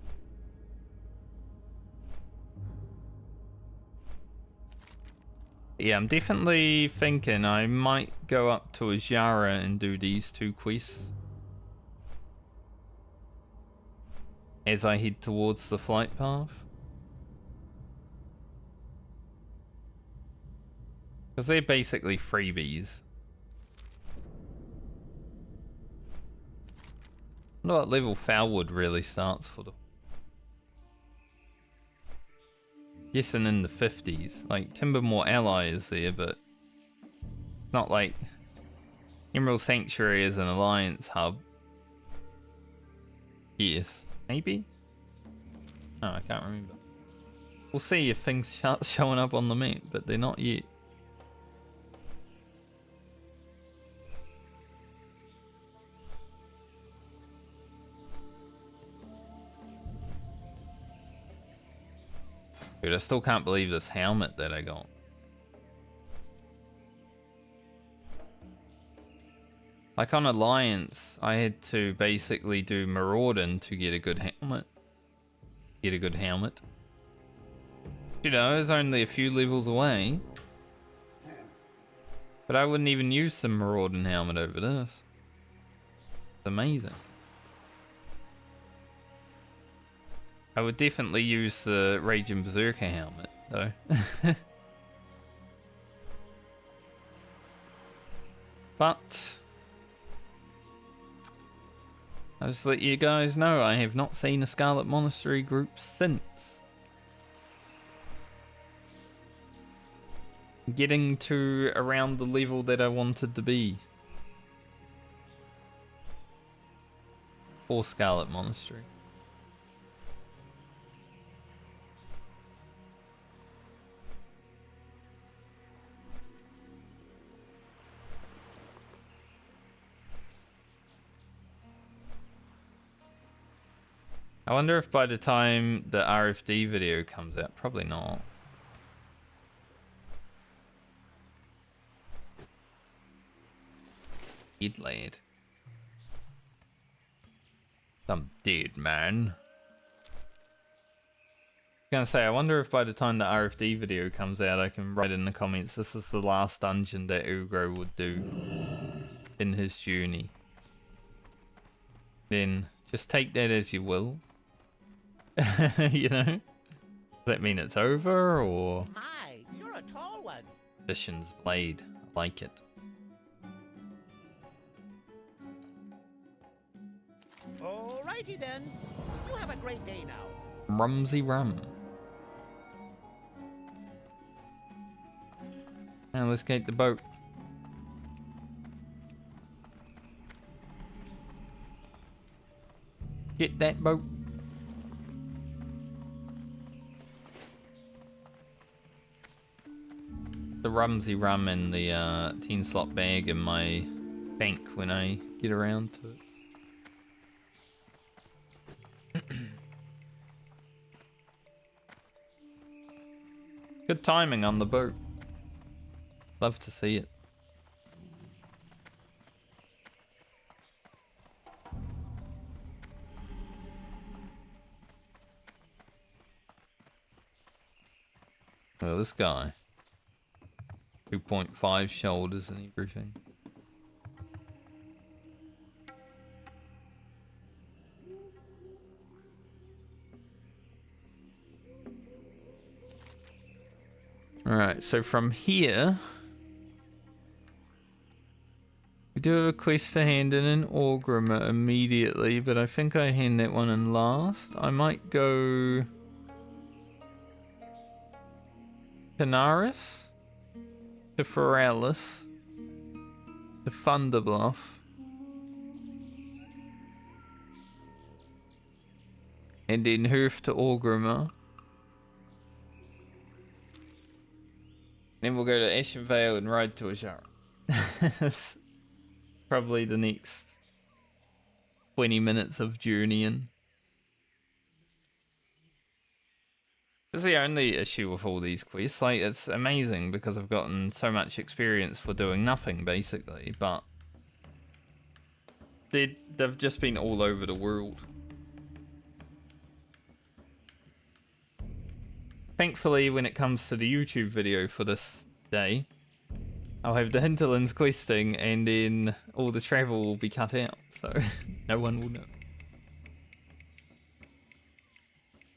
Yeah, I'm definitely thinking I might go up to Azshara and do these 2 quests as I head towards the flight path. Because they're basically freebies. I wonder what level Foulwood really starts for them. Guessing in the 50s. Like, Timbermore Ally is there, but it's not like Emerald Sanctuary is an Alliance hub. Yes. Maybe? Oh, I can't remember. We'll see if things start showing up on the map, but they're not yet. Dude, I still can't believe this helmet that I got. Like on Alliance, I had to basically do Marauding to get a good helmet. You know, it's only a few levels away. But I wouldn't even use the Marauding helmet over this. It's amazing. I would definitely use the Raging Berserker helmet, though. But I'll just let you guys know I have not seen a Scarlet Monastery group since. Getting to around the level that I wanted to be. For Scarlet Monastery. I wonder if by the time the RFD video comes out, probably not. Dead lad. Some dead man. Gonna say, I wonder if by the time the RFD video comes out, I can write in the comments, this is the last dungeon that Ugro would do in his journey. Then just take that as you will. You know? Does that mean it's over, or? My, you're a tall one. Vision's Blade. I like it. All right. Righty then. You have a great day now. Rumsy rum. Now let's get the boat. Get that boat. The Rumsy rum in the 10 slot bag in my bank when I get around to it. Good timing on the boat. Love to see it. Well, this guy. 2.5 shoulders and everything. Alright, so from here, we do have a quest to hand in an Orgrimmar immediately, but I think I hand that one in last. I might go Canaris to Foralis to Thunderbluff. And then Hoof to Orgrimmar. Then we'll go to Ashen Vale and ride to Azshara. That's probably the next 20 minutes of journeying. This is the only issue with all these quests. Like, it's amazing because I've gotten so much experience for doing nothing, basically, but they've just been all over the world. Thankfully, when it comes to the YouTube video for this day, I'll have the Hinterlands Questing and then all the travel will be cut out, so no one will know.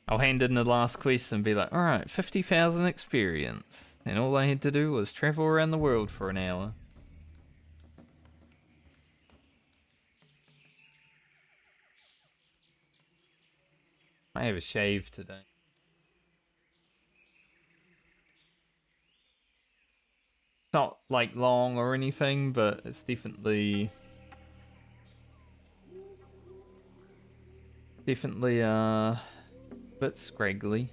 I'll hand in the last quest and be like, alright, 50,000 experience. And all I had to do was travel around the world for an hour. I have a shave today. It's not like long or anything, but it's definitely a bit scraggly.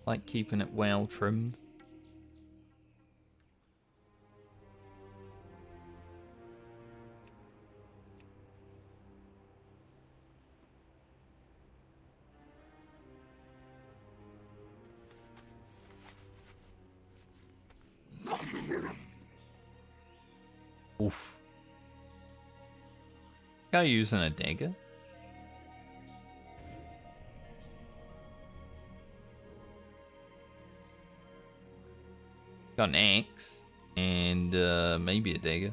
Like keeping it well trimmed. Oof. Guy using a dagger. Got an axe and maybe a dagger.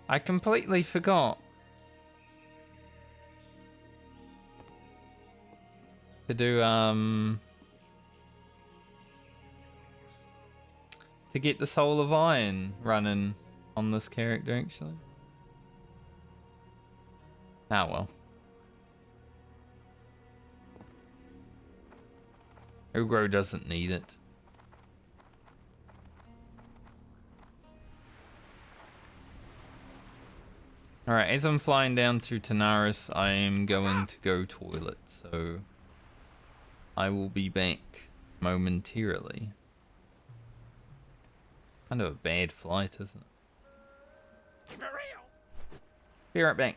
I completely forgot to do to get the Soul of Iron running on this character actually. Ah well. Ugro doesn't need it. Alright, as I'm flying down to Tanaris, I am going to go toilet, so I will be back momentarily. Kind of a bad flight, isn't it? For real. Be right back.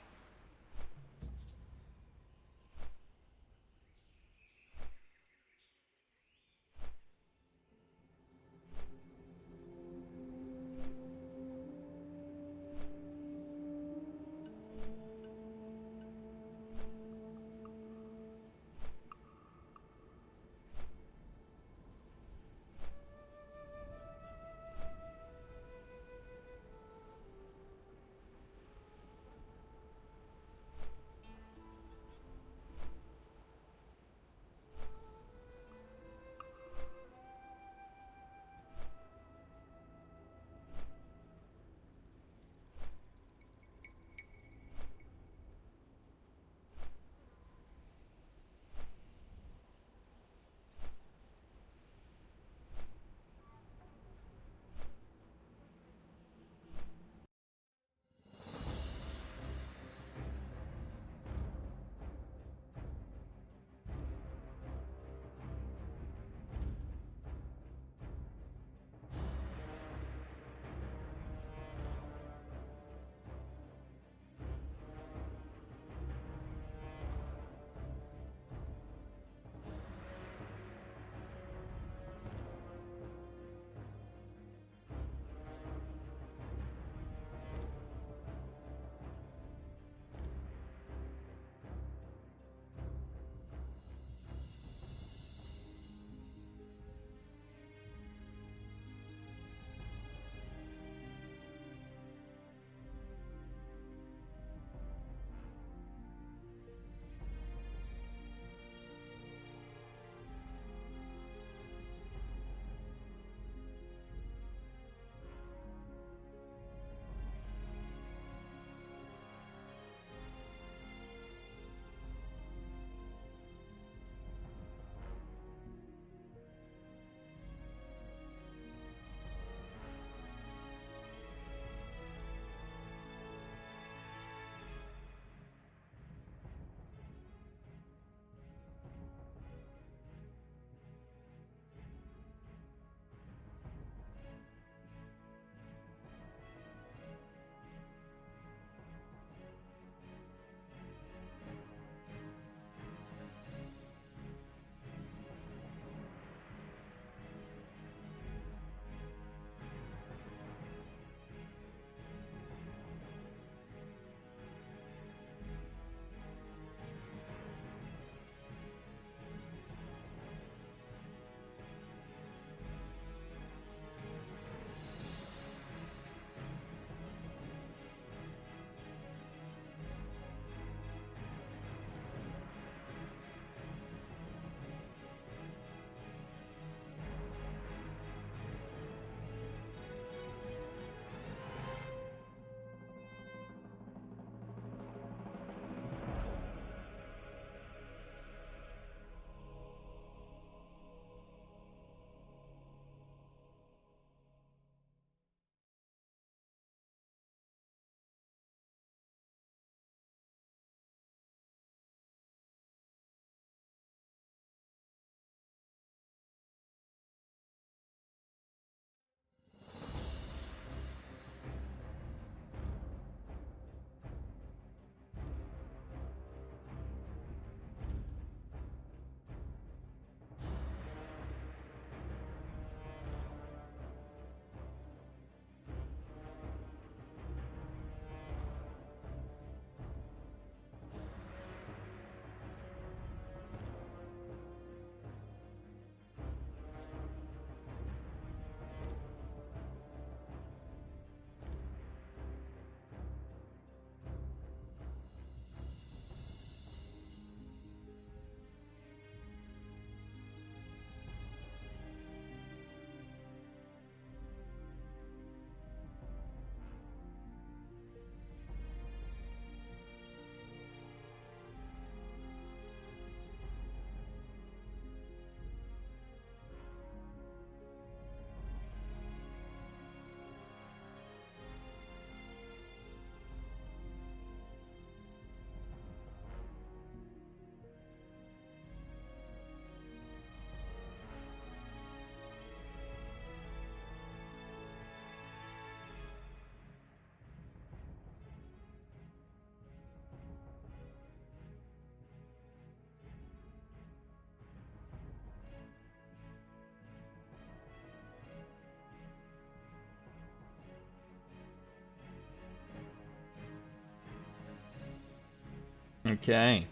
Okay.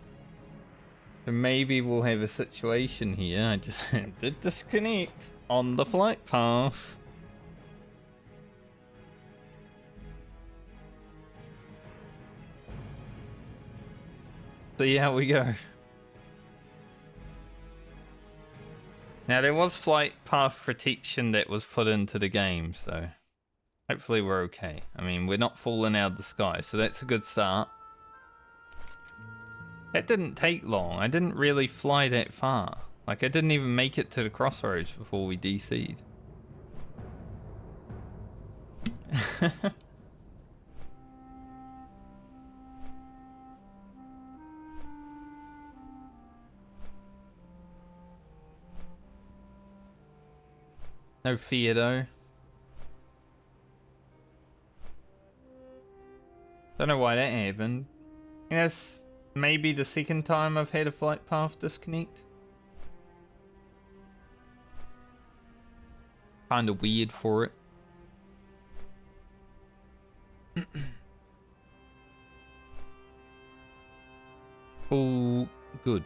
So maybe we'll have a situation here. I just did disconnect on the flight path. See how we go. Now there was flight path protection that was put into the game, so hopefully we're okay. I mean, we're not falling out of the sky, so that's a good start. That didn't take long. I didn't really fly that far. Like, I didn't even make it to the crossroads before we DC'd. No fear, though. Don't know why that happened. I guess maybe the second time I've had a flight path disconnect. Kinda weird for it. All good.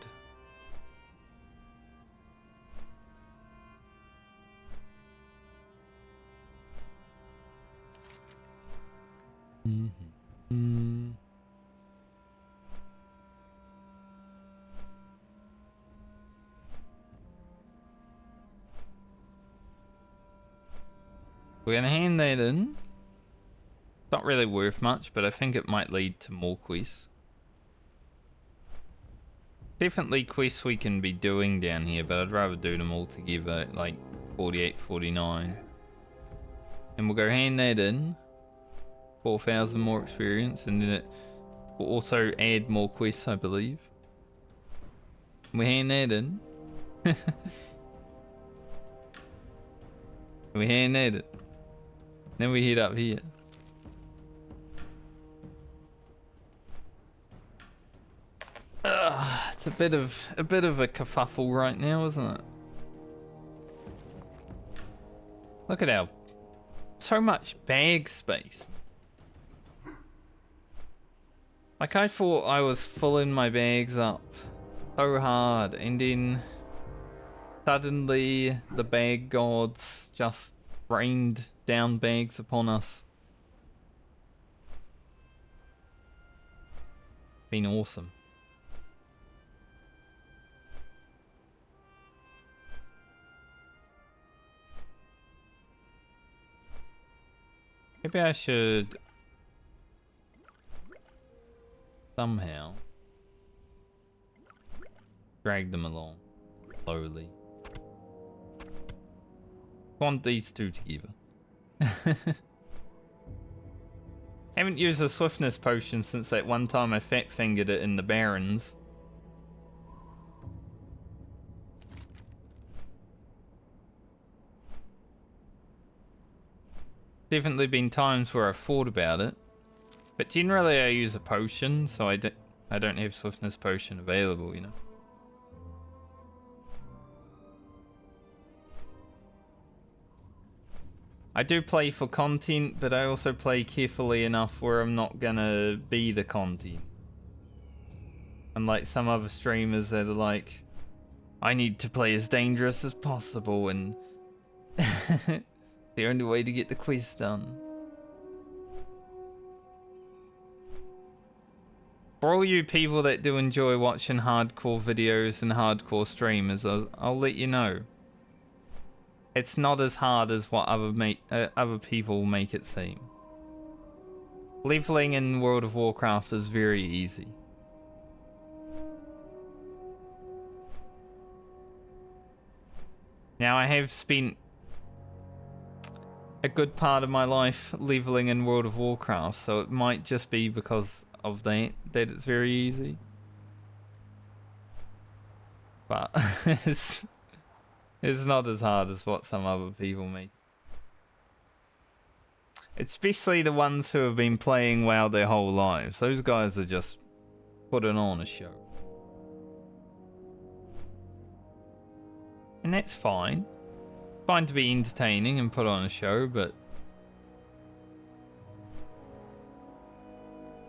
We're gonna hand that in. It's not really worth much, but I think it might lead to more quests. Definitely quests we can be doing down here, but I'd rather do them all together, like 48, 49. And we'll go hand that in. 4,000 more experience, and then it will also add more quests, I believe. We hand that in. We hand that in. Then we head up here. It's a bit of a kerfuffle right now, isn't it? Look at our so much bag space. Like, I thought I was filling my bags up so hard, and then suddenly the bag gods just rained down bags upon us. Been awesome. Maybe I should somehow drag them along slowly. Want these two together. Haven't used a swiftness potion since that one time I fat fingered it in the Barrens. Definitely been times where I've thought about it, but generally I use a potion, so I don't have swiftness potion available, you know. I do play for content, but I also play carefully enough where I'm not gonna be the content. Unlike some other streamers that are like, I need to play as dangerous as possible, and the only way to get the quest done. For all you people that do enjoy watching hardcore videos and hardcore streamers, I'll let you know. It's not as hard as what other people make it seem. Leveling in World of Warcraft is very easy. Now, I have spent a good part of my life leveling in World of Warcraft, so it might just be because of that it's very easy. But it's not as hard as what some other people make. Especially the ones who have been playing WoW their whole lives. Those guys are just putting on a show. And that's fine. Fine to be entertaining and put on a show, but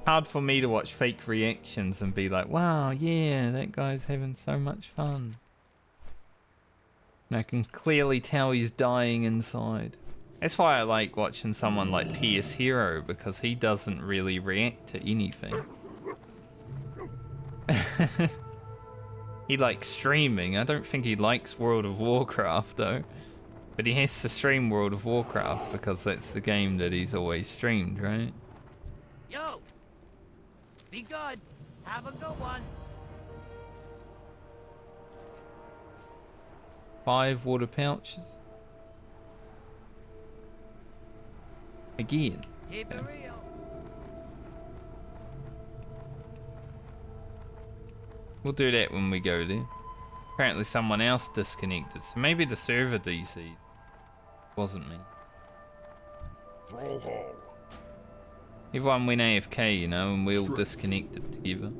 hard for me to watch fake reactions and be like, wow, yeah, that guy's having so much fun. And I can clearly tell he's dying inside. That's why I like watching someone like PS Hero, because he doesn't really react to anything. He likes streaming. I don't think he likes World of Warcraft though. But he has to stream World of Warcraft because that's the game that he's always streamed, right? Yo! Be good. Have a good one. 5 water pouches. Again. Keep it real. We'll do that when we go there. Apparently someone else disconnected, so maybe the server DC wasn't me. Throw hole. Everyone went AFK, you know, and we all disconnected together.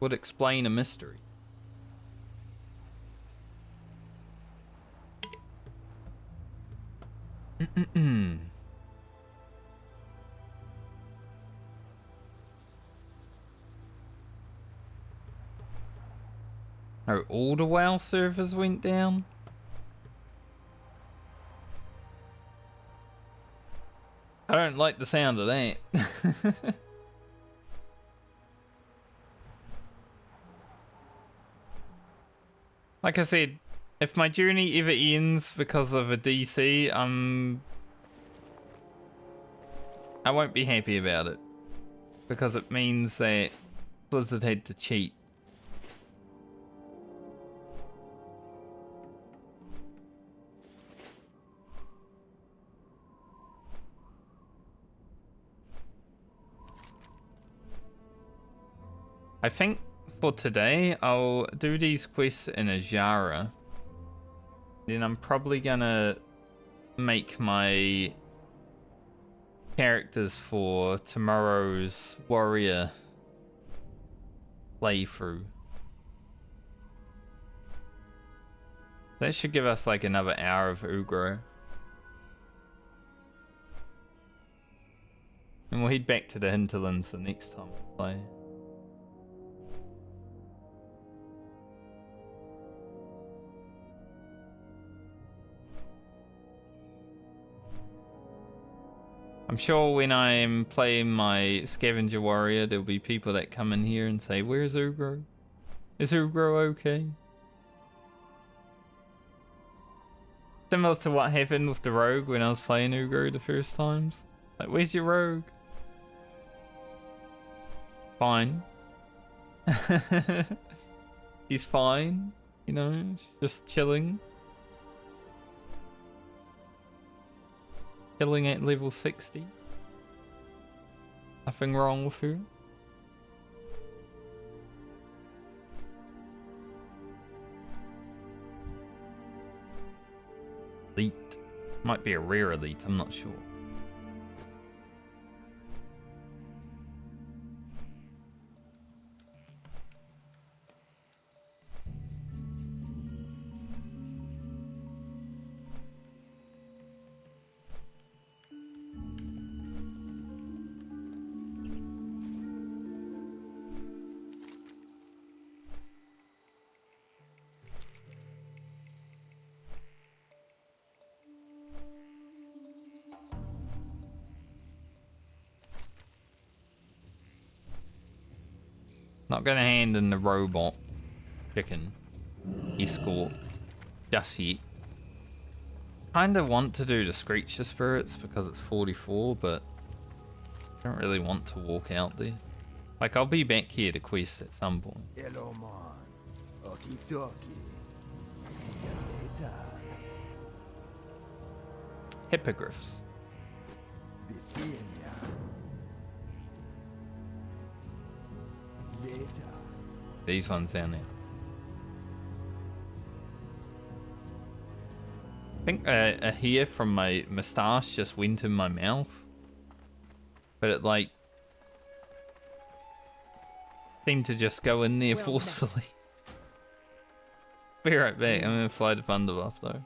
Would explain a mystery. Oh, all the WoW servers went down? I don't like the sound of that. Like I said, if my journey ever ends because of a DC, I won't be happy about it. Because it means that Blizzard had to cheat. I think for today, I'll do these quests in Azshara. Then I'm probably gonna make my characters for tomorrow's warrior playthrough. That should give us like another hour of Ugro. And we'll head back to the Hinterlands the next time we play. I'm sure when I'm playing my scavenger warrior, there'll be people that come in here and say, "Where's Ugro? Is Ugro okay?" Similar to what happened with the rogue when I was playing Ugro the first times. Like, where's your rogue? Fine. He's fine, you know, she's just chilling. Chilling at level 60. Nothing wrong with her. Elite. Might be a rare elite, I'm not sure. Not gonna hand in the robot chicken escort just yet. Kinda want to do the Screecher Spirits because it's 44, but I don't really want to walk out there. Like, I'll be back here to quest at some point. Hello, man. Okie dokie. See ya later. Hippogriffs. Be seeing ya. Later. These ones down there. I think a hair from my moustache just went in my mouth. But it like seem to just go in there Well forcefully. Be right back. I'm gonna fly to Thunderbuff though.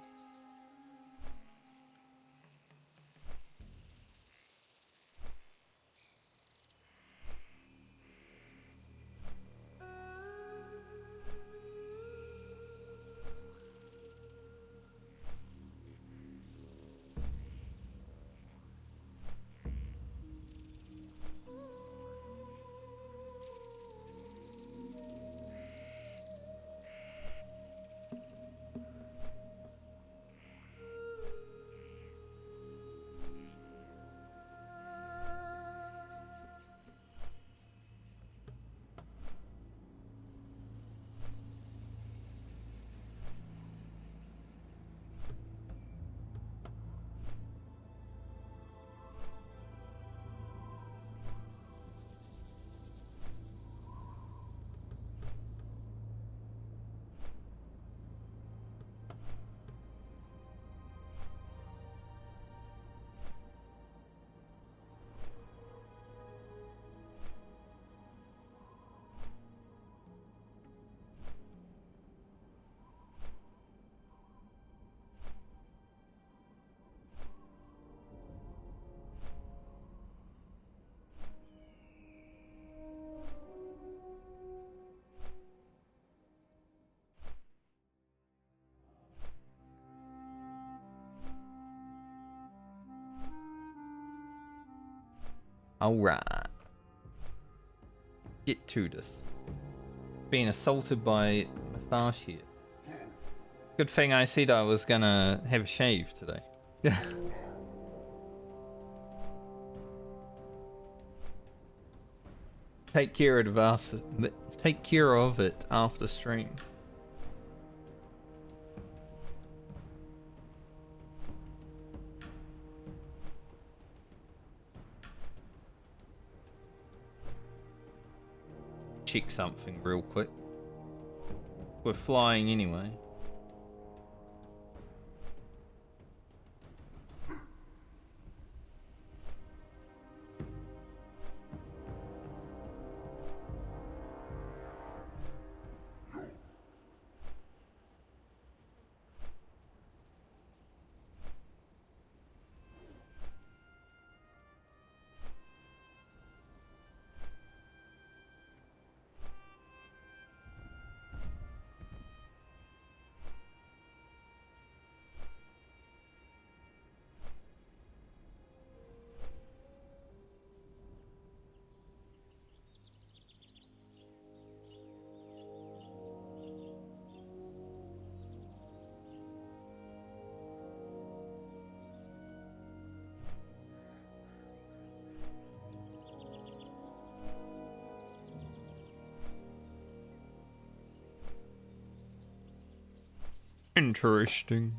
Alright. Get to this. Being assaulted by Moustache here. Good thing I said I was gonna have a shave today. Take care of it after stream. Check something real quick. We're flying anyway. Interesting.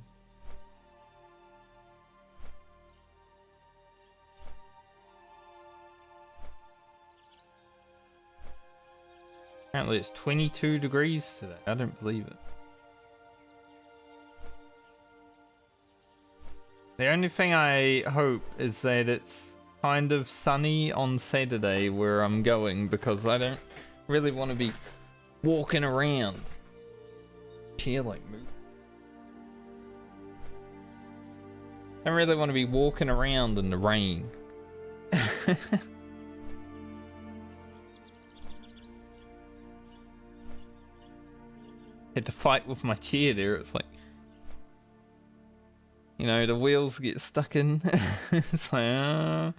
Apparently it's 22 degrees today. I don't believe it. The only thing I hope is that it's kind of sunny on Saturday where I'm going, because I don't really want to be walking around. Chair like move. I don't really want to be walking around in the rain. Had to fight with my chair there. It's like, you know, the wheels get stuck in. It's like, I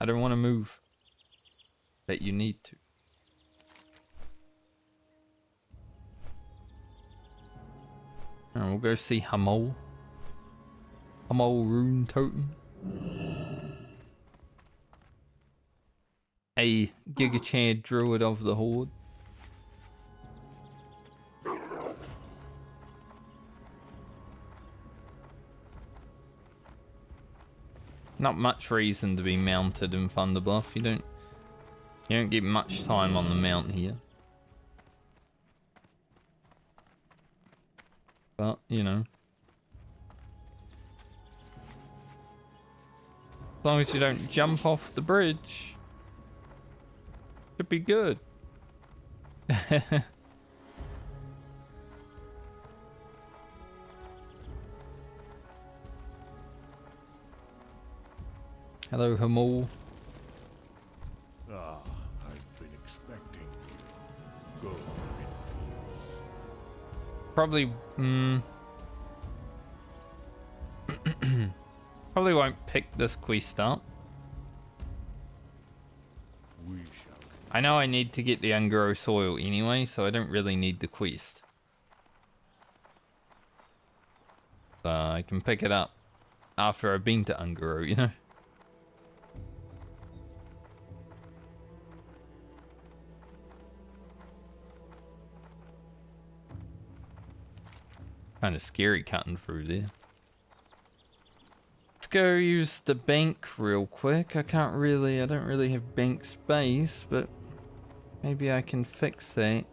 don't want to move. But you need to. And we'll go see Hamol. Hamol Rune Totem. A Gigachad Druid of the Horde. Not much reason to be mounted in Thunderbluff. You don't get much time on the mount here. But, you know. As long as you don't jump off the bridge, should be good. Hello, Hamul. Ah, I've been expecting you. Go in peace. Probably, probably won't pick this quest up. We shall. I know I need to get the Ungaro soil anyway, so I don't really need the quest. So I can pick it up after I've been to Ungaro, you know? Kind of scary cutting through there. Let's go use the bank real quick. I don't really have bank space, but maybe I can fix that.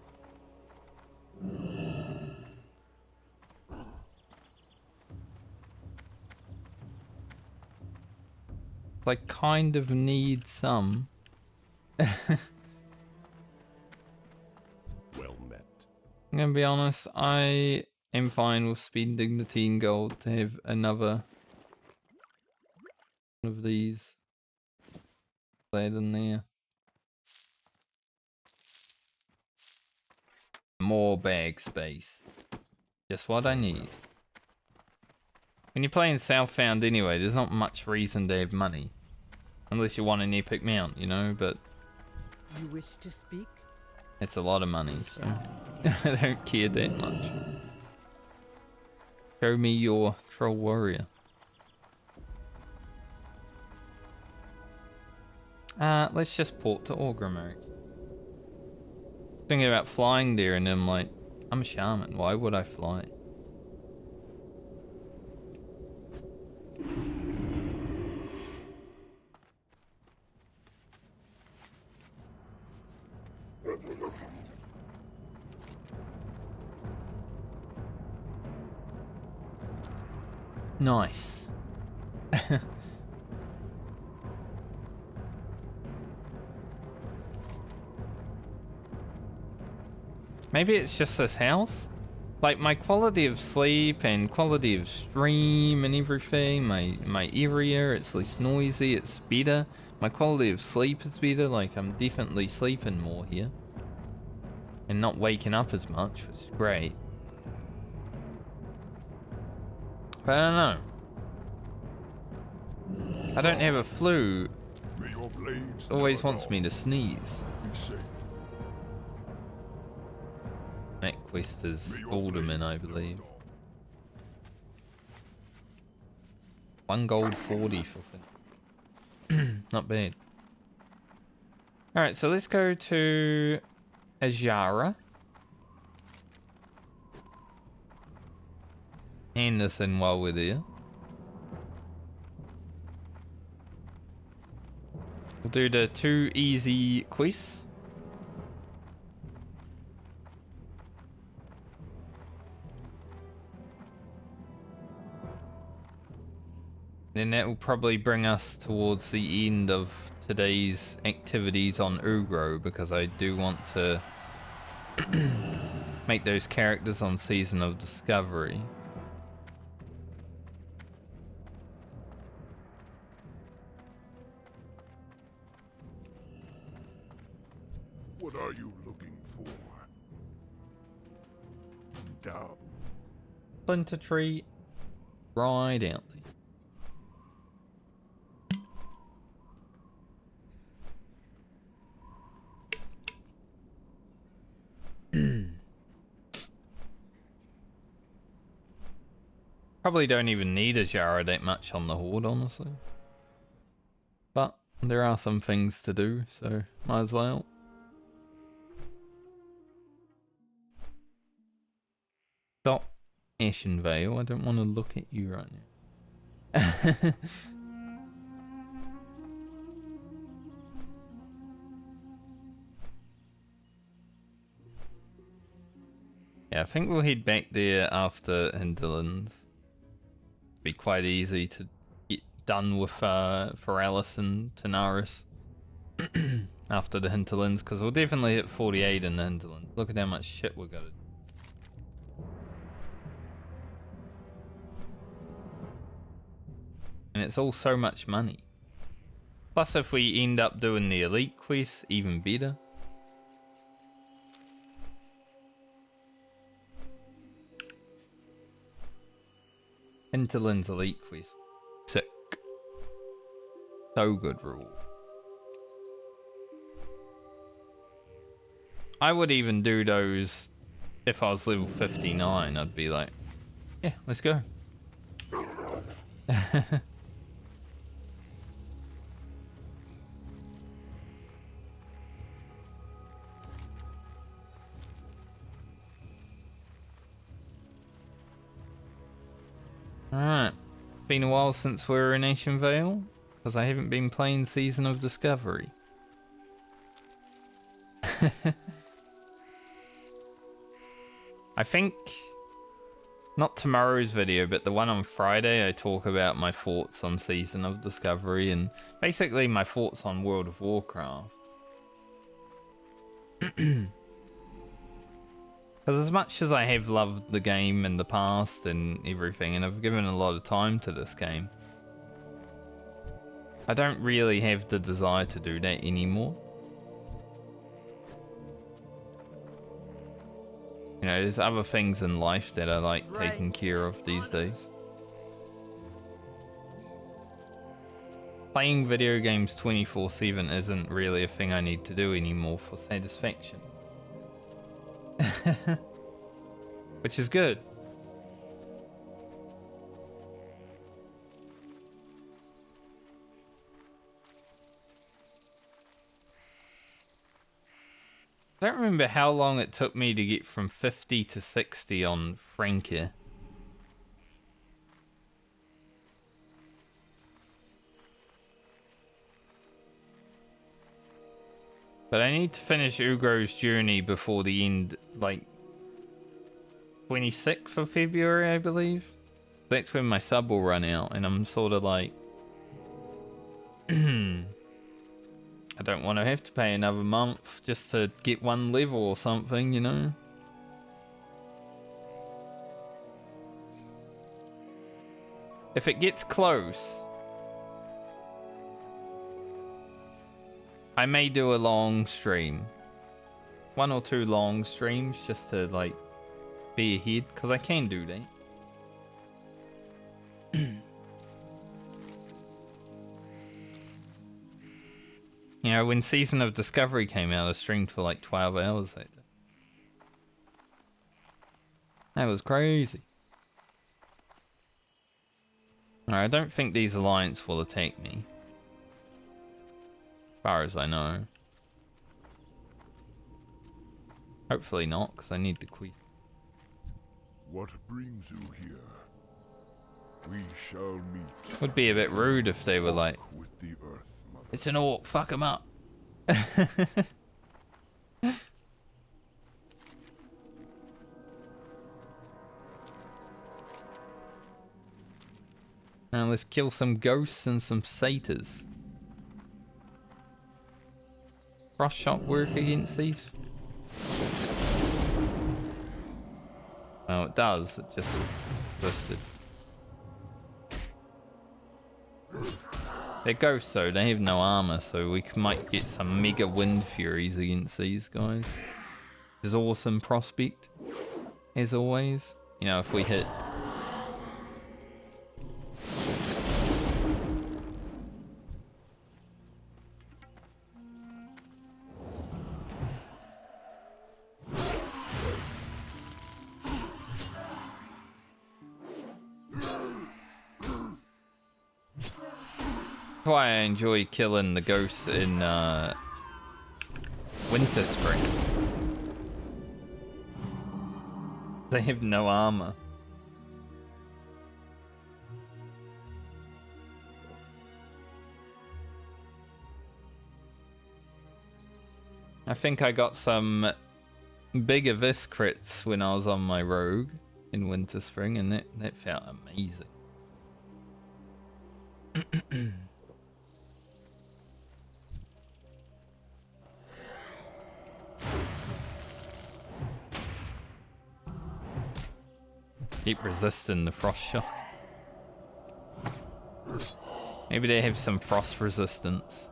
I kind of need some. Well met. I'm gonna be honest, I am fine with spending the 10 gold to have another one of these laid in there. More bag space. Just what I need. When you're playing Southbound anyway, there's not much reason to have money. Unless you want an epic mount, you know, but You wish to speak? it's a lot of money, so I don't care that much. Show me your troll warrior. Let's just port to Orgrimmar. Thinking about flying there and I'm like, I'm a shaman, why would I fly? Nice. Maybe it's just this house? Like my quality of sleep and quality of stream and everything, my area, it's less noisy, it's better. My quality of sleep is better, like I'm definitely sleeping more here. And not waking up as much, which is great. But I don't know. I don't have a flu. May your blades Always never wants dull. me to sneeze. Be safe. That quest is May your Alderman, I blades never believe. dull. 1 gold 40 for not bad. Alright, so let's go to Azshara. Hand this in while we're there. We'll do the 2 easy quests. Then that will probably bring us towards the end of today's activities on Ugro, because I do want to make those characters on Season of Discovery. What are you looking for? Down. Splinter tree, right out there. Probably don't even need a Azshara that much on the Horde, honestly. But there are some things to do, so might as well. Stop, Ashen Vale. I don't want to look at you right now. Yeah, I think we'll head back there after Hinterlands. Be quite easy to get done with for Alice and Tanaris. after the Hinterlands, because we'll definitely hit 48 in the Hinterlands. Look at how much shit we're gonna do. And it's all so much money. Plus, if we end up doing the elite quests, even better. Hinterlands elite quest. Sick. So good rule. I would even do those if I was level 59. I'd be like, yeah, let's go. Alright. Been a while since we were in Nation Vale, because I haven't been playing Season of Discovery. I think, not tomorrow's video, but the one on Friday, I talk about my thoughts on Season of Discovery and basically my thoughts on World of Warcraft. Because as much as I have loved the game in the past and everything, and I've given a lot of time to this game, I don't really have the desire to do that anymore. You know, there's other things in life that I like taking care of these days. Playing video games 24/7 isn't really a thing I need to do anymore for satisfaction. Which is good. I don't remember how long it took me to get from 50 to 60 on Frankia. But I need to finish Ugro's journey before the end, like 26th of February, I believe. That's when my sub will run out, and I'm sort of like, I don't want to have to pay another month just to get one level or something, you know? If it gets close, I may do a long stream. 1 or 2 long streams just to, like, be ahead, because I can do that. You know, when Season of Discovery came out, I streamed for like 12 hours that day. That was crazy. Alright, I don't think these Alliance will attack me. As far as I know. Hopefully not, because I need the quest. What brings you here? We shall meet. Would be a bit rude if they were like, With the earth, mother. it's an orc, fuck him up. Now let's kill some ghosts and some satyrs. Frost shot work against these? Oh, it does. It just listed. They're ghosts though, they have no armor, so we might get some mega wind furies against these guys. Which is awesome prospect, as always. You know, if we hit. Why I enjoy killing the ghosts in Winter Spring. They have no armor. I think I got some big Abyss crits when I was on my rogue in Winter Spring, and that felt amazing. Keep resisting the frost shock. Maybe they have some frost resistance.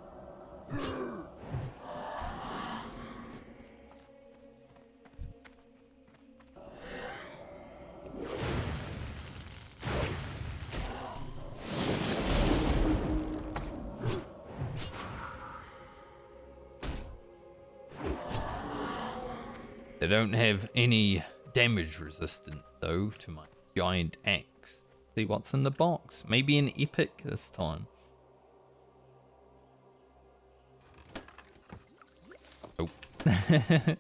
They don't have any damage resistance, though, to my giant axe. See what's in the box. Maybe an epic this time. Oh. I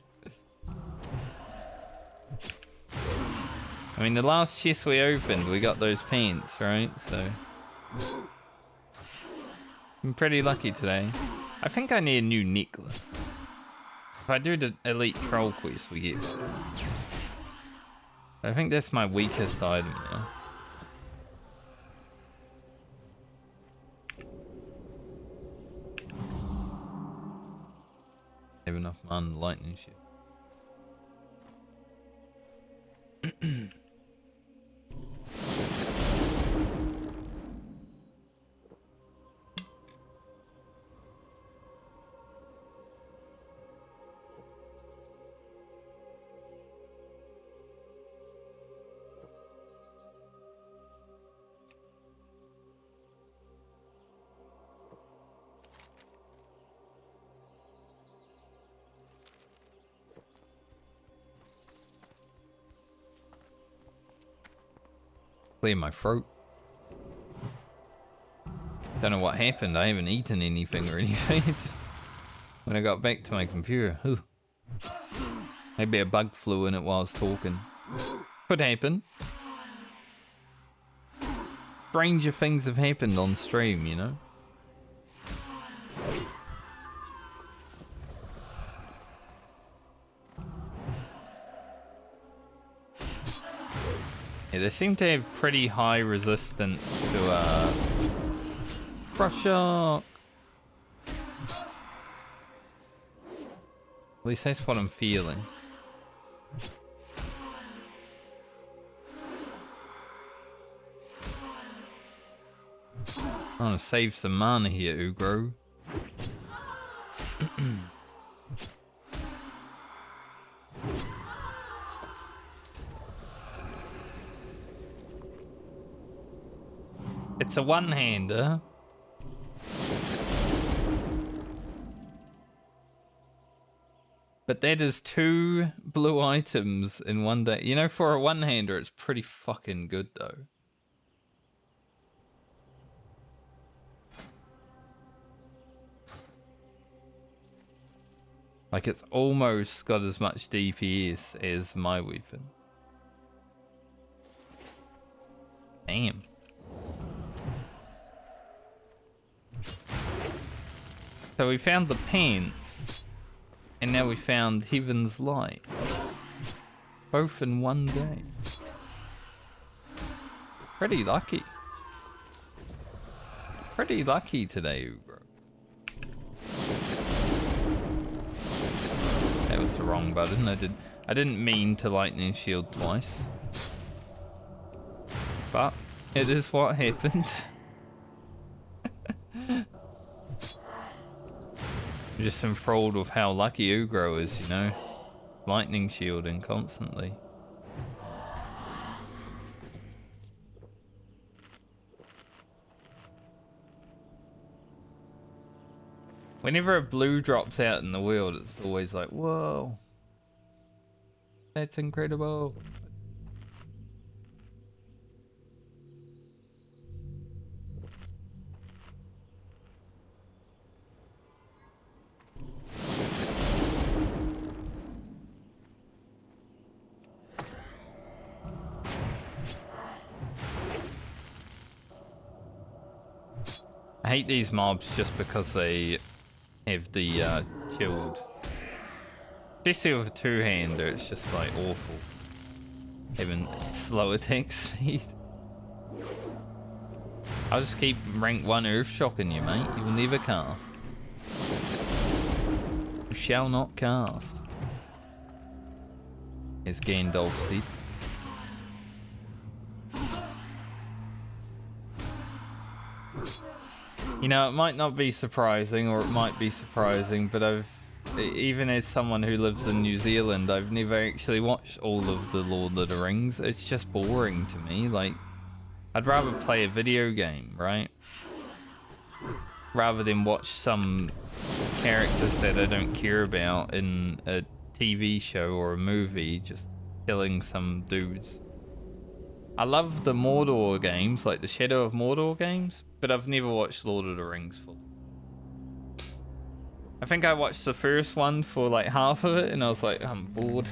mean, the last chest we opened, we got those pants, right? So... I'm pretty lucky today. I think I need a new necklace. If I do the elite troll quest, we get... I think that's my weakest item now. Have enough mana lightning shit. Clear my throat. Don't know what happened. I haven't eaten anything or anything. Just when I got back to my computer. Ugh. Maybe a bug flew in it while I was talking. Could happen. Stranger things have happened on stream, you know? Yeah, they seem to have pretty high resistance to frost shock. At least that's what I'm feeling. I want to save some mana here, Ugro. It's a one-hander. But that is 2 blue items in one day. You know, for a one-hander, it's pretty fucking good, though. Like, it's almost got as much DPS as my weapon. Damn. So we found the pants, and now we found Heaven's Light. Both in one day. Pretty lucky. Pretty lucky today, bro. That was the wrong button. I didn't mean to lightning shield twice. But it is what happened. I'm just enthralled with how lucky Ugro is, you know? Lightning shielding constantly. Whenever a blue drops out in the world, it's always like, whoa. That's incredible. I hate these mobs just because they have the chilled. Especially with a two-hander, it's just like awful. Having slow attack speed. I'll just keep rank 1 earth shocking you, mate. You will never cast. You shall not cast. As Gandalf said. You know, it might not be surprising, or it might be surprising, but even as someone who lives in New Zealand, I've never actually watched all of the Lord of the Rings. It's just boring to me. Like, I'd rather play a video game, right? Rather than watch some characters that I don't care about in a TV show or a movie just killing some dudes. I love the Mordor games, like the Shadow of Mordor games, but I've never watched Lord of the Rings full. I think I watched the first one for like half of it and I was like, I'm bored.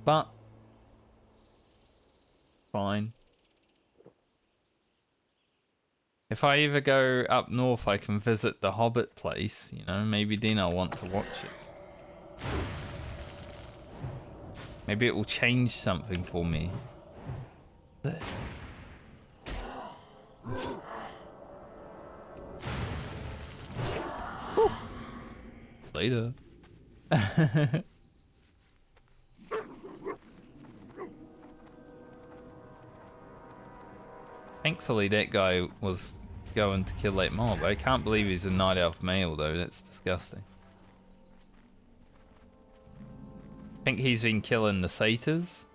But fine. If I ever go up north, I can visit the Hobbit place, you know, maybe then I'll want to watch it. Maybe it will change something for me. This. Whew. Later. Thankfully that guy was going to kill that mob. I can't believe he's a night elf male though, that's disgusting. I think he's been killing the satyrs.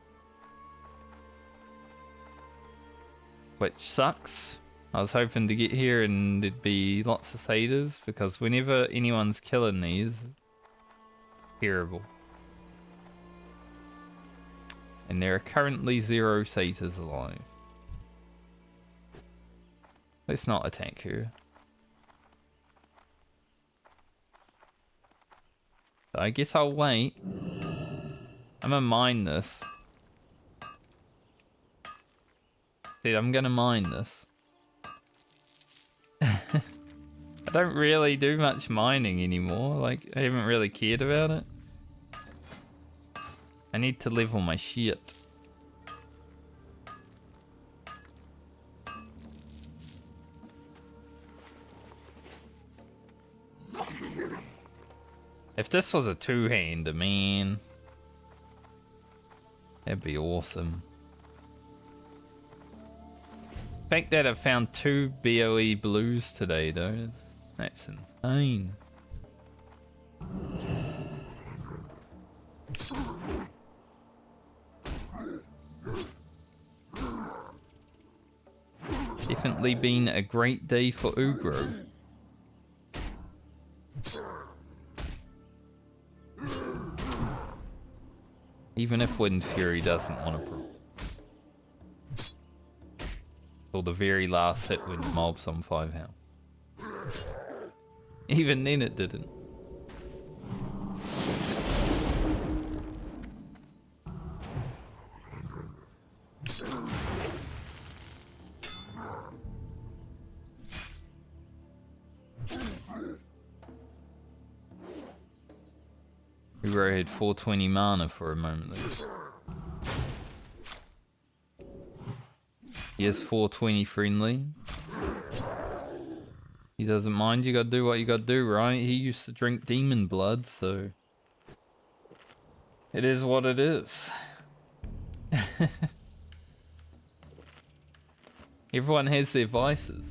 Which sucks. I was hoping to get here and there'd be lots of satyrs, because whenever anyone's killing these, terrible. And there are currently 0 satyrs alive. Let's not attack her. So I guess I'll wait. I'm gonna mine this. Dude, I'm gonna mine this. I don't really do much mining anymore. Like, I haven't really cared about it. I need to level my shit. If this was a two-hander, man, that'd be awesome. The fact that I found 2 BOE blues today, though, that's insane. Definitely been a great day for Ugro. Even if Wind Fury doesn't want to prove. Till the very last hit when the mob's on 5 health. Even then it didn't. Ugro had 420 mana for a moment there. He is 420 friendly. He doesn't mind, you gotta do what you gotta do, right? He used to drink demon blood, so... it is what it is. Everyone has their vices.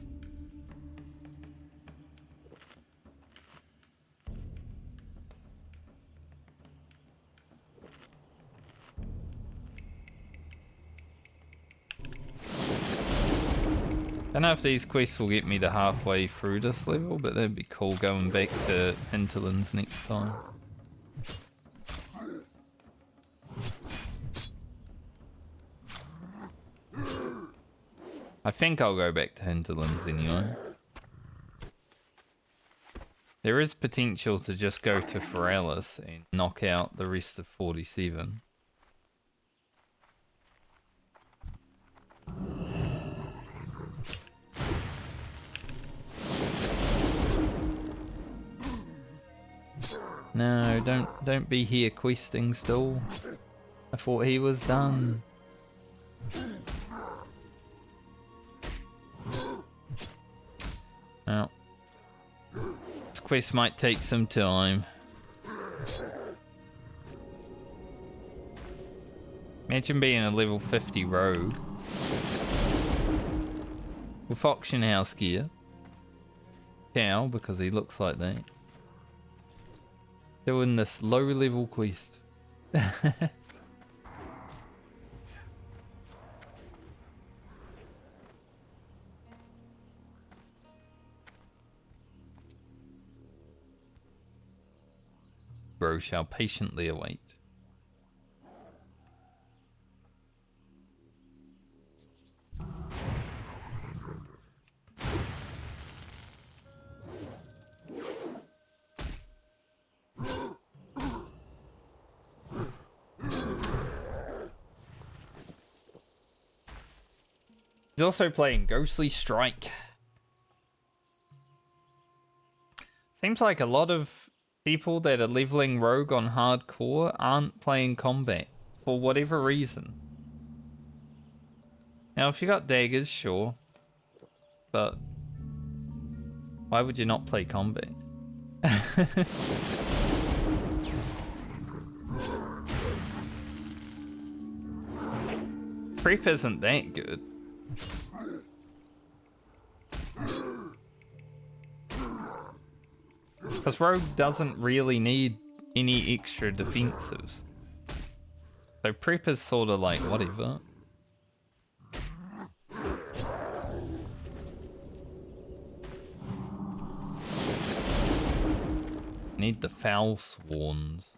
Don't know if these quests will get me to halfway through this level, but that'd be cool going back to Hinterlands next time. I think I'll go back to Hinterlands anyway. There is potential to just go to Forties and knock out the rest of 47. No, don't be here questing still. I thought he was done. Now, this quest might take some time. Imagine being a level 50 rogue with auction house gear. Cow, because he looks like that. Doing this low level quest. Bro shall patiently await. He's also playing Ghostly Strike. Seems like a lot of people that are leveling rogue on hardcore aren't playing combat for whatever reason. Now, if you got daggers, sure. But why would you not play combat? Prep isn't that good. Because rogue doesn't really need any extra defensives. So prep is sort of like whatever. Need the foul swans.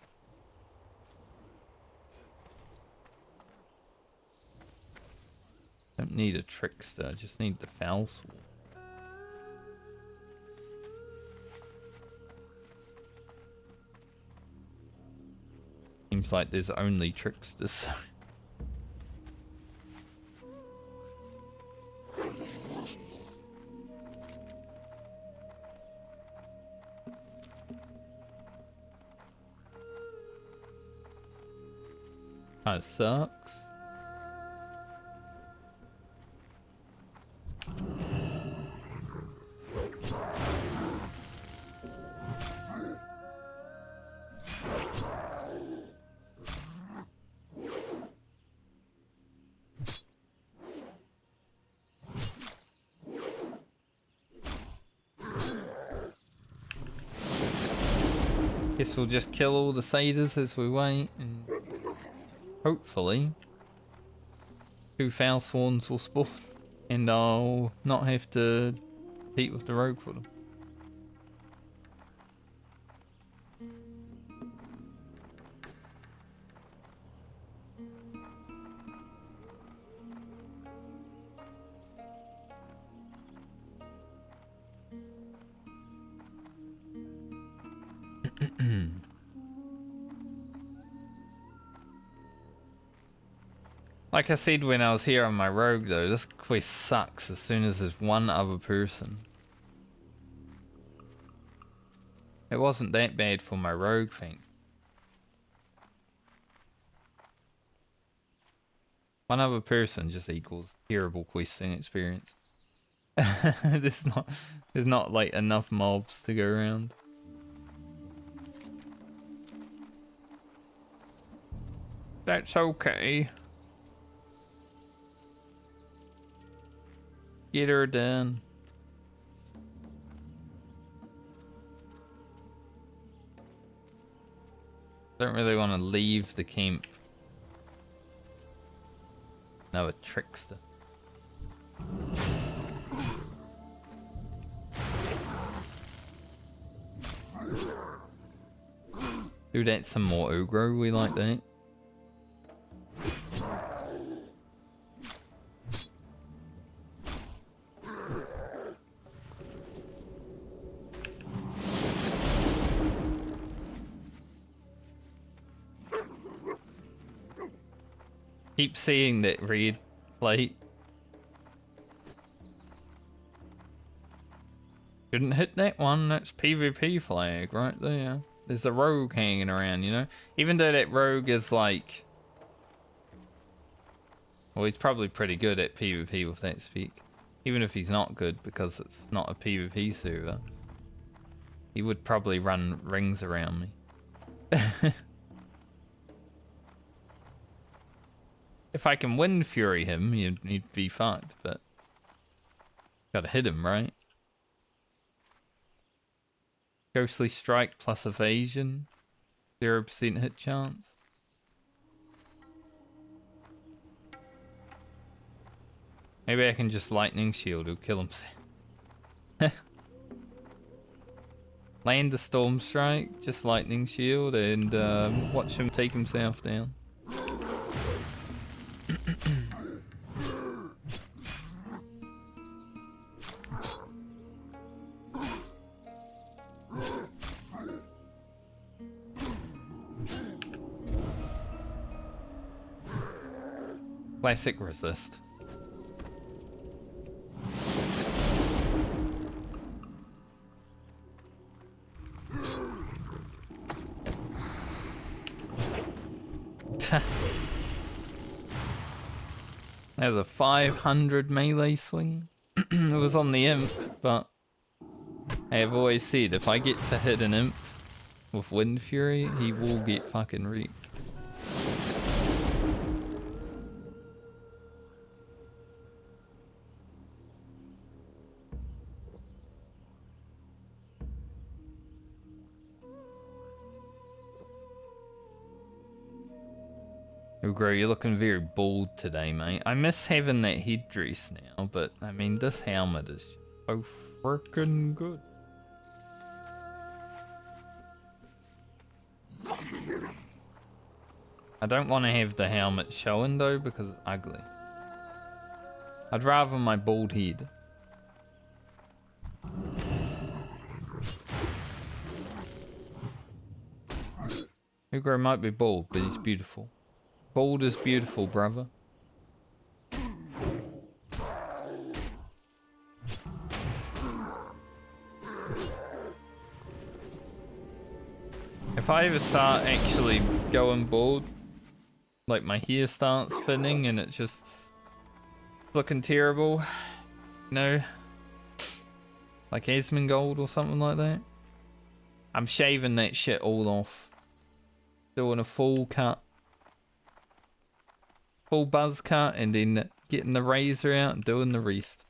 Don't need a trickster, just need the foul swan. Seems like there's only tricksters. Kinda sucks. Guess we'll just kill all the satyrs as we wait, and hopefully 2 foul swans will spawn, and I'll not have to compete with the rogue for them. Like I said when I was here on my rogue though, this quest sucks as soon as there's one other person. It wasn't that bad for my rogue thing. One other person just equals terrible questing experience. there's not like enough mobs to go around. That's okay. Get her done. Don't really want to leave the camp. No, a trickster. Do that some more aggro, we like that. Keep seeing that red plate. Shouldn't hit that one, that's PvP flag right there. There's a rogue hanging around, you know? Even though that rogue is like... Well, he's probably pretty good at PvP with that speak. Even if he's not good because it's not a PvP server. He would probably run rings around me. If I can Wind Fury him, he'd be fucked, but gotta hit him, right? Ghostly Strike plus evasion. 0% hit chance. Maybe I can just Lightning Shield, he'll kill himself. Land the Storm Strike, just Lightning Shield, and watch him take himself down. Classic resist. There's a 500 melee swing. It was on the imp, but I have always said if I get to hit an imp with Wind Fury, he will get fucking wrecked. Ugro, you're looking very bald today, mate. I miss having that headdress now, but I mean, this helmet is so freaking good. I don't want to have the helmet showing though because it's ugly. I'd rather my bald head. Ugro might be bald, but he's beautiful. Bald is beautiful, brother. If I ever start actually going bald, like my hair starts thinning and it's just looking terrible, you know, like Asmongold or something like that, I'm shaving that shit all off. Doing a full cut. Full buzz cut and then getting the razor out and doing the rest.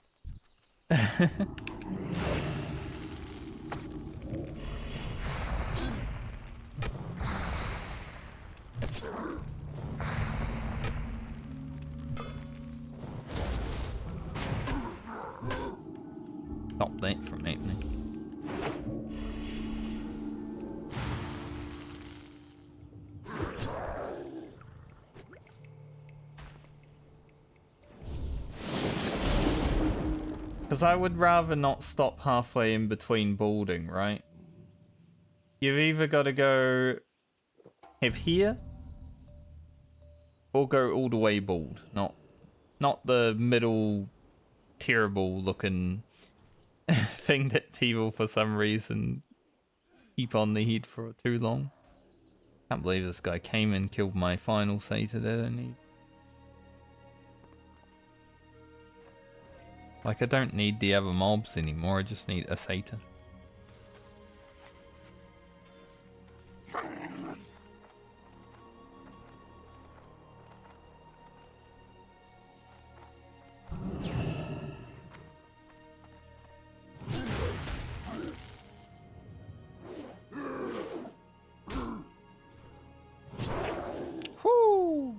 Stop that from happening. Because I would rather not stop halfway in between balding, right? You've either got to go have hair or go all the way bald. Not the middle terrible looking thing that people for some reason keep on the head for too long. Can't believe this guy came and killed my final satyr that I need. Like, I don't need the other mobs anymore, I just need a satyr. Whoo!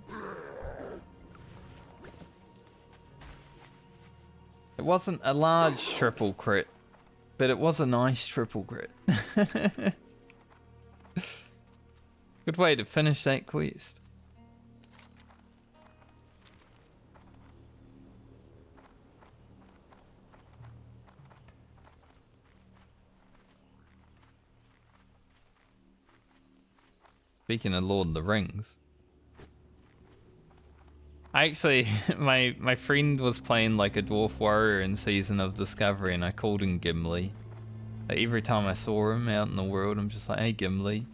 It wasn't a large triple crit, but it was a nice triple crit. Good way to finish that quest. Speaking of Lord of the Rings, I actually, my friend was playing like a dwarf warrior in Season of Discovery and I called him Gimli. Like every time I saw him out in the world, I'm just like, hey Gimli.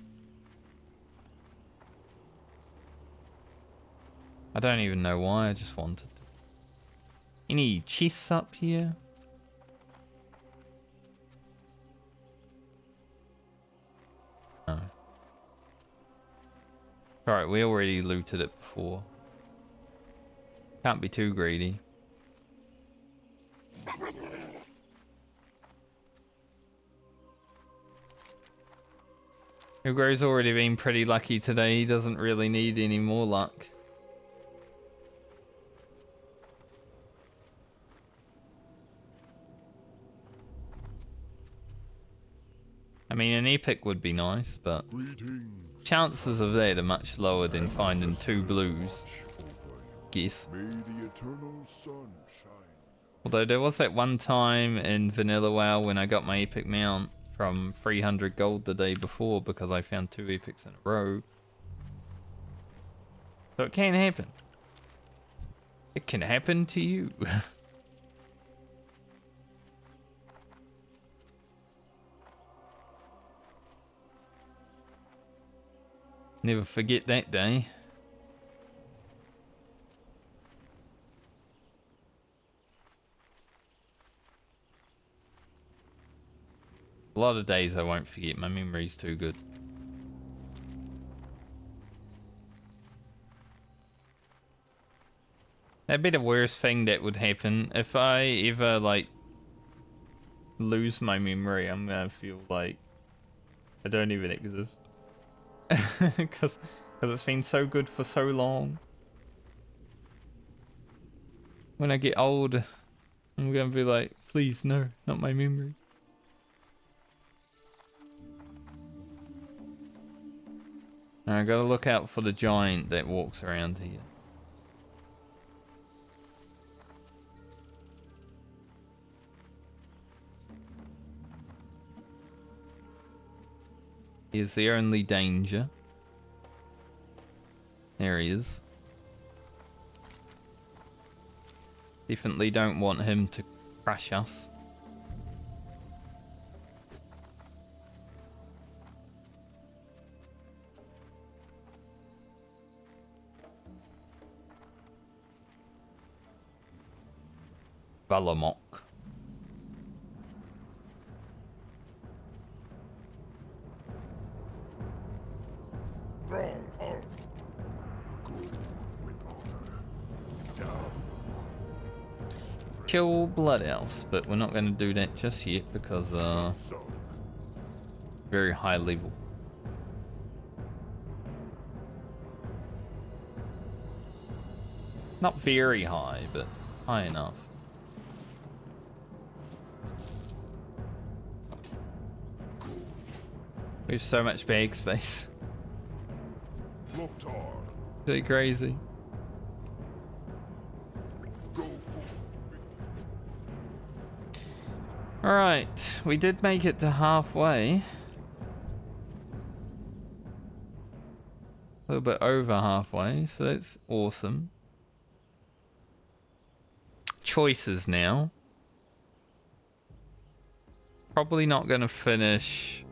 I don't even know why, I just wanted to. Any chests up here? No. Alright, we already looted it before. Can't be too greedy. Ugro's already been pretty lucky today. He doesn't really need any more luck. I mean, an epic would be nice, but chances of that are much lower than finding 2 blues. Guess. May the eternal sun shine. Although there was that one time in Vanilla WoW when I got my epic mount from 300 gold the day before because I found 2 epics in a row. So it can happen. It can happen to you. Never forget that day. A lot of days I won't forget. My memory's too good. That'd be the worst thing that would happen. If I ever, like, lose my memory, I'm gonna feel like I don't even exist. Because it's been so good for so long. When I get old, I'm gonna be like, please, no, not my memory. Now I gotta look out for the giant that walks around here. He's the only danger. There he is. Definitely don't want him to crush us. Balamok. Kill Blood Elves, but we're not going to do that just yet because very high level. Not very high, but high enough. We have so much bag space. Is it crazy? Alright, we did make it to halfway. A little bit over halfway, so that's awesome. Choices now. Probably not going to finish.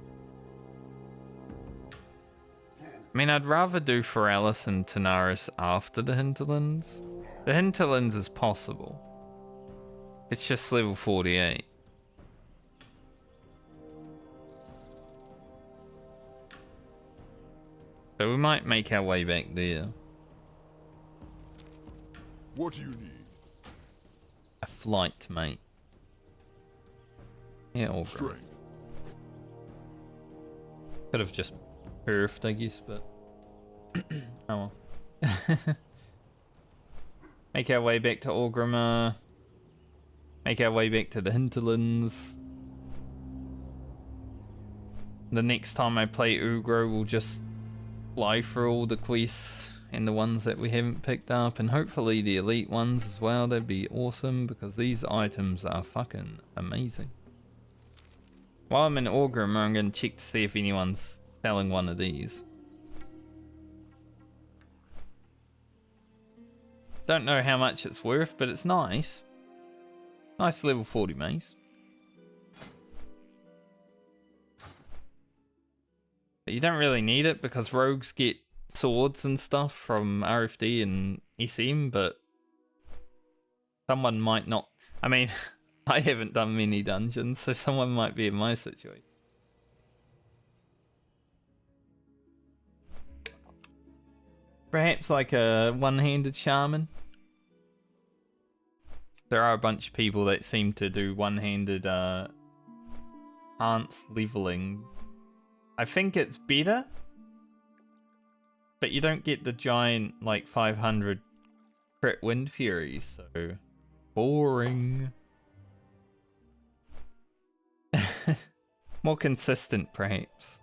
I mean, I'd rather do Forties and Tanaris after the Hinterlands. The Hinterlands is possible. It's just level 48. So we might make our way back there. What do you need? A flight, mate. Yeah, all good. Could have just perfed, I guess, but oh well. Make our way back to Orgrimmar. Make our way back to the Hinterlands. The next time I play Ugro, we'll just fly through all the quests and the ones that we haven't picked up, and hopefully the elite ones as well. That'd be awesome because these items are fucking amazing. While I'm in Orgrimmar, I'm going to check to see if anyone's selling one of these. Don't know how much it's worth, but it's nice. Nice level 40 mace. But you don't really need it because rogues get swords and stuff from RFD and SM, but someone might not. I mean, I haven't done many dungeons, so someone might be in my situation. Perhaps like a one-handed shaman. There are a bunch of people that seem to do one-handed enhanced leveling. I think it's better, but you don't get the giant like 500 crit wind furies, so boring. More consistent, perhaps.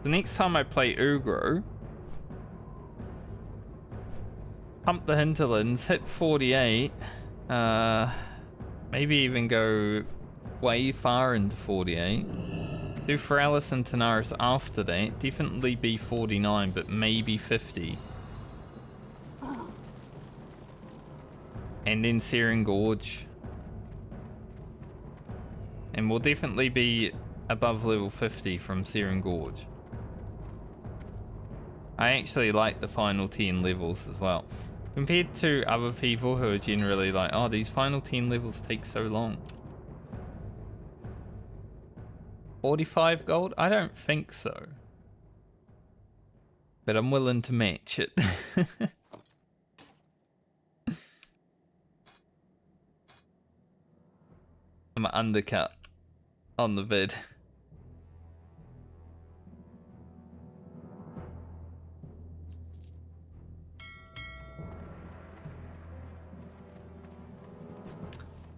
The next time I play Ugro, pump the Hinterlands, hit 48, maybe even go way far into 48. Do Forties and Tanaris after that, definitely be 49, but maybe 50. And then Searing Gorge. And we'll definitely be above level 50 from Searing Gorge. I actually like the final 10 levels as well. Compared to other people who are generally like, oh, these final 10 levels take so long. 45 gold? I don't think so. But I'm willing to match it. I'm an undercut on the bid.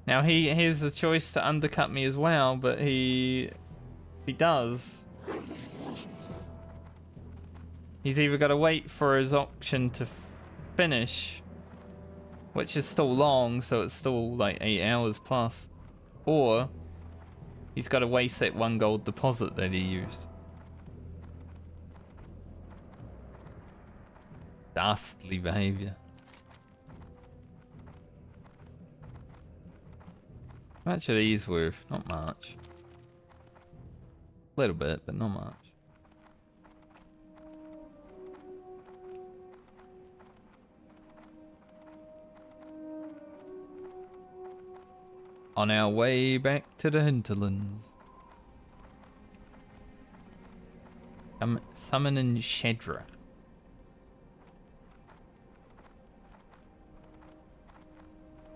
Now he has the choice to undercut me as well, but if he does, he's either got to wait for his auction to finish, which is still long, so it's still like 8 hours plus, or he's got to waste that 1 gold deposit that he used. Dastardly behavior. How much are these worth? Not much. A little bit, but not much. On our way back to the Hinterlands. Summoning Shedra.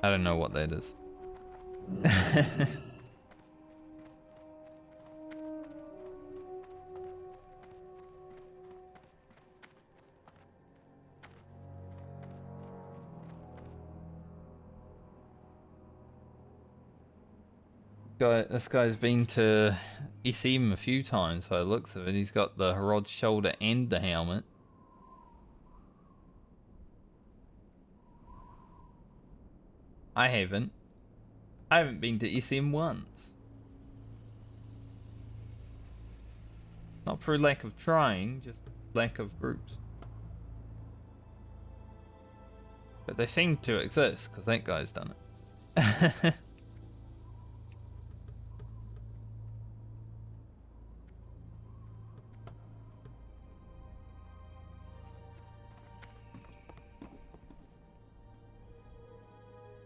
I don't know what that is. This guy's been to SM a few times by the looks of it. He's got the Herod's shoulder and the helmet. I haven't. I haven't been to SM once. Not for lack of trying, just lack of groups. But they seem to exist, because that guy's done it.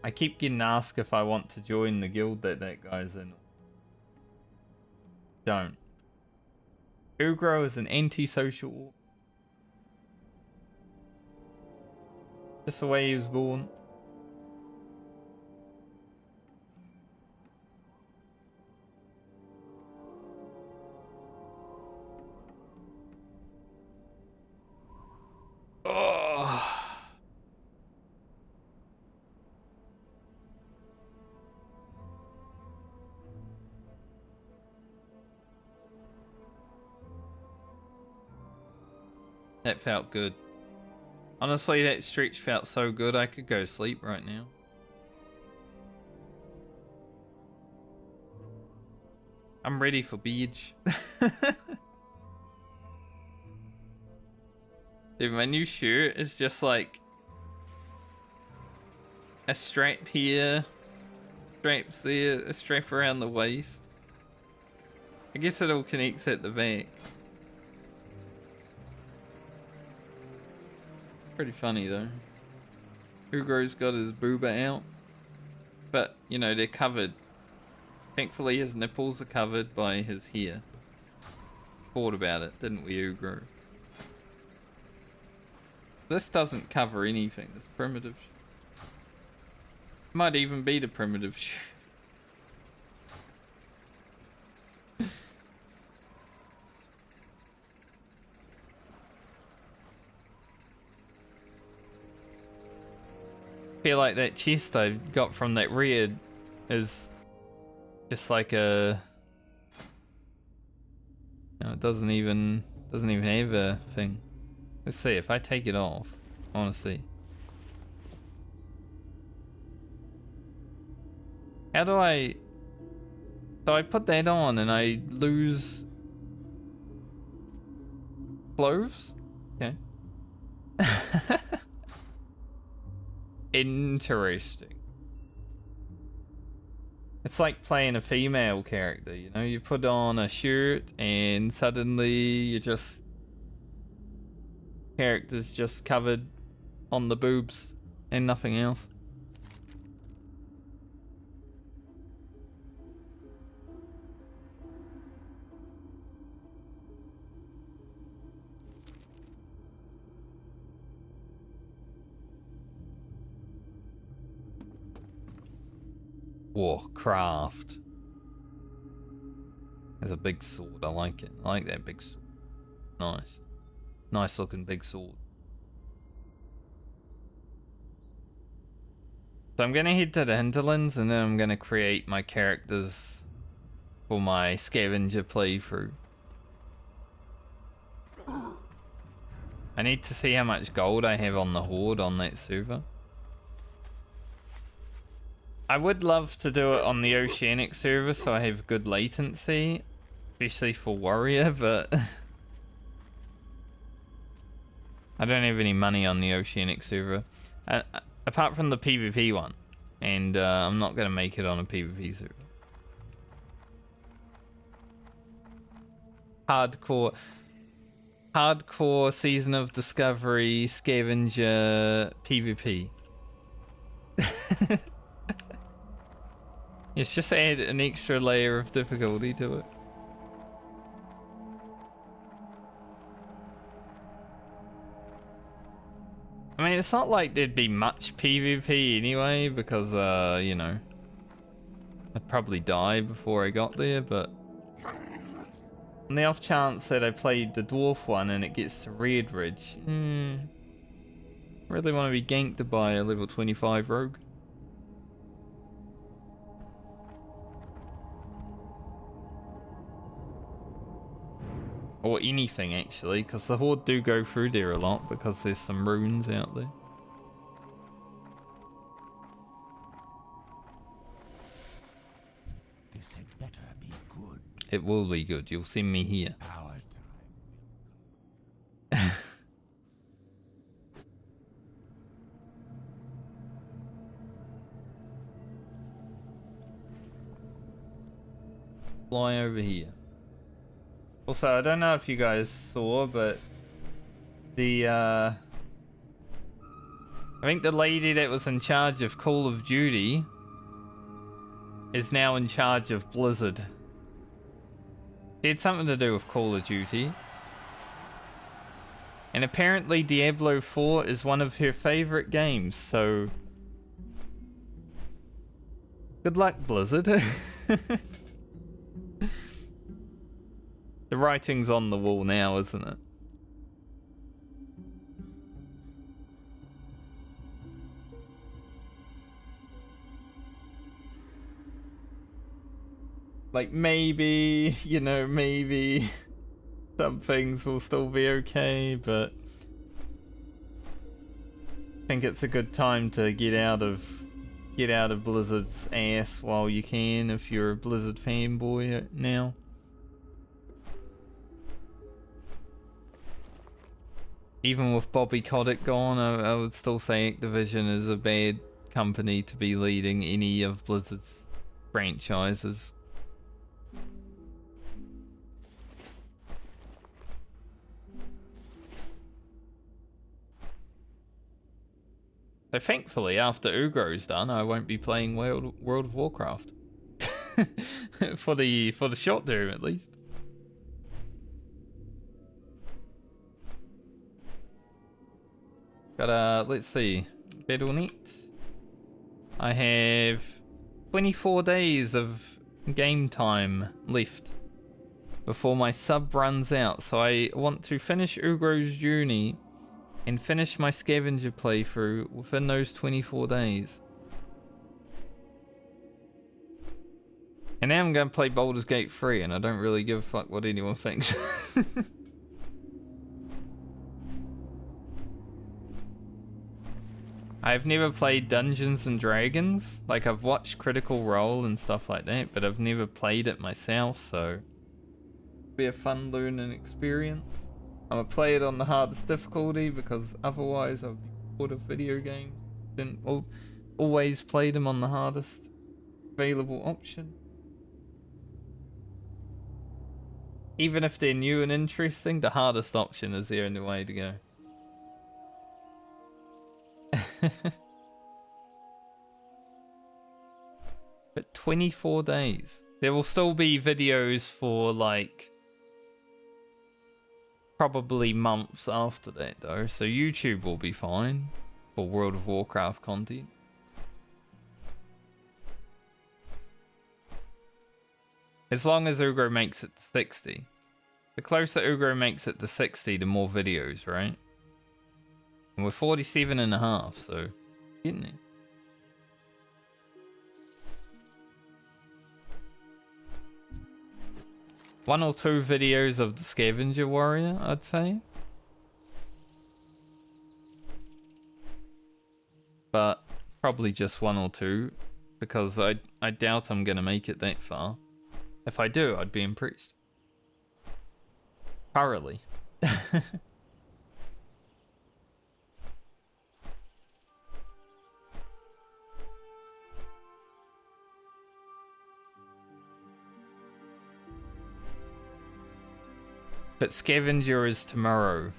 I keep getting asked if I want to join the guild that guy's in. Don't. Ugro is an antisocial. Just the way he was born. Oh. That felt good. Honestly, that stretch felt so good I could go sleep right now. I'm ready for beach. Dude, my new shirt is just like a strap here, straps there, a strap around the waist. I guess it all connects at the back. Pretty funny though. Ugro's got his booba out. But, you know, they're covered. Thankfully his nipples are covered by his hair. Thought about it, didn't we, Ugro? This doesn't cover anything. This primitive. Might even be the primitive. Feel like that chest I got from that red is just like a. No, it doesn't even have a thing. Let's see if I take it off. I want to see. How do I? So I put that on and I lose clothes. Okay. Interesting. It's like playing a female character, you know? You put on a shirt and suddenly you just... character's just covered on the boobs and nothing else. Warcraft. There's a big sword. I like it. I like that big sword. Nice. Nice looking big sword. So I'm gonna head to the Hinterlands and then I'm gonna create my characters for my scavenger playthrough. I need to see how much gold I have on the Horde on that server. I would love to do it on the Oceanic server so I have good latency, especially for Warrior, but I don't have any money on the Oceanic server, apart from the PvP one, and I'm not going to make it on a PvP server. Hardcore Season of Discovery Scavenger PvP. It's just add an extra layer of difficulty to it. I mean, it's not like there'd be much PvP anyway, because, you know, I'd probably die before I got there, but on the off chance that I played the Dwarf one and it gets to Red Ridge, really want to be ganked by a level 25 rogue. Or anything, actually, because the Horde do go through there a lot because there's some runes out there. This had better be good. It will be good. You'll see me here. Our time. Fly over here. Also, I don't know if you guys saw, but the I think the lady that was in charge of Call of Duty is now in charge of Blizzard. She had something to do with Call of Duty. And apparently Diablo 4 is one of her favorite games, so good luck, Blizzard. The writing's on the wall now, isn't it? Like, maybe, you know, maybe some things will still be okay, but I think it's a good time to get out of Blizzard's ass while you can if you're a Blizzard fanboy now. Even with Bobby Kotick gone, I would still say Activision is a bad company to be leading any of Blizzard's franchises. So thankfully, after Ugro's done, I won't be playing World of Warcraft. for the short term, at least. Got let's see, Battle.net. I have 24 days of game time left before my sub runs out, so I want to finish Ugro's journey and finish my scavenger playthrough within those 24 days. And now I'm going to play Baldur's Gate 3, and I don't really give a fuck what anyone thinks. I've never played Dungeons and Dragons. Like, I've watched Critical Role and stuff like that, but I've never played it myself, so it'll be a fun learning experience. I'm gonna play it on the hardest difficulty because otherwise I've been bored of video games. Didn't always play them on the hardest available option. Even if they're new and interesting, the hardest option is the only way to go. But 24 days. There will still be videos for like probably months after that though, so YouTube will be fine for World of Warcraft content. As long as Ugro makes it to 60. The closer Ugro makes it to 60, the more videos, right? And we're 47.5, so getting it. One or two videos of the Scavenger Warrior, I'd say. But probably just one or two, because I doubt I'm gonna make it that far. If I do, I'd be impressed. Thoroughly. But Scavenger is tomorrow.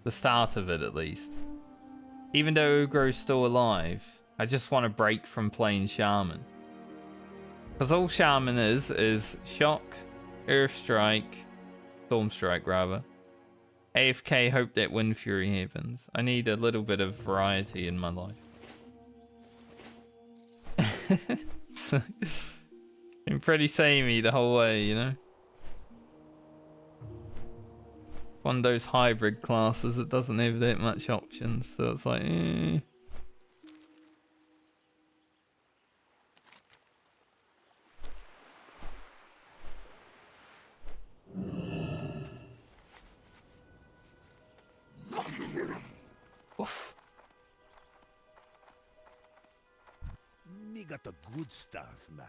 The start of it, at least. Even though Ugro's still alive, I just want a break from playing Shaman. Because all Shaman is Shock, Earth Strike, Storm Strike rather. AFK, hope that Wind Fury happens. I need a little bit of variety in my life. So, been pretty samey the whole way, you know? One of those hybrid classes that doesn't have that much options, so it's like, eh. Oof. Me got the good stuff, man.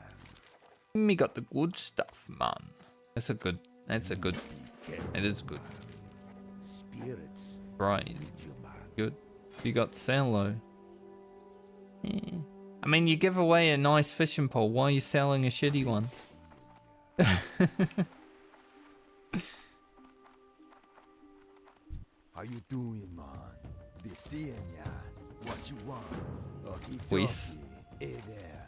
Me got the good stuff, man. That's a good, it is good. Spirits. Right. lead you, man. Good. You got Cello. Yeah. I mean, you give away a nice fishing pole. Why are you selling a shitty one? How you doing, man? Be seeing ya. What you want? Okie Whis. dokie. Hey there.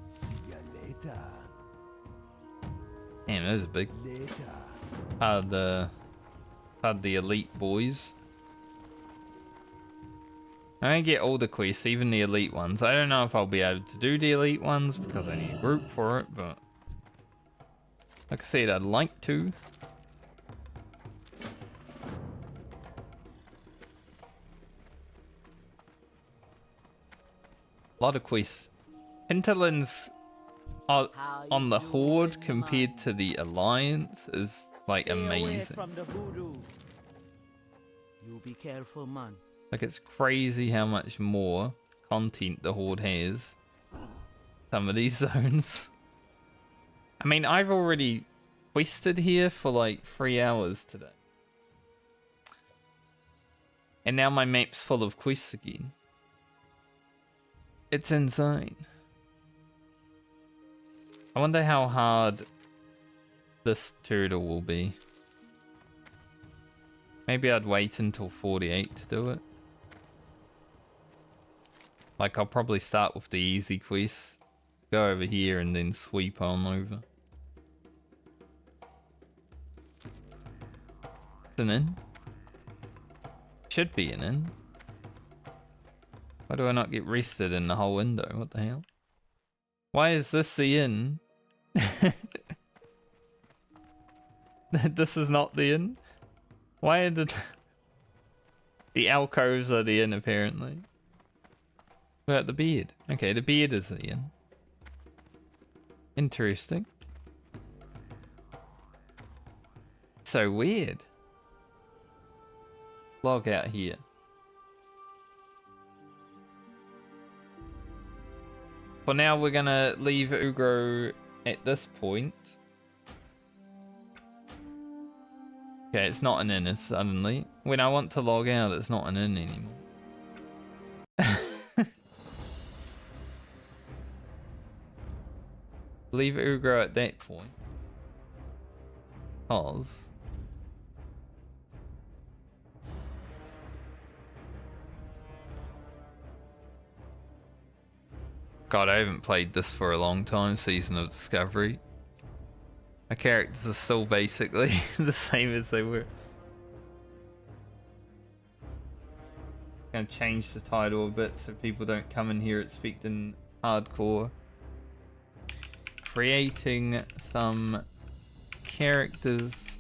See ya later. Damn, those are big. Later. Had the elite boys. I don't get all the quests, even the elite ones. I don't know if I'll be able to do the elite ones because I need a group for it, but like I said, I'd like to. A lot of quests. Hinterlands on the Horde compared to the Alliance is like amazing. From the voodoo. You be careful, man. Like, it's crazy how much more content the Horde has. Some of these zones. I mean, I've already quested here for like 3 hours today. And now my map's full of quests again. It's insane. I wonder how hard this turtle will be. Maybe I'd wait until 48 to do it. Like, I'll probably start with the easy quests, go over here, and then sweep on over. It's an inn. Should be an inn. Why do I not get rested in the whole window? What the hell? Why is this the inn? This is not the inn? Why are the alcoves are the inn, apparently? What about the beard? Okay, the beard is the inn. Interesting. So weird. Log out here. For now, we're gonna leave Ugro at this point. Okay, it's not an inn suddenly. When I want to log out, it's not an inn anymore. Leave Ugro at that point. Pause. God, I haven't played this for a long time, Season of Discovery. My characters are still basically the same as they were. Gonna change the title a bit so people don't come in here expecting hardcore. Creating some characters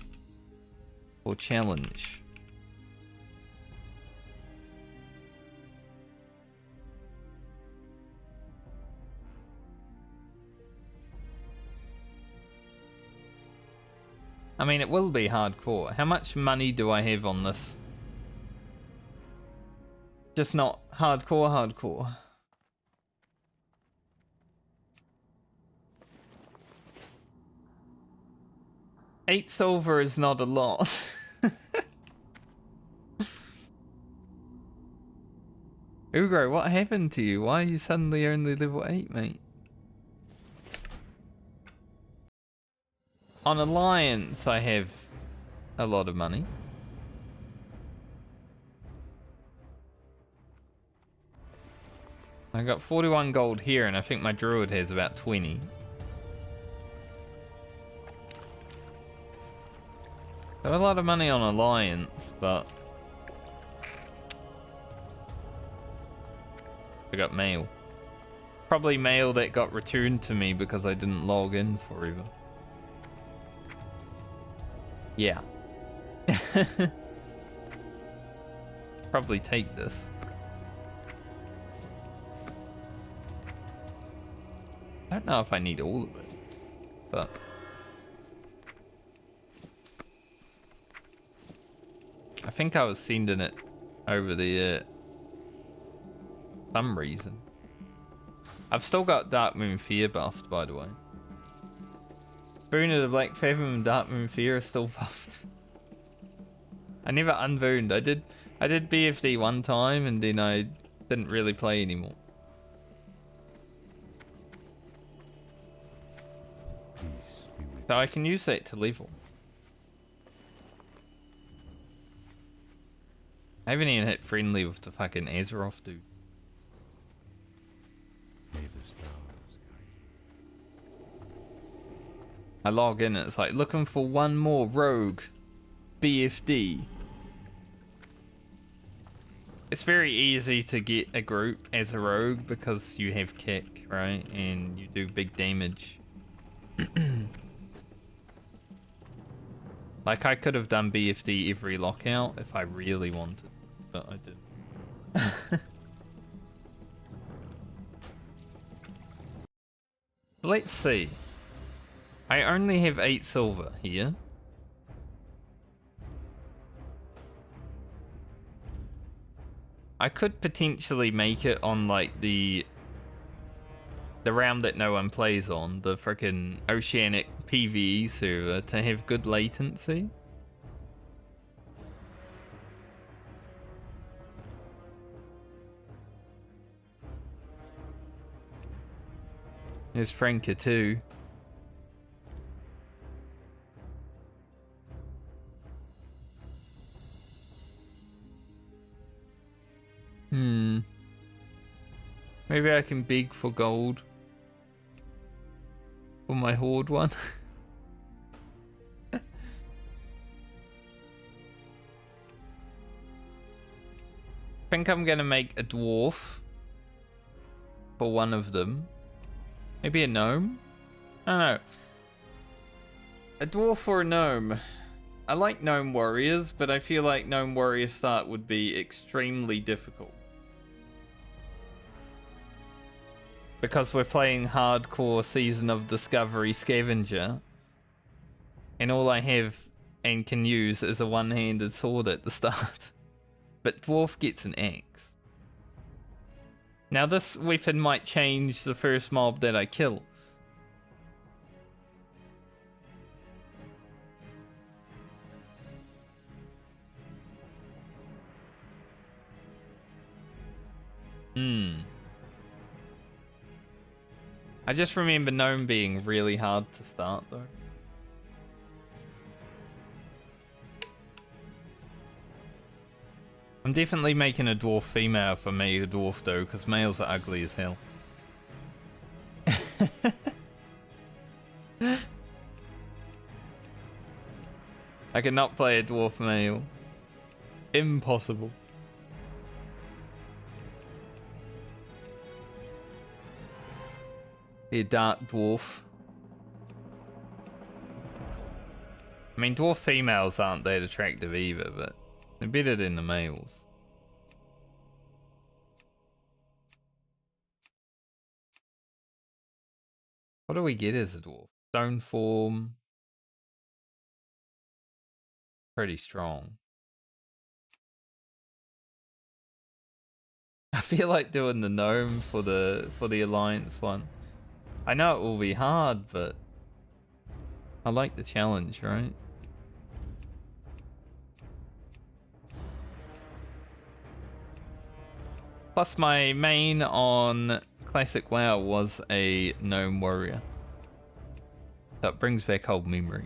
for challenge. I mean, it will be hardcore. How much money do I have on this? Just not hardcore. 8 silver is not a lot. Ugro, what happened to you? Why are you suddenly only level 8, mate? On Alliance, I have a lot of money. I got 41 gold here, and I think my druid has about 20. So a lot of money on Alliance, but I got mail. Probably mail that got returned to me because I didn't log in forever. Yeah. Probably take this. I don't know if I need all of it, but I think I was sending it over the some reason. I've still got Dark Moon Fear buffed, by the way. Boon of the Black Fathom and Dark Moon Fear are still buffed. I never unbooned. I did BFD one time and then I didn't really play anymore. So I can use that to level. I haven't even hit friendly with the fucking Azeroth dude. I log in and it's like, looking for one more rogue BFD. It's very easy to get a group as a rogue because you have kick, right? And you do big damage. Like, I could have done BFD every lockout if I really wanted, but I didn't. Let's see. I only have 8 silver here. I could potentially make it on, like, the round that no one plays on, the frickin' Oceanic PvE server, to have good latency. There's Franca too. Maybe I can beg for gold for my horde one. I think I'm gonna make a dwarf for one of them. Maybe a gnome? I don't know. A dwarf or a gnome? I like gnome warriors, but I feel like gnome warrior start would be extremely difficult. Because we're playing hardcore Season of Discovery Scavenger. And all I have and can use is a one-handed sword at the start. But dwarf gets an axe. Now this weapon might change the first mob that I kill. I just remember gnome being really hard to start though. I'm definitely making a dwarf female if I make a dwarf though, because males are ugly as hell. I cannot play a dwarf male. Impossible. Be a dark dwarf. I mean, dwarf females aren't that attractive either, but they're better than the males. What do we get as a dwarf? Stone form. Pretty strong. I feel like doing the gnome for the alliance one. I know it will be hard, but I like the challenge, right? Plus my main on Classic WoW was a gnome warrior. That brings back old memories.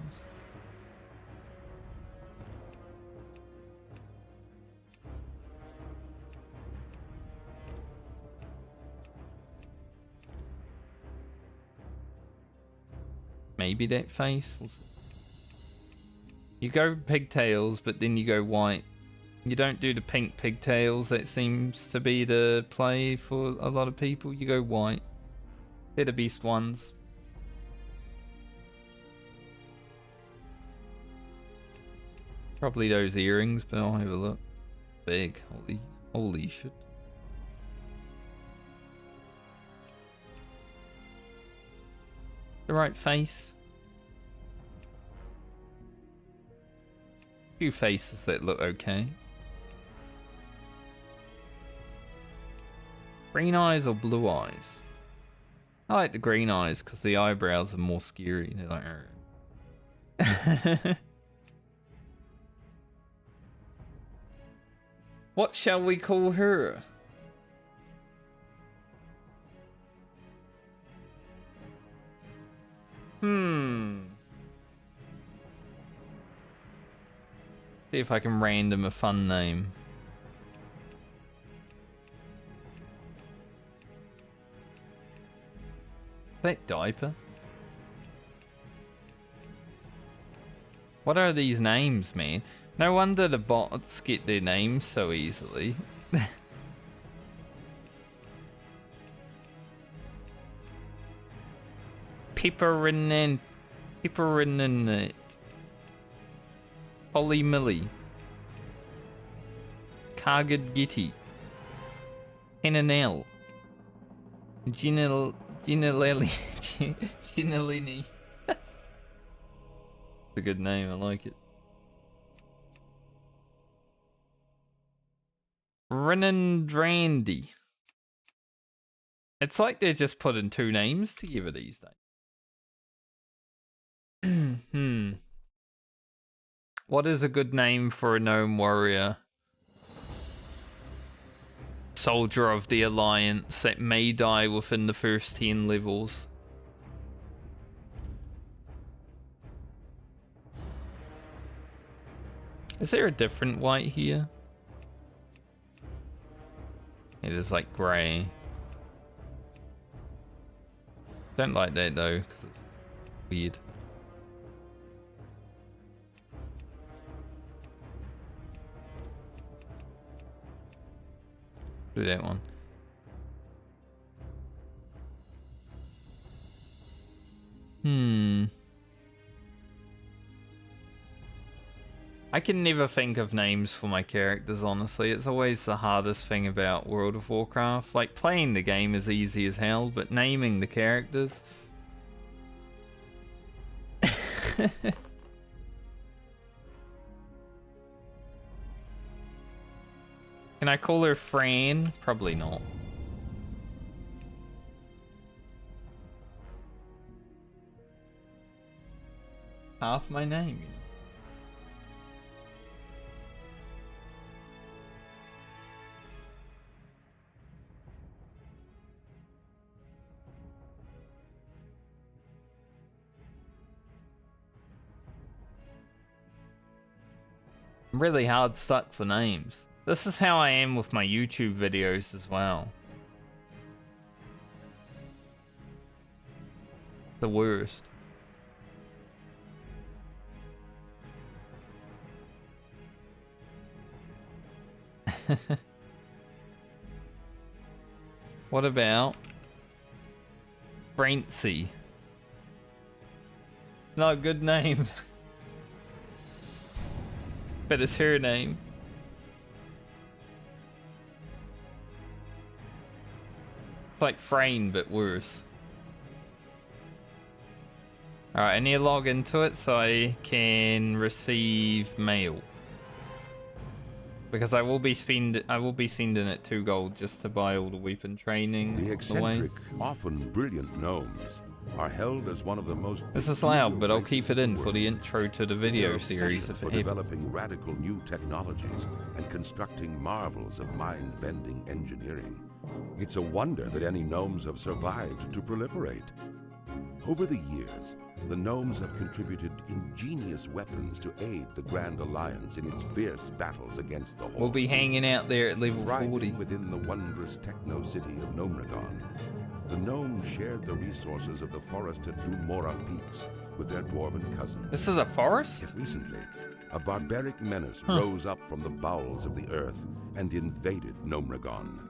Maybe that face. You go pigtails, but then you go white. You don't do the pink pigtails. That seems to be the play for a lot of people. You go white. They're the best ones. Probably those earrings, but I'll have a look. Big. Holy shit. The right face. Few faces that look okay. Green eyes or blue eyes? I like the green eyes because the eyebrows are more scary. They're like, what shall we call her? See if I can random a fun name. That diaper? What are these names, man? No wonder the bots get their names so easily. Pepperin it. Polly Millie. Kargad Gitty. Henanel. Ginalelli. Ginalini. It's a good name, I like it. Renandrandy. It's like they're just putting two names together these days. What is a good name for a gnome warrior? Soldier of the Alliance that may die within the first 10 levels. Is there a different white here? It is like grey. Don't like that though, because it's weird. Do that one. I can never think of names for my characters, honestly. It's always the hardest thing about World of Warcraft. Like, playing the game is easy as hell, but naming the characters... Can I call her Fran? Probably not. Half my name, you know. I'm really hard stuck for names. This is how I am with my YouTube videos as well. The worst. What about Brentsy? Not a good name. But it's her name. It's like Frame, but worse. Alright, I need to log into it so I can receive mail. Because I will be sending it 2 gold just to buy all the weapon training. The eccentric, often brilliant gnomes are held as one of the most... This is loud, but I'll keep it in for the intro to the video series if it happens. Developing radical new technologies and constructing marvels of mind-bending engineering. It's a wonder that any gnomes have survived to proliferate. Over the years, the gnomes have contributed ingenious weapons to aid the Grand Alliance in its fierce battles against the Horde. We'll be hanging out there at level 40. Within the wondrous techno-city of Gnomragon, the gnomes shared the resources of the forested Dumora peaks with their dwarven cousins. This is a forest? Yet recently, a barbaric menace rose up from the bowels of the earth and invaded Gnomragon.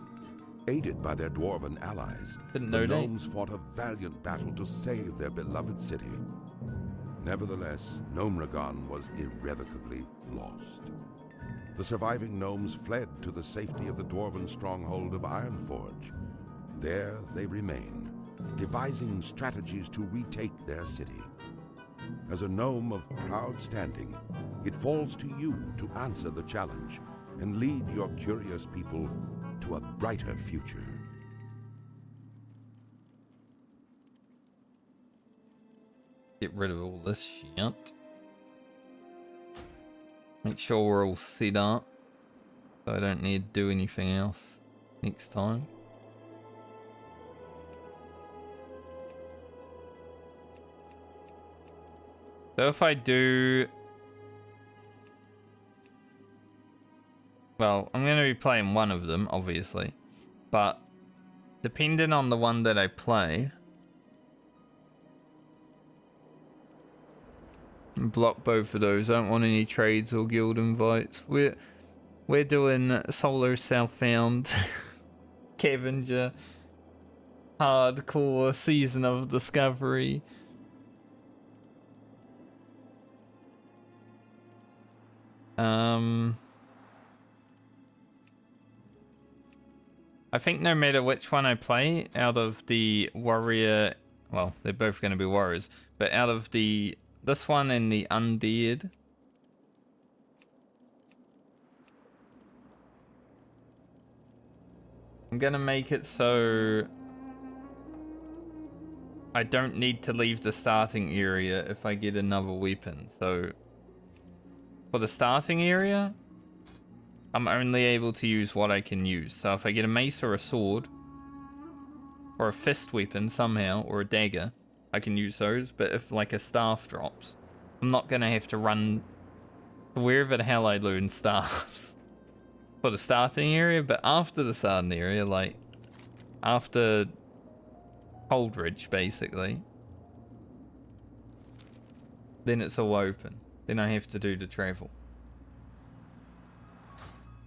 Aided by their dwarven allies, the gnomes fought a valiant battle to save their beloved city. Nevertheless, Gnomragon was irrevocably lost. The surviving gnomes fled to the safety of the dwarven stronghold of Ironforge. There they remain, devising strategies to retake their city. As a gnome of proud standing, it falls to you to answer the challenge and lead your curious people to a brighter future. Get rid of all this shit. Make sure we're all set up, so I don't need to do anything else next time. So if I do... Well, I'm going to be playing one of them, obviously. But, depending on the one that I play... Block both of those. I don't want any trades or guild invites. We're doing solo Southbound, Scavenger, hardcore Season of Discovery. I think no matter which one I play, out of the warrior, well, they're both going to be warriors, but out of the this one and the undead, I'm going to make it so I don't need to leave the starting area if I get another weapon. So for the starting area, I'm only able to use what I can use. So if I get a mace or a sword, or a fist weapon somehow, or a dagger, I can use those. But if like a staff drops, I'm not going to have to run to wherever the hell I learn staffs for the starting area. But after the starting area, like after Holdridge, basically. Then it's all open. Then I have to do the travel.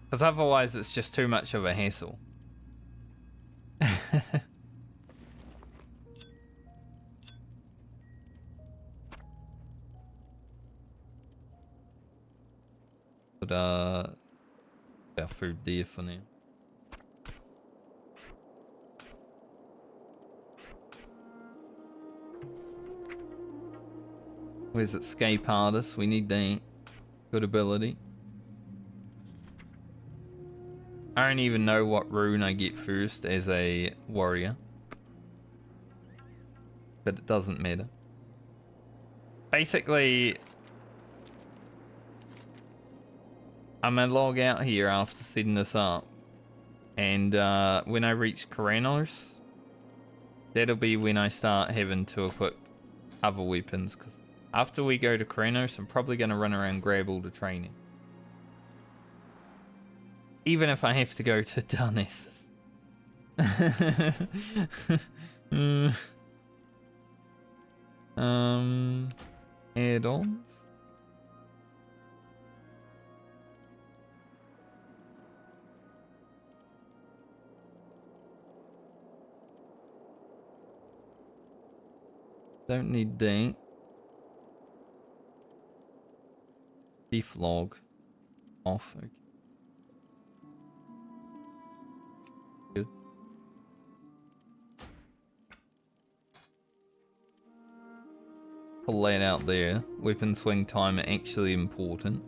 Because otherwise it's just too much of a hassle. But our food there for now. Where's escape artist? We need that. Good ability. I don't even know what rune I get first as a warrior. But it doesn't matter. Basically, I'm gonna log out here after setting this up. And when I reach Karanos, that'll be when I start having to equip other weapons. Because after we go to Karanos, I'm probably going to run around and grab all the training. Even if I have to go to Darnassus. Add-ons? Don't need that. Deflog. Off. Okay. Good. Pull that out there. Weapon swing time are actually important.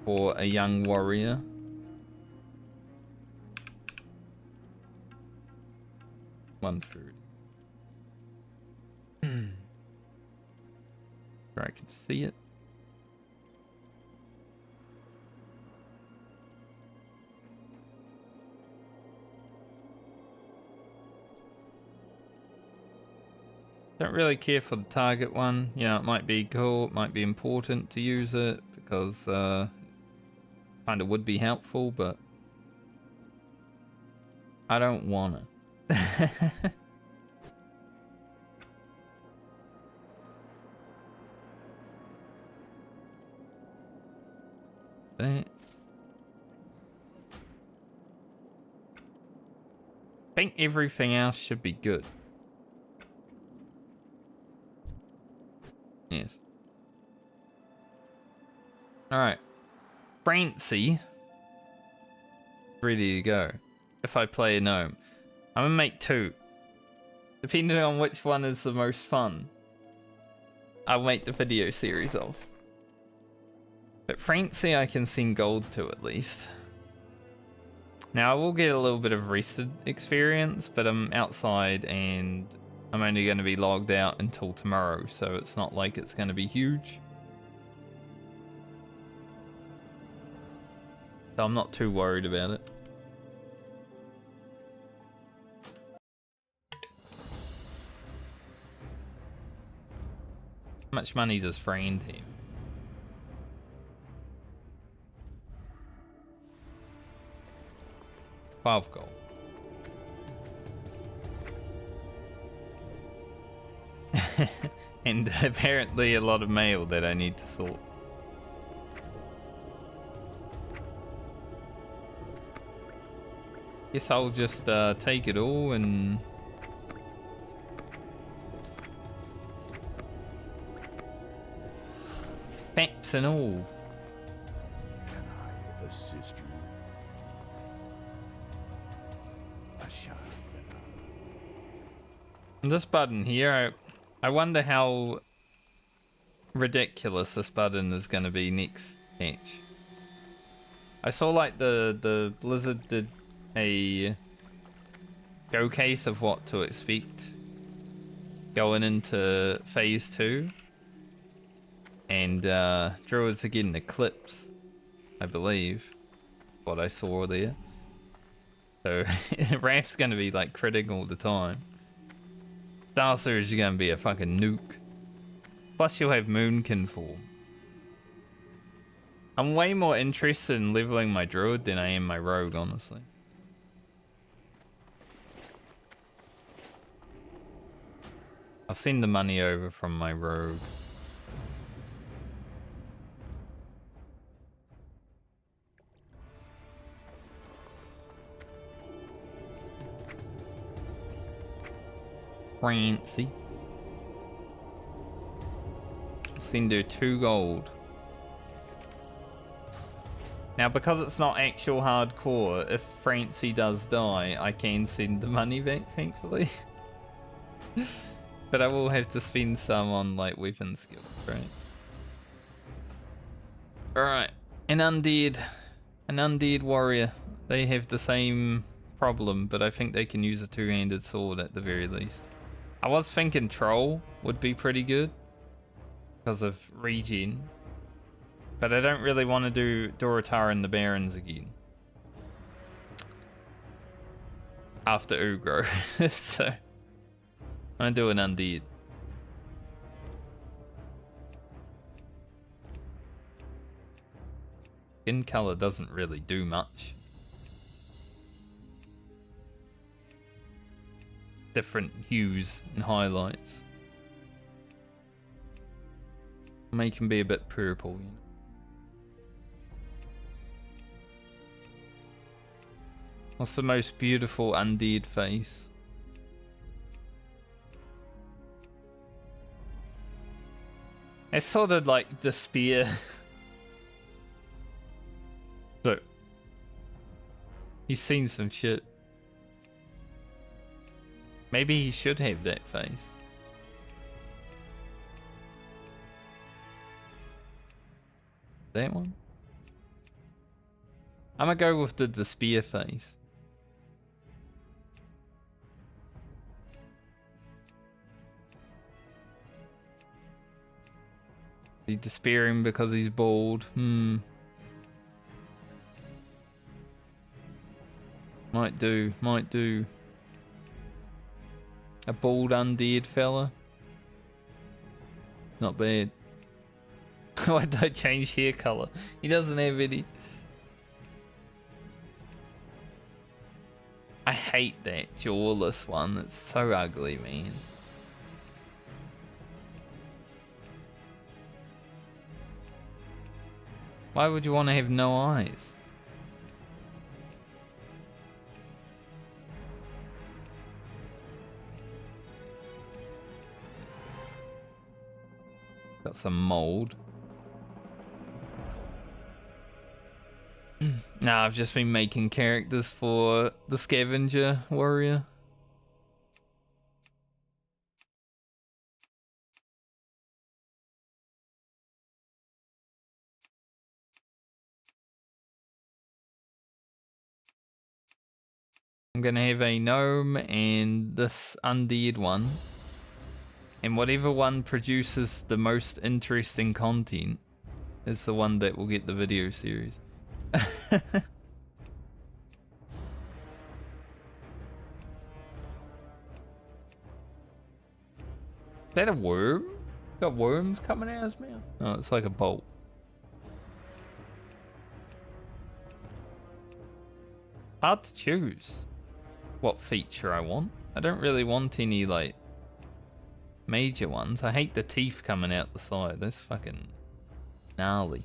For a young warrior. One food. Where I can see it. Don't really care for the target one. Yeah, it might be cool, it might be important to use it because kind of would be helpful, but I don't wanna. That. I think everything else should be good. Yes. Alright. Francie. Ready to go. If I play a gnome. I'm gonna make 2. Depending on which one is the most fun, I'll make the video series of. But Francie I can send gold to at least. Now I will get a little bit of rested experience, but I'm outside and I'm only going to be logged out until tomorrow, so it's not like it's going to be huge. So I'm not too worried about it. How much money does Friend have? 12 gold. And apparently a lot of mail that I need to sort. Guess I'll just take it all and... Maps and all. Can I assist you? And this button here, I wonder how ridiculous this button is going to be next patch. I saw like the Blizzard did a showcase of what to expect going into phase 2, and druids are getting eclipse, I believe, what I saw there. So Raph's going to be like critting all the time. Starcer is going to be a fucking nuke. Plus you'll have Moonkin form. I'm way more interested in leveling my druid than I am my rogue, honestly. I've seen the money over from my rogue. Fancy. Seen do 2 gold. Now, because it's not actual hardcore, if Francie does die, I can send the money back, thankfully. But I will have to spend some on, like, weapon skills, right? Alright, an undead warrior. They have the same problem, but I think they can use a 2-handed sword at the very least. I was thinking troll would be pretty good because of regen, but I don't really want to do Dorotar and the Barons again after Ugro. So I'm gonna do an undead. Skin color doesn't really do much. Different hues and highlights. Make him be a bit purple, you know. What's the most beautiful undead face? It's sort of like the spear. So he's seen some shit. Maybe he should have that face. That one? I'm gonna go with the spear face. Is he despairing because he's bald? Might do, might do. A bald undead fella. Not bad. Why did I change hair color? He doesn't have any. I hate that jawless one. It's so ugly, man. Why would you want to have no eyes? Got some mold. Nah, I've just been making characters for the scavenger warrior. I'm gonna have a gnome and this undead one. And whatever one produces the most interesting content is the one that will get the video series. Is that a worm? Got worms coming out of his mouth? Oh, it's like a bolt. Hard to choose what feature I want. I don't really want any, like, major ones. I hate the teeth coming out the side. That's fucking gnarly.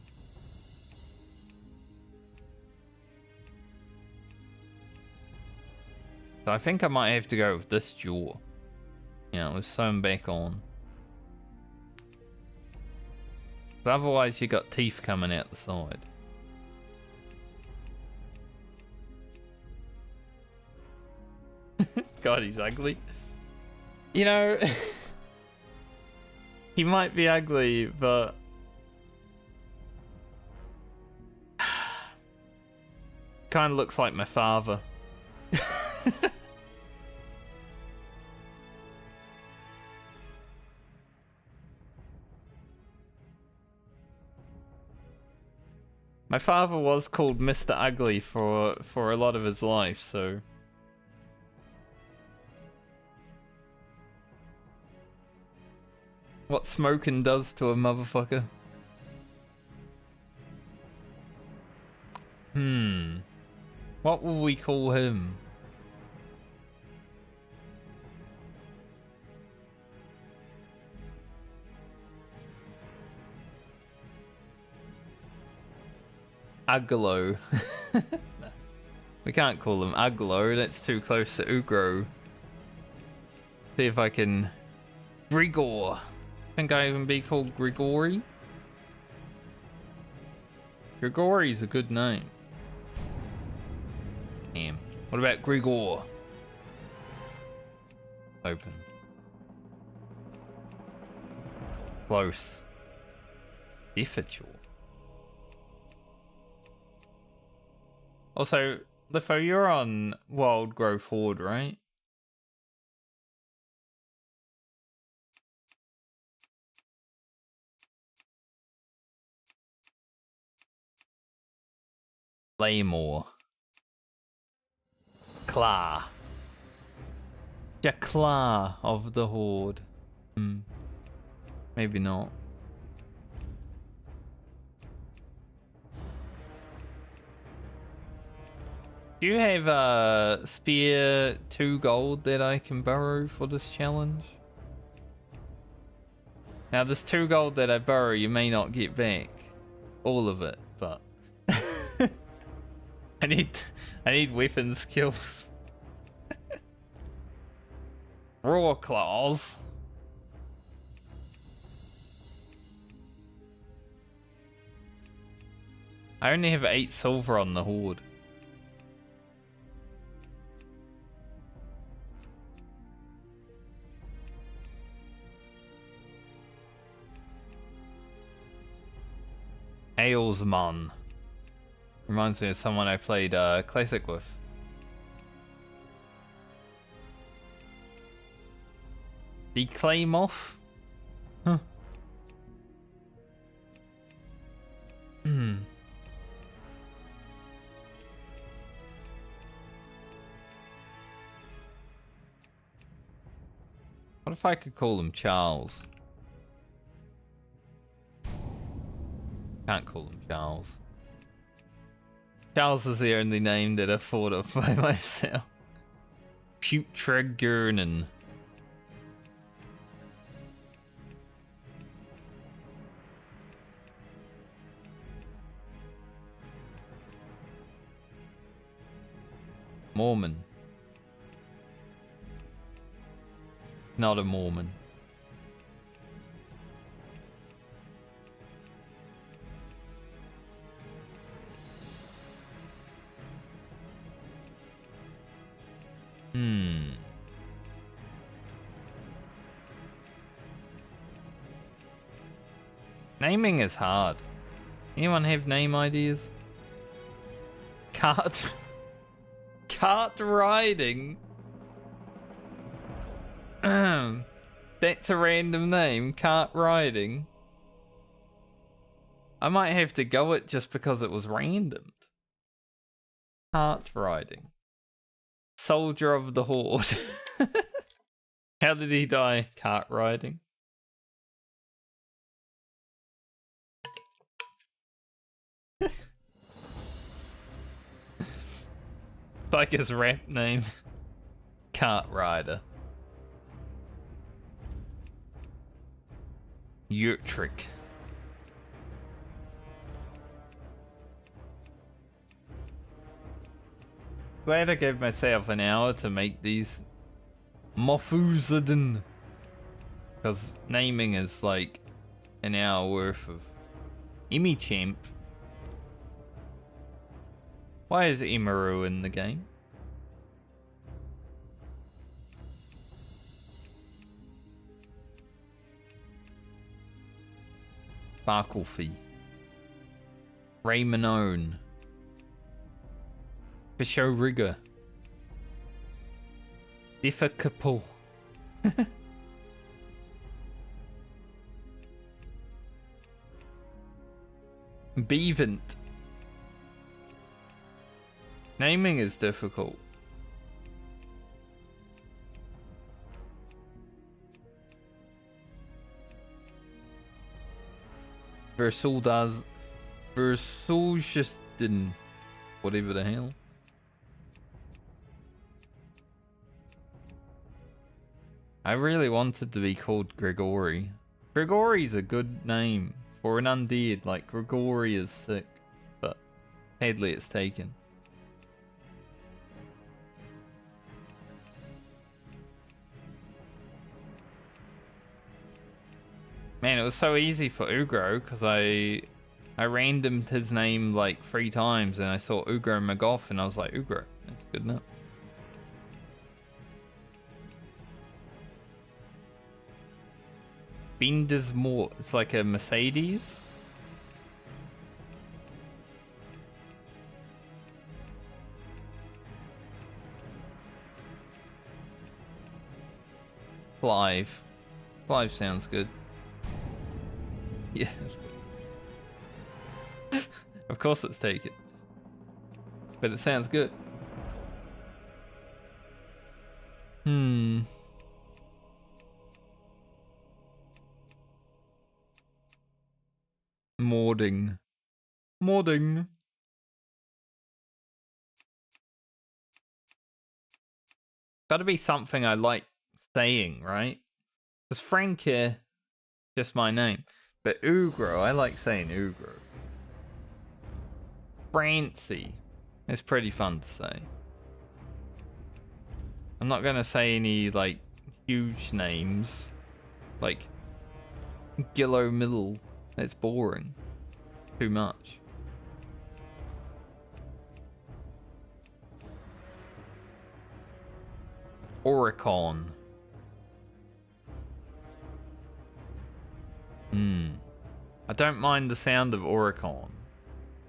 So I think I might have to go with this jaw. You know, with sewn back on. Otherwise you got teeth coming out the side. God, he's ugly. You know, he might be ugly, but kind of looks like my father. My father was called Mr. Ugly for a lot of his life, so what smoking does to a motherfucker. What will we call him? Uglo. We can't call them Uglo, that's too close to Ugro. See if I can... Grigor. Think I even be called Grigori? Grigori's a good name. Damn. What about Grigor? Open. Close. Difficult. Also, Lifo, you're on Wild Growth Horde, right? Claymore. Claw. The claw of the Horde. Maybe not. Do you have a spear 2 gold that I can borrow for this challenge? Now this 2 gold that I borrow you may not get back all of it, but I need weapon skills. Raw claws. I only have 8 silver on the Horde. Ailsmon. Reminds me of someone I played Classic with. The Claymoth? Huh. What if I could call him Charles? Can't call him Charles. Charles is the only name that I thought of by myself. Putragurnin. Mormon. Not a Mormon. Naming is hard. Anyone have name ideas? Cart riding? That's a random name, cart riding. I might have to go it just because it was random. Cart riding. Soldier of the Horde. How did he die? Cart riding. Like his rap name. Cart rider. Utrick. Glad I gave myself an hour to make these Mofuzadin. Because naming is like an hour worth of Imichamp. Why is Imaru in the game? Sparklefee. Raymonone. Fisho Rigger. Difficult. Beavant. Naming is difficult. Versuldaz. Versulshistin. Whatever the hell. I really wanted to be called Grigori. Grigori's a good name for an undead. Like, Grigori is sick. But Headley, it's taken. Man, it was so easy for Ugro because I randomed his name like 3 times and I saw Ugro Magoff and I was like, Ugro, that's good enough. Bindesmore, it's like a Mercedes. Clive. Clive sounds good. Yeah. Of course it's taken. But it sounds good. Modding. Modding. Gotta be something I like saying, right? Because Frankie, just my name. But Ugro, I like saying Ugro. Francie. It's pretty fun to say. I'm not gonna say any, like, huge names. Like, Gillo Middle. It's boring. Too much. Oricon. I don't mind the sound of Oricon.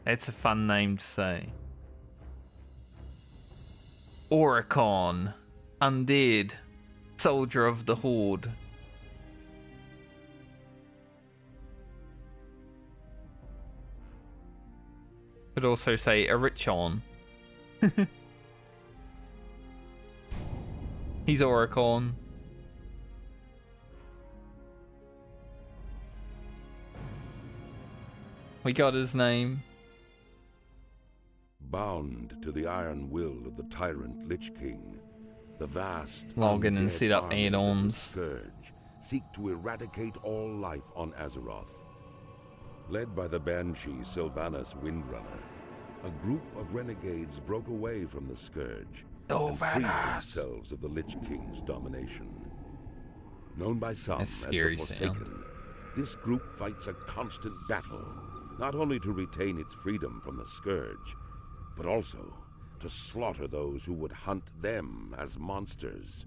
It's a fun name to say. Oricon. Undead. Soldier of the Horde. Could also say Erichon. He's Oricon. We got his name. Bound to the iron will of the tyrant Lich King, the vast Log in and undead set up armies of the add-ons. Scourge seek to eradicate all life on Azeroth. Led by the Banshee Sylvanas Windrunner, a group of renegades broke away from the Scourge and freed themselves of the Lich King's domination. Known by some as the Forsaken, this group fights a constant battle, not only to retain its freedom from the Scourge, but also to slaughter those who would hunt them as monsters.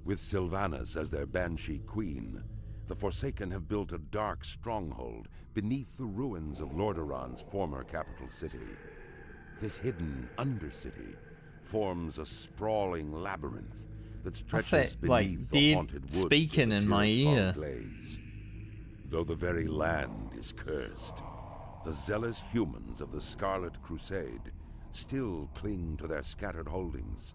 With Sylvanas as their Banshee queen, the Forsaken have built a dark stronghold beneath the ruins of Lordaeron's former capital city. This hidden undercity forms a sprawling labyrinth that stretches beneath the haunted woods speaking in my ear. Glades. Though the very land is cursed, the zealous humans of the Scarlet Crusade still cling to their scattered holdings,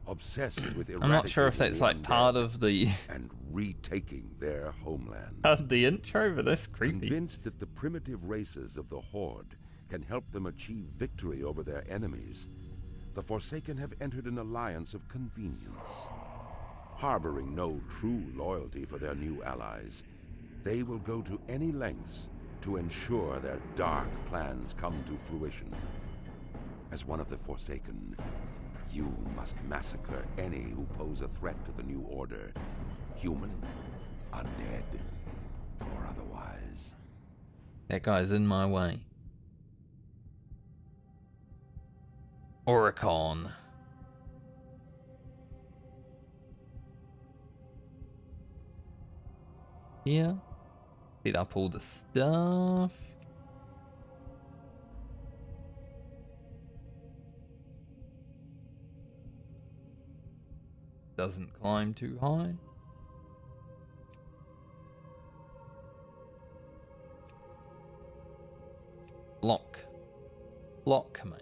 obsessed with eradicating I'm not sure if that's like part of the and retaking their homeland. the intro, but that's creepy. Convinced that the primitive races of the Horde can help them achieve victory over their enemies, the Forsaken have entered an alliance of convenience. Harboring no true loyalty for their new allies, they will go to any lengths to ensure their dark plans come to fruition. As one of the Forsaken, you must massacre any who pose a threat to the new order, human, undead, or otherwise. That guy's in my way. Oricon. Yeah. Set up all the stuff. Doesn't climb too high. Lock. Lock, mate.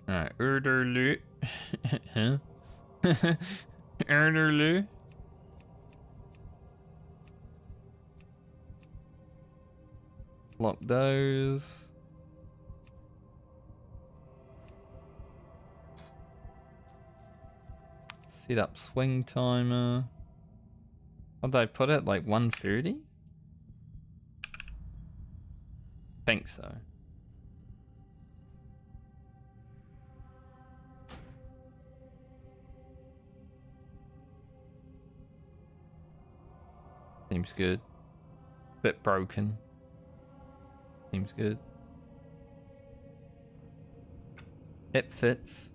Alright, Erderlu. Huh? Erderlu. Lock those. Set up swing timer. What did I put it? Like 130? Think so. Seems good. Bit broken. Seems good. It fits.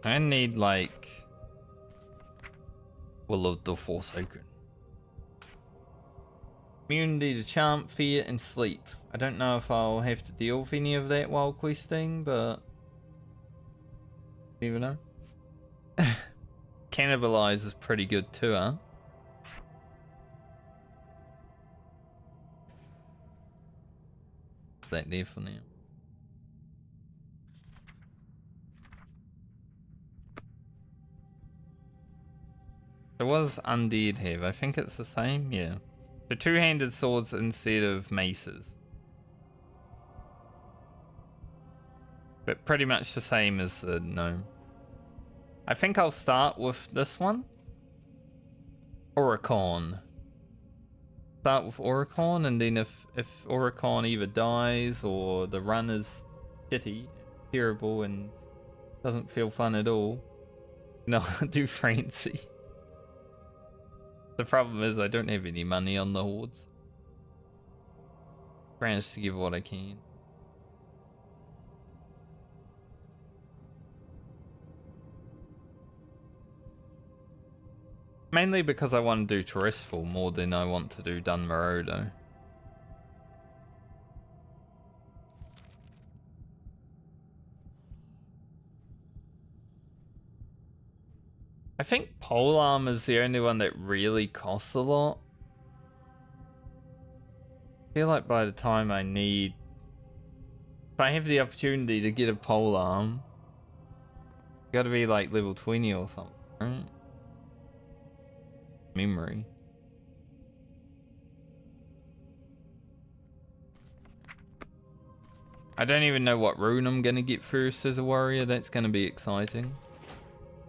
I need like Will of the Forsaken. Immunity to Charm, Fear, and Sleep. I don't know if I'll have to deal with any of that while questing, but you never know. Cannibalize is pretty good too, huh? That there for now. There was Undead here. I think it's the same, yeah. The two-handed swords instead of maces. But pretty much the same as the gnome. I think I'll start with this one. Oricon. Start with Oricon, and then if Oricon either dies or the run is shitty, terrible, and doesn't feel fun at all, no, do Francie. The problem is I don't have any money on the hordes. Managed to give what I can. Mainly because I want to do Terrestrial more than I want to do Dunmarodo. I think Polearm is the only one that really costs a lot. I feel like by the time I need... If I have the opportunity to get a Polearm, it's gotta be like level 20 or something, right? Memory. I don't even know what rune I'm gonna get first as a warrior. That's gonna be exciting.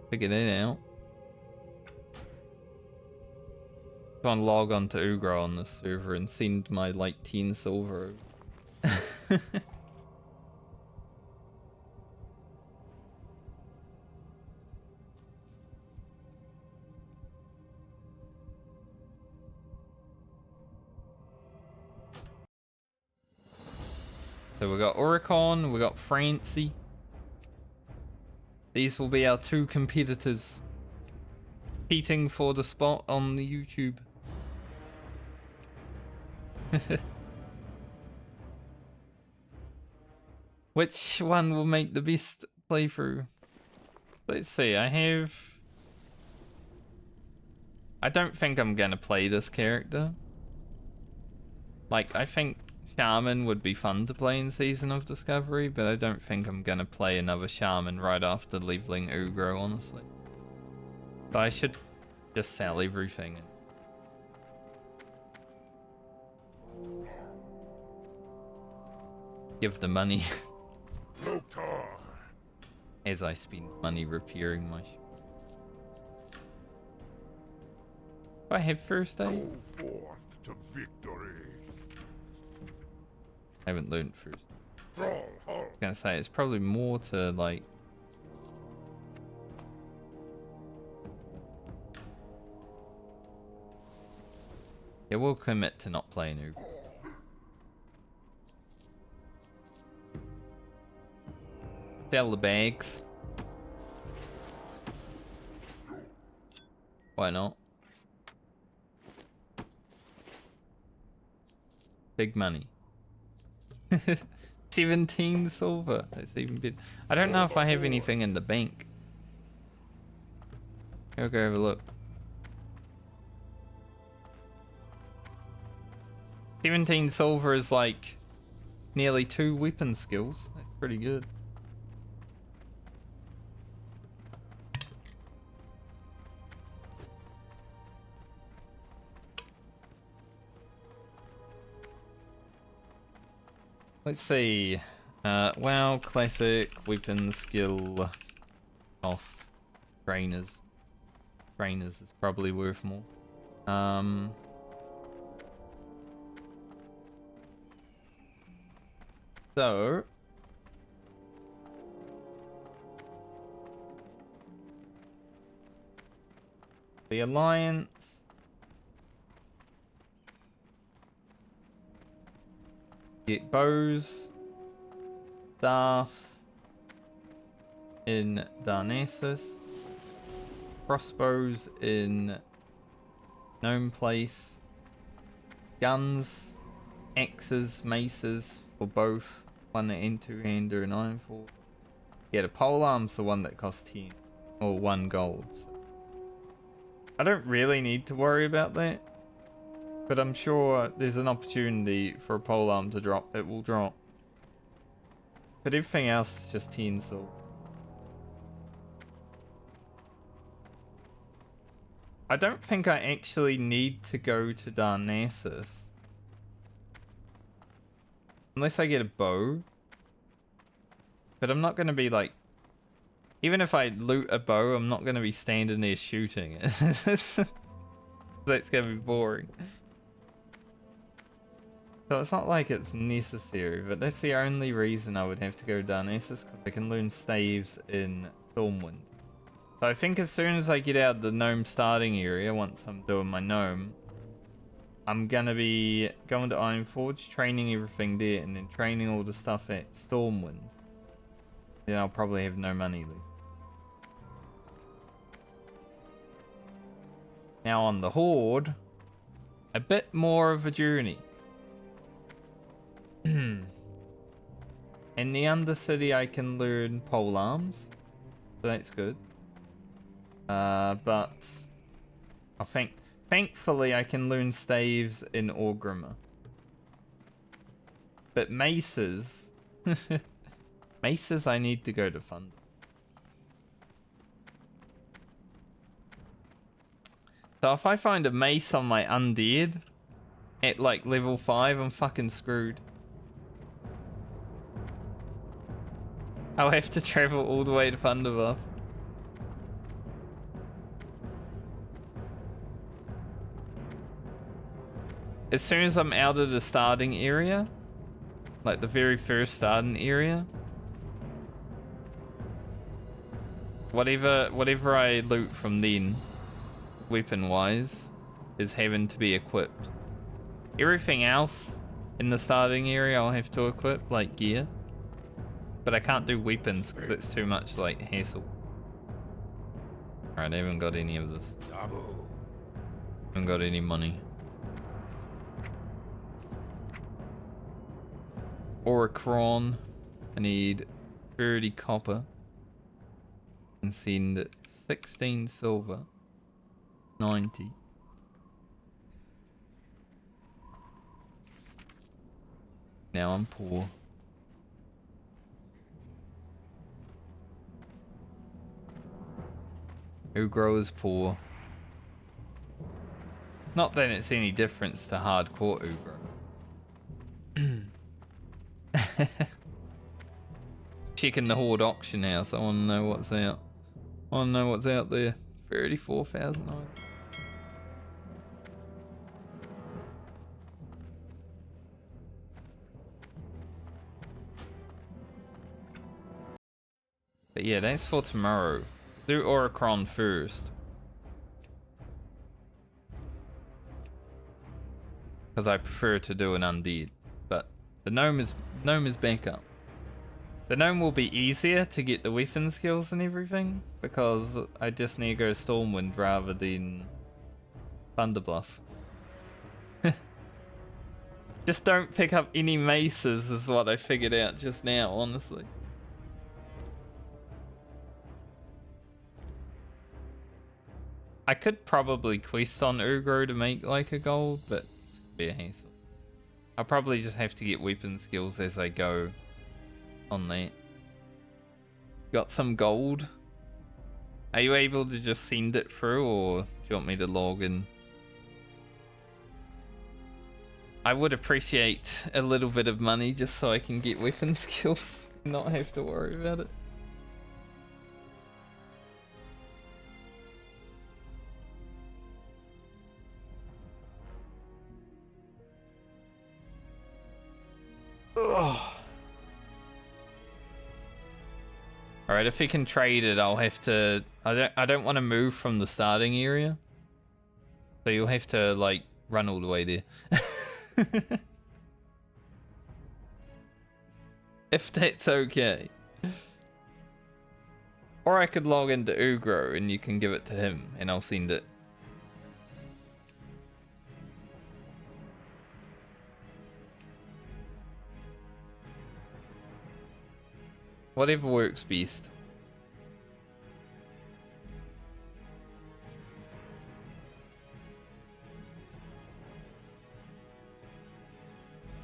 Figure that out. Go and log on to Ugra on this server and send my like 10 silver. So we got Oricon, we got Francie. These will be our two competitors competing for the spot on the YouTube. Which one will make the best playthrough? Let's see, I don't think I'm gonna play this character. Like, I think Shaman would be fun to play in Season of Discovery, but I don't think I'm gonna play another Shaman right after leveling Ugro, honestly. But I should just sell everything. Give the money as I spend money repairing my ship. Do I have first aid? Go forth to victory. I haven't learned first. Thrall, I was gonna say it's probably more to like. Yeah, we'll commit to not playing Ugro. Sell the bags. Why not? Big money. 17 silver. That's even better. I don't know if I have anything in the bank. I'll go have a look. 17 silver is like nearly 2 weapon skills. That's pretty good. Let's see. WoW, classic, weapon, skill, cost, trainers. Trainers is probably worth more. So the Alliance. Get bows, staffs in Darnassus, crossbows in Gnome Place, guns, axes, maces for both, one and two-hander and ironforge. Yeah, the polearm's the one that costs 10 or 1 gold. So I don't really need to worry about that. But I'm sure there's an opportunity for a polearm to drop. It will drop. But everything else is just 10 silver. I don't think I actually need to go to Darnassus. Unless I get a bow. But I'm not going to be like... Even if I loot a bow, I'm not going to be standing there shooting it. That's going to be boring. So it's not like it's necessary, but that's the only reason I would have to go Darnassus, because I can learn staves in Stormwind. So I think as soon as I get out of the gnome starting area, once I'm doing my gnome, I'm gonna be going to Ironforge, training everything there, and then training all the stuff at Stormwind. Then I'll probably have no money left. Now on the Horde, a bit more of a journey. In the Undercity I can learn polearms, so that's good. But I think thankfully I can learn staves in Orgrimmar. But maces, maces I need to go to Thunder. So if I find a mace on my undead at like level 5, I'm fucking screwed. I'll have to travel all the way to Thunderbuff. As soon as I'm out of the starting area, like the very first starting area, whatever I loot from then, weapon-wise, is having to be equipped. Everything else in the starting area I'll have to equip, like gear. But I can't do weapons because it's too much like hassle. Alright, I haven't got any of this. Haven't got any money. Oricron. I need 30 copper. And send 16 silver. 90. Now I'm poor. Who grows poor? Not that it's any difference to hardcore Ugro. Checking the Horde auction house. I want to know what's out. I want to know what's out there. 34,000. But yeah, that's for tomorrow. Do Oricron first. Because I prefer to do an undead. But the gnome is backup. The gnome will be easier to get the weapon skills and everything. Because I just need to go Stormwind rather than Thunderbluff. Just don't pick up any maces is what I figured out just now, honestly. I could probably quest on Ugro to make like a gold, but it's gonna be a hassle. I'll probably just have to get weapon skills as I go on that. Got some gold. Are you able to just send it through, or do you want me to log in? I would appreciate a little bit of money just so I can get weapon skills and not have to worry about it. Ugh. Alright, if we can trade it, I'll have to... I don't want to move from the starting area. So you'll have to, like, run all the way there. If that's okay. Or I could log into Ugro and you can give it to him and I'll send it. Whatever works best.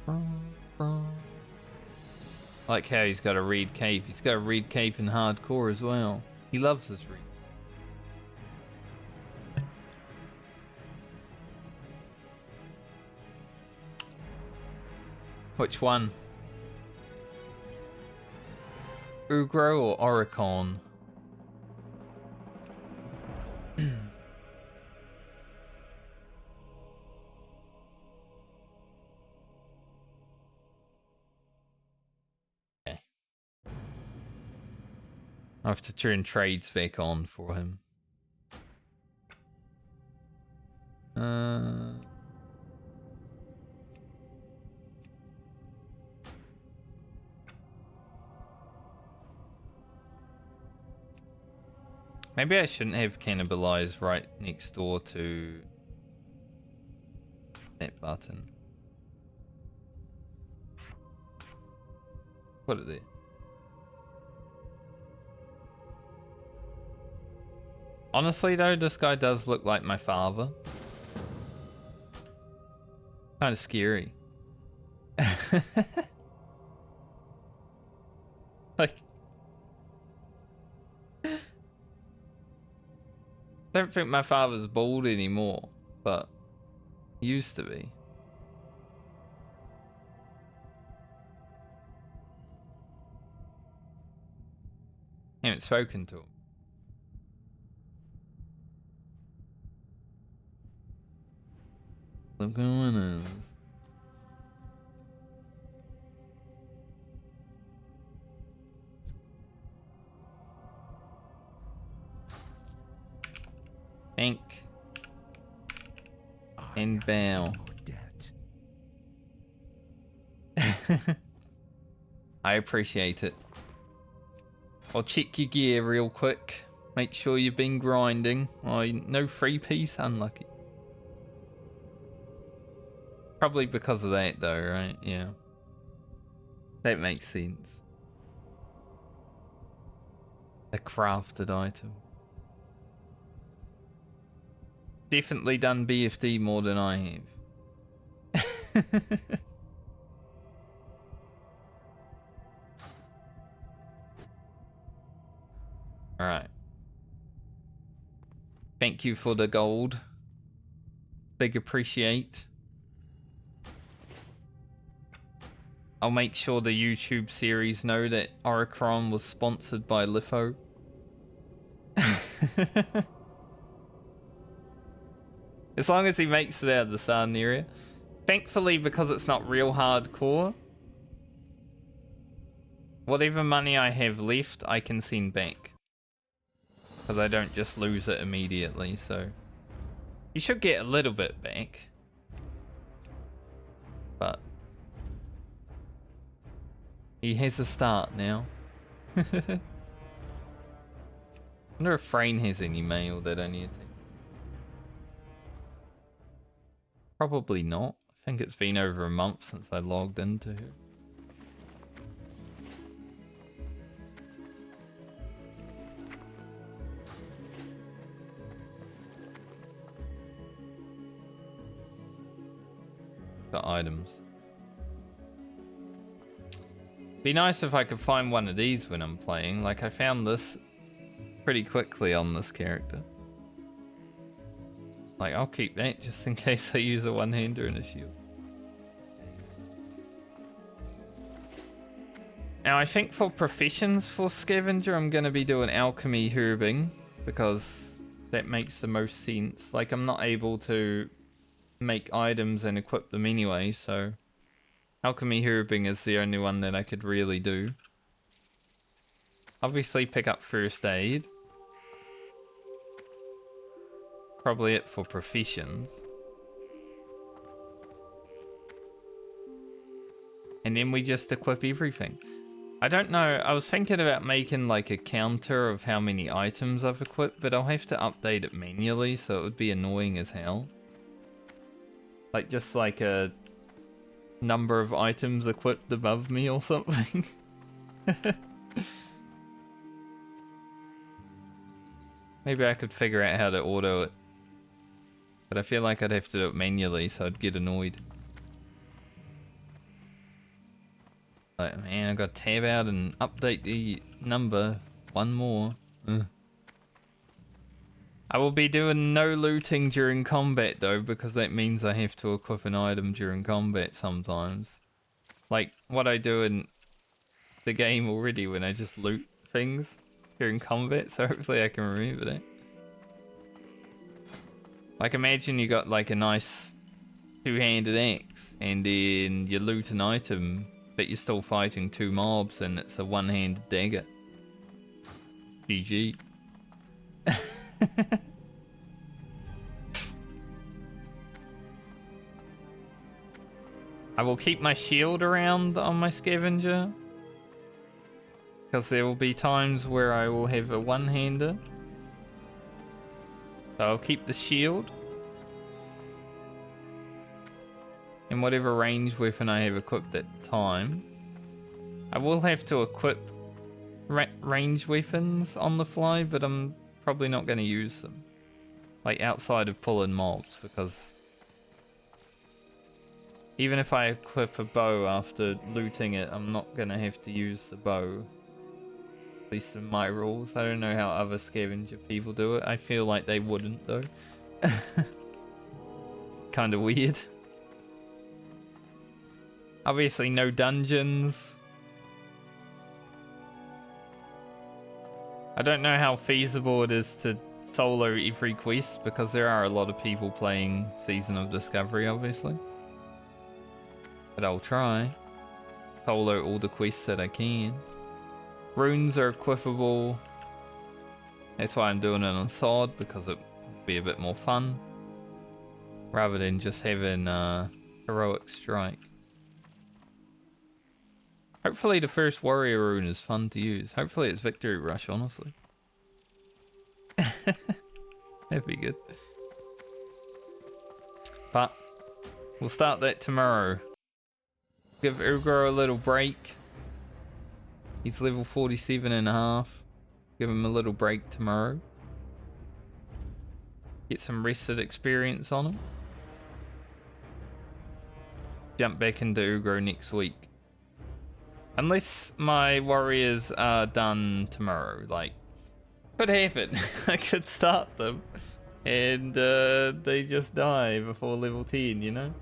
I like how he's got a reed cape. He's got a reed cape in hardcore as well. He loves this reed. Which one? Ugro or Oricon? Okay. I have to turn trades back on for him. Maybe I shouldn't have cannibalized right next door to that button. Put it there. Honestly though, this guy does look like my father. Kind of scary. Like... I don't think my father's bald anymore, but he used to be. I haven't spoken to him. What's going on? Bank and bow. I appreciate it. I'll check your gear real quick. Make sure you've been grinding. Oh, no free piece, unlucky. Probably because of that though, right? Yeah. That makes sense. A crafted item. Definitely done BFD more than I have. Alright. Thank you for the gold. Big appreciate. I'll make sure the YouTube series know that Oricron was sponsored by Litho. As long as he makes it out of the sun area. Thankfully, because it's not real hardcore, whatever money I have left, I can send back. Because I don't just lose it immediately, so... You should get a little bit back. But... he has a start now. I wonder if Frayne has any mail that I need to... Probably not. I think it's been over a month since I logged into her. The items. Be nice if I could find one of these when I'm playing. Like I found this pretty quickly on this character. Like, I'll keep that just in case I use a one-hander and a shield. Now I think for professions for scavenger, I'm going to be doing alchemy herbing because that makes the most sense. Like I'm not able to make items and equip them anyway, so alchemy herbing is the only one that I could really do. Obviously pick up first aid. Probably it for professions. And then we just equip everything. I don't know, I was thinking about making like a counter of how many items I've equipped, but I'll have to update it manually, so it would be annoying as hell. Like just like a number of items equipped above me or something. Maybe I could figure out how to auto it. But I feel like I'd have to do it manually, so I'd get annoyed. Like, man, I got to tab out and update the number. One more. I will be doing no looting during combat though, because that means I have to equip an item during combat sometimes. Like what I do in the game already when I just loot things during combat, so hopefully I can remember that. Like imagine you got like a nice two-handed axe and then you loot an item but you're still fighting two mobs and it's a one-handed dagger. GG. I will keep my shield around on my scavenger because there will be times where I will have a one-hander. So I'll keep the shield. And whatever range weapon I have equipped at the time. I will have to equip range weapons on the fly, but I'm probably not going to use them. Like outside of pulling mobs, because even if I equip a bow after looting it, I'm not going to have to use the bow. At least in my rules. I don't know how other scavenger people do it. I feel like they wouldn't though. Kind of weird. Obviously no dungeons. I don't know how feasible it is to solo every quest because there are a lot of people playing Season of Discovery obviously. But I'll try. Solo all the quests that I can. Runes are equipable. That's why I'm doing it on sword, because it would be a bit more fun. Rather than just having heroic strike. Hopefully the first warrior rune is fun to use. Hopefully it's Victory Rush, honestly. That'd be good. But we'll start that tomorrow. Give Ugro a little break. He's level 47.5. Give him a little break tomorrow. Get some rested experience on him. Jump back into Ugro next week. Unless my warriors are done tomorrow. Like, could happen. I could start them. And they just die before level 10, you know?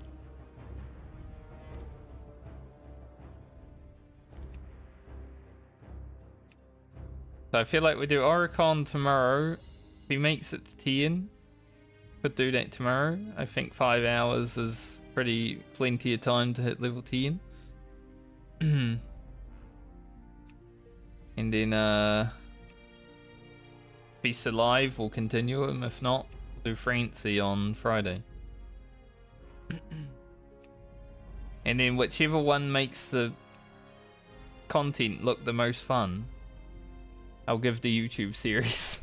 So I feel like we do Oricon tomorrow. If he makes it to 10, could do that tomorrow. I think 5 hours is plenty of time to hit level 10. And then Beast Alive will continue him. If not, we'll do Francie on Friday. And then whichever one makes the content look the most fun, I'll give the YouTube series.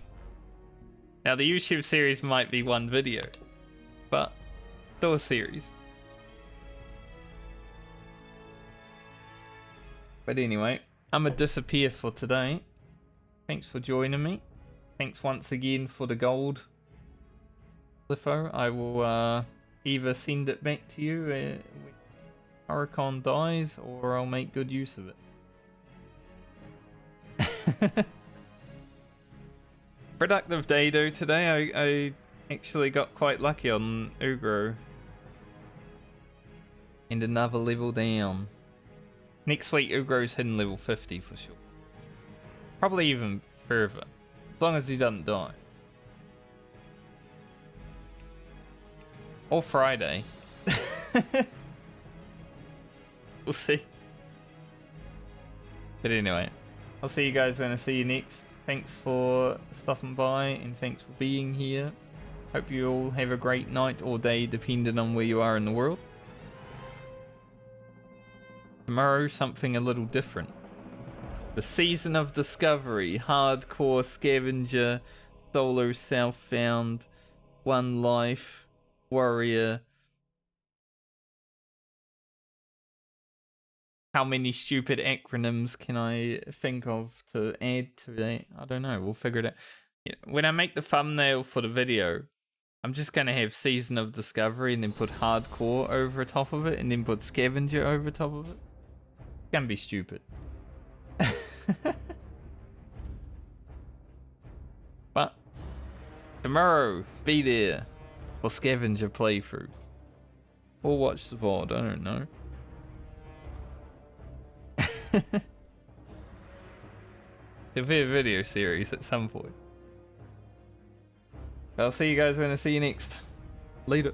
Now the YouTube series might be one video, but still a series. But anyway, I'm gonna disappear for today. Thanks for joining me. Thanks once again for the gold, Litho. I will either send it back to you when Oricon dies, or I'll make good use of it. Productive day though today. I actually got quite lucky on Ugro. And another level down. Next week, Ugro's hitting level 50 for sure. Probably even further. As long as he doesn't die. Or Friday. We'll see. But anyway, I'll see you guys when I see you next. Thanks for stopping by and thanks for being here. Hope you all have a great night or day depending on where you are in the world. Tomorrow, something a little different. The Season of Discovery, Hardcore, Scavenger, Solo Southbound, One Life, Warrior. How many stupid acronyms can I think of to add to that? I don't know. We'll figure it out. Yeah, when I make the thumbnail for the video, I'm just going to have Season of Discovery and then put Hardcore over top of it and then put Scavenger over top of it. It's going to be stupid. But tomorrow, be there for Scavenger playthrough. Or watch the VOD, I don't know. There'll be a video series at some point. I'll see you guys when I see you next. Later.